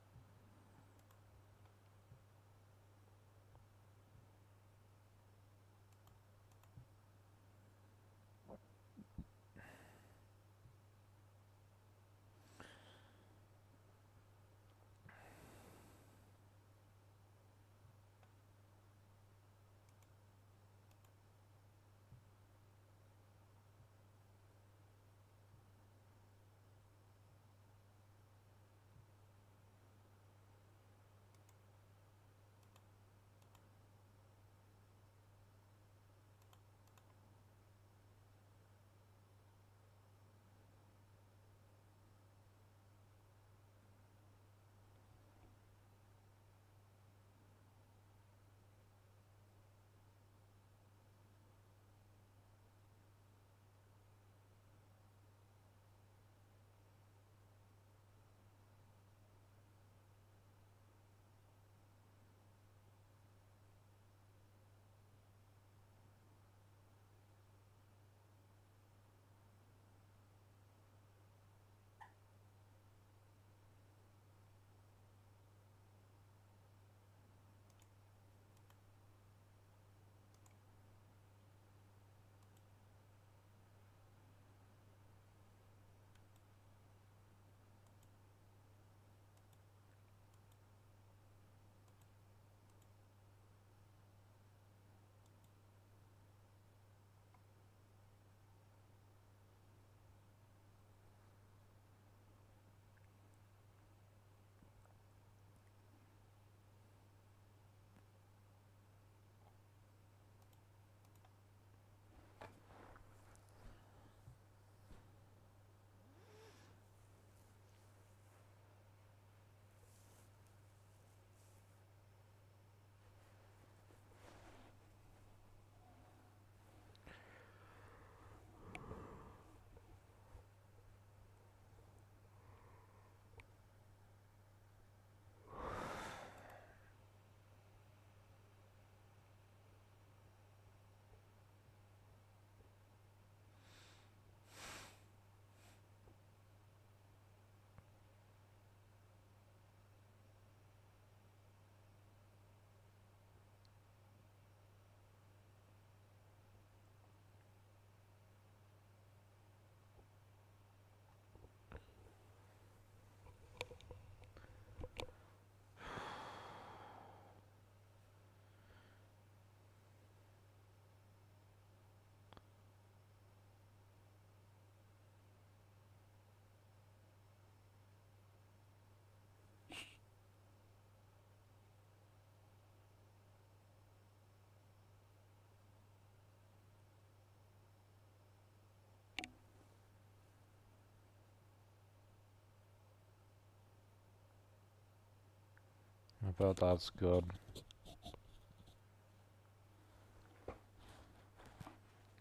Speaker 1: bet that's good.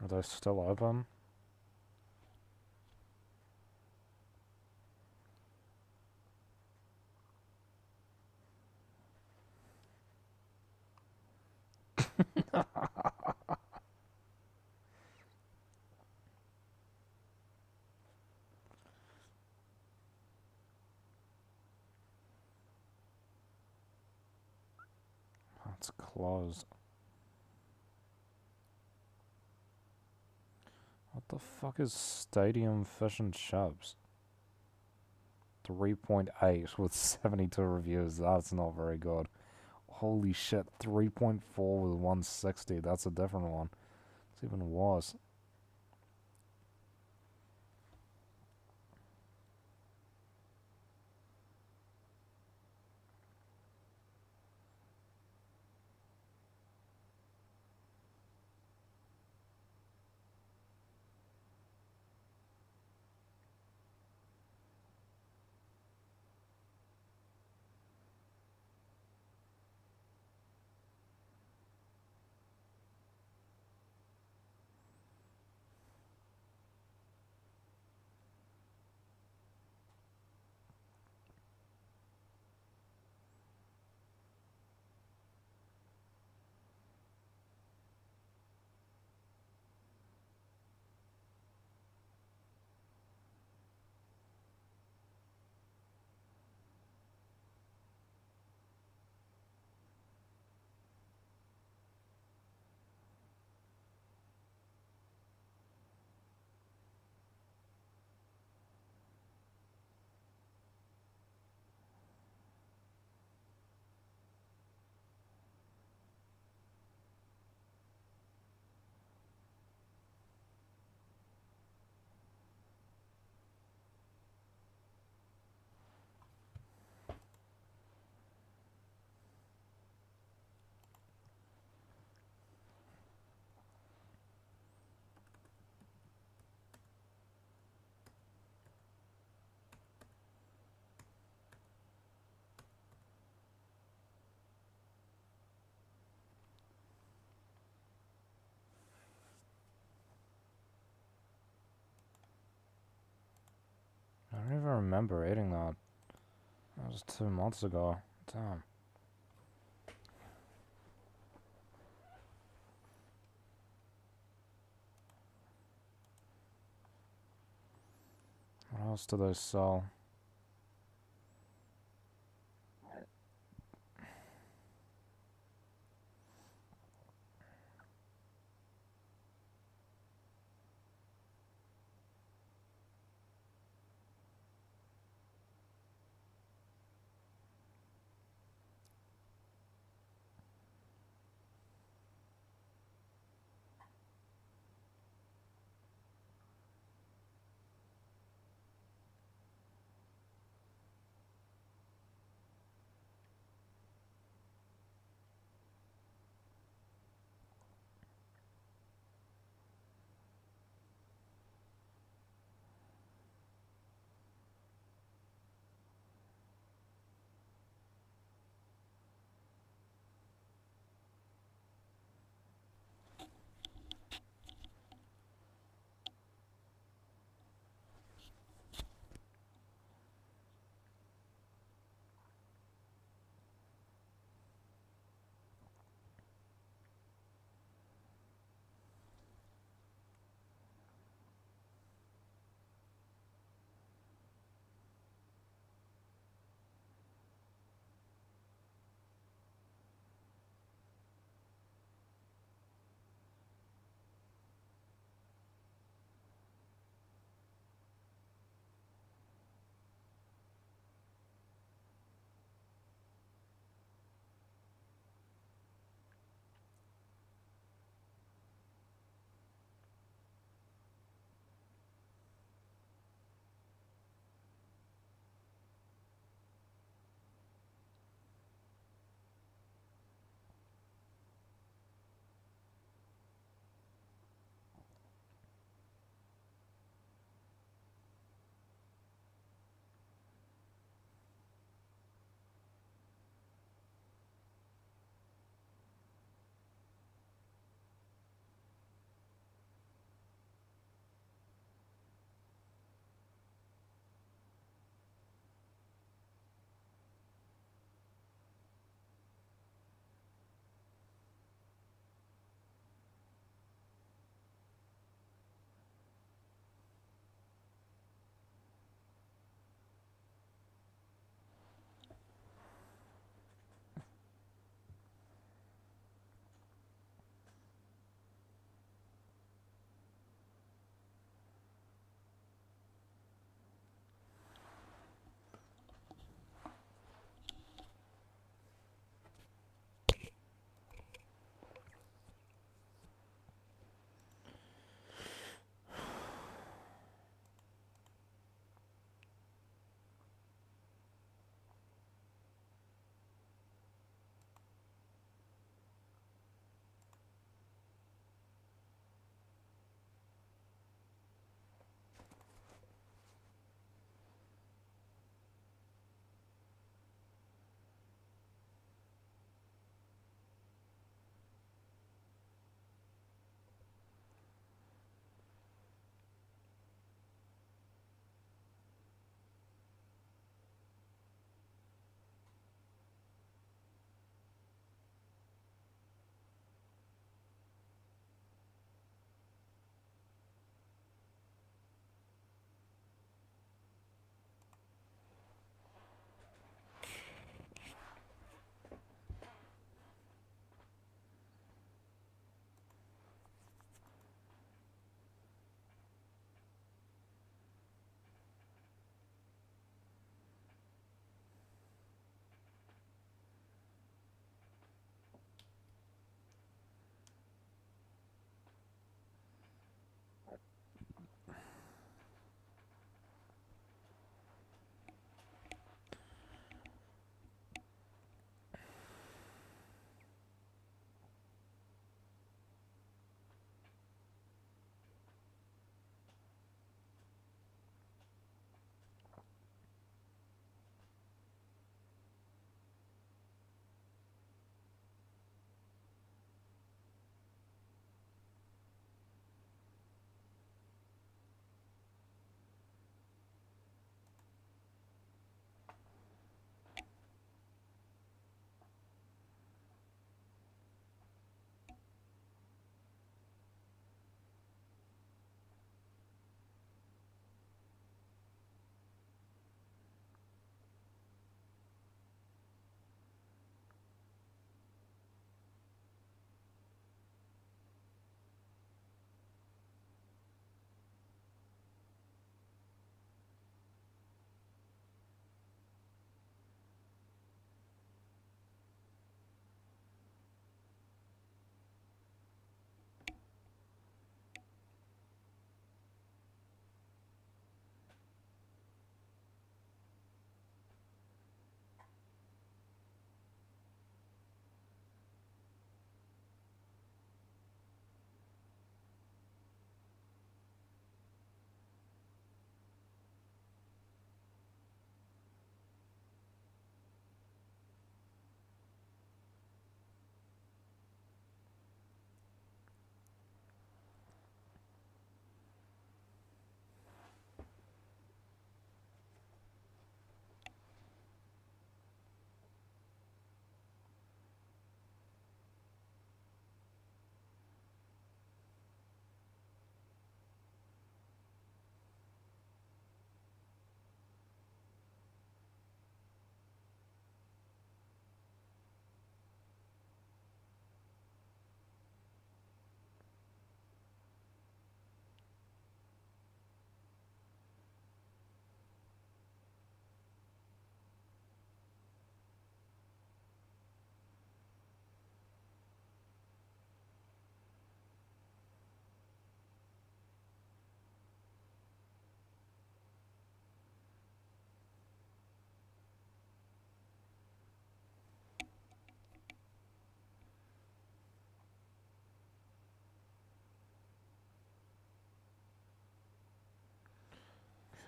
Speaker 1: Are they still open? It's closed. What the fuck is Stadium Fish and Chips? 3.8 with 72 reviews. That's not very good. Holy shit, 3.4 with 160. That's a different one. It's even worse. I don't even remember eating that. That was 2 months ago. Damn. What else do they sell?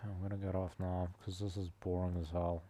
Speaker 1: I'm gonna get off now, because this is boring as hell.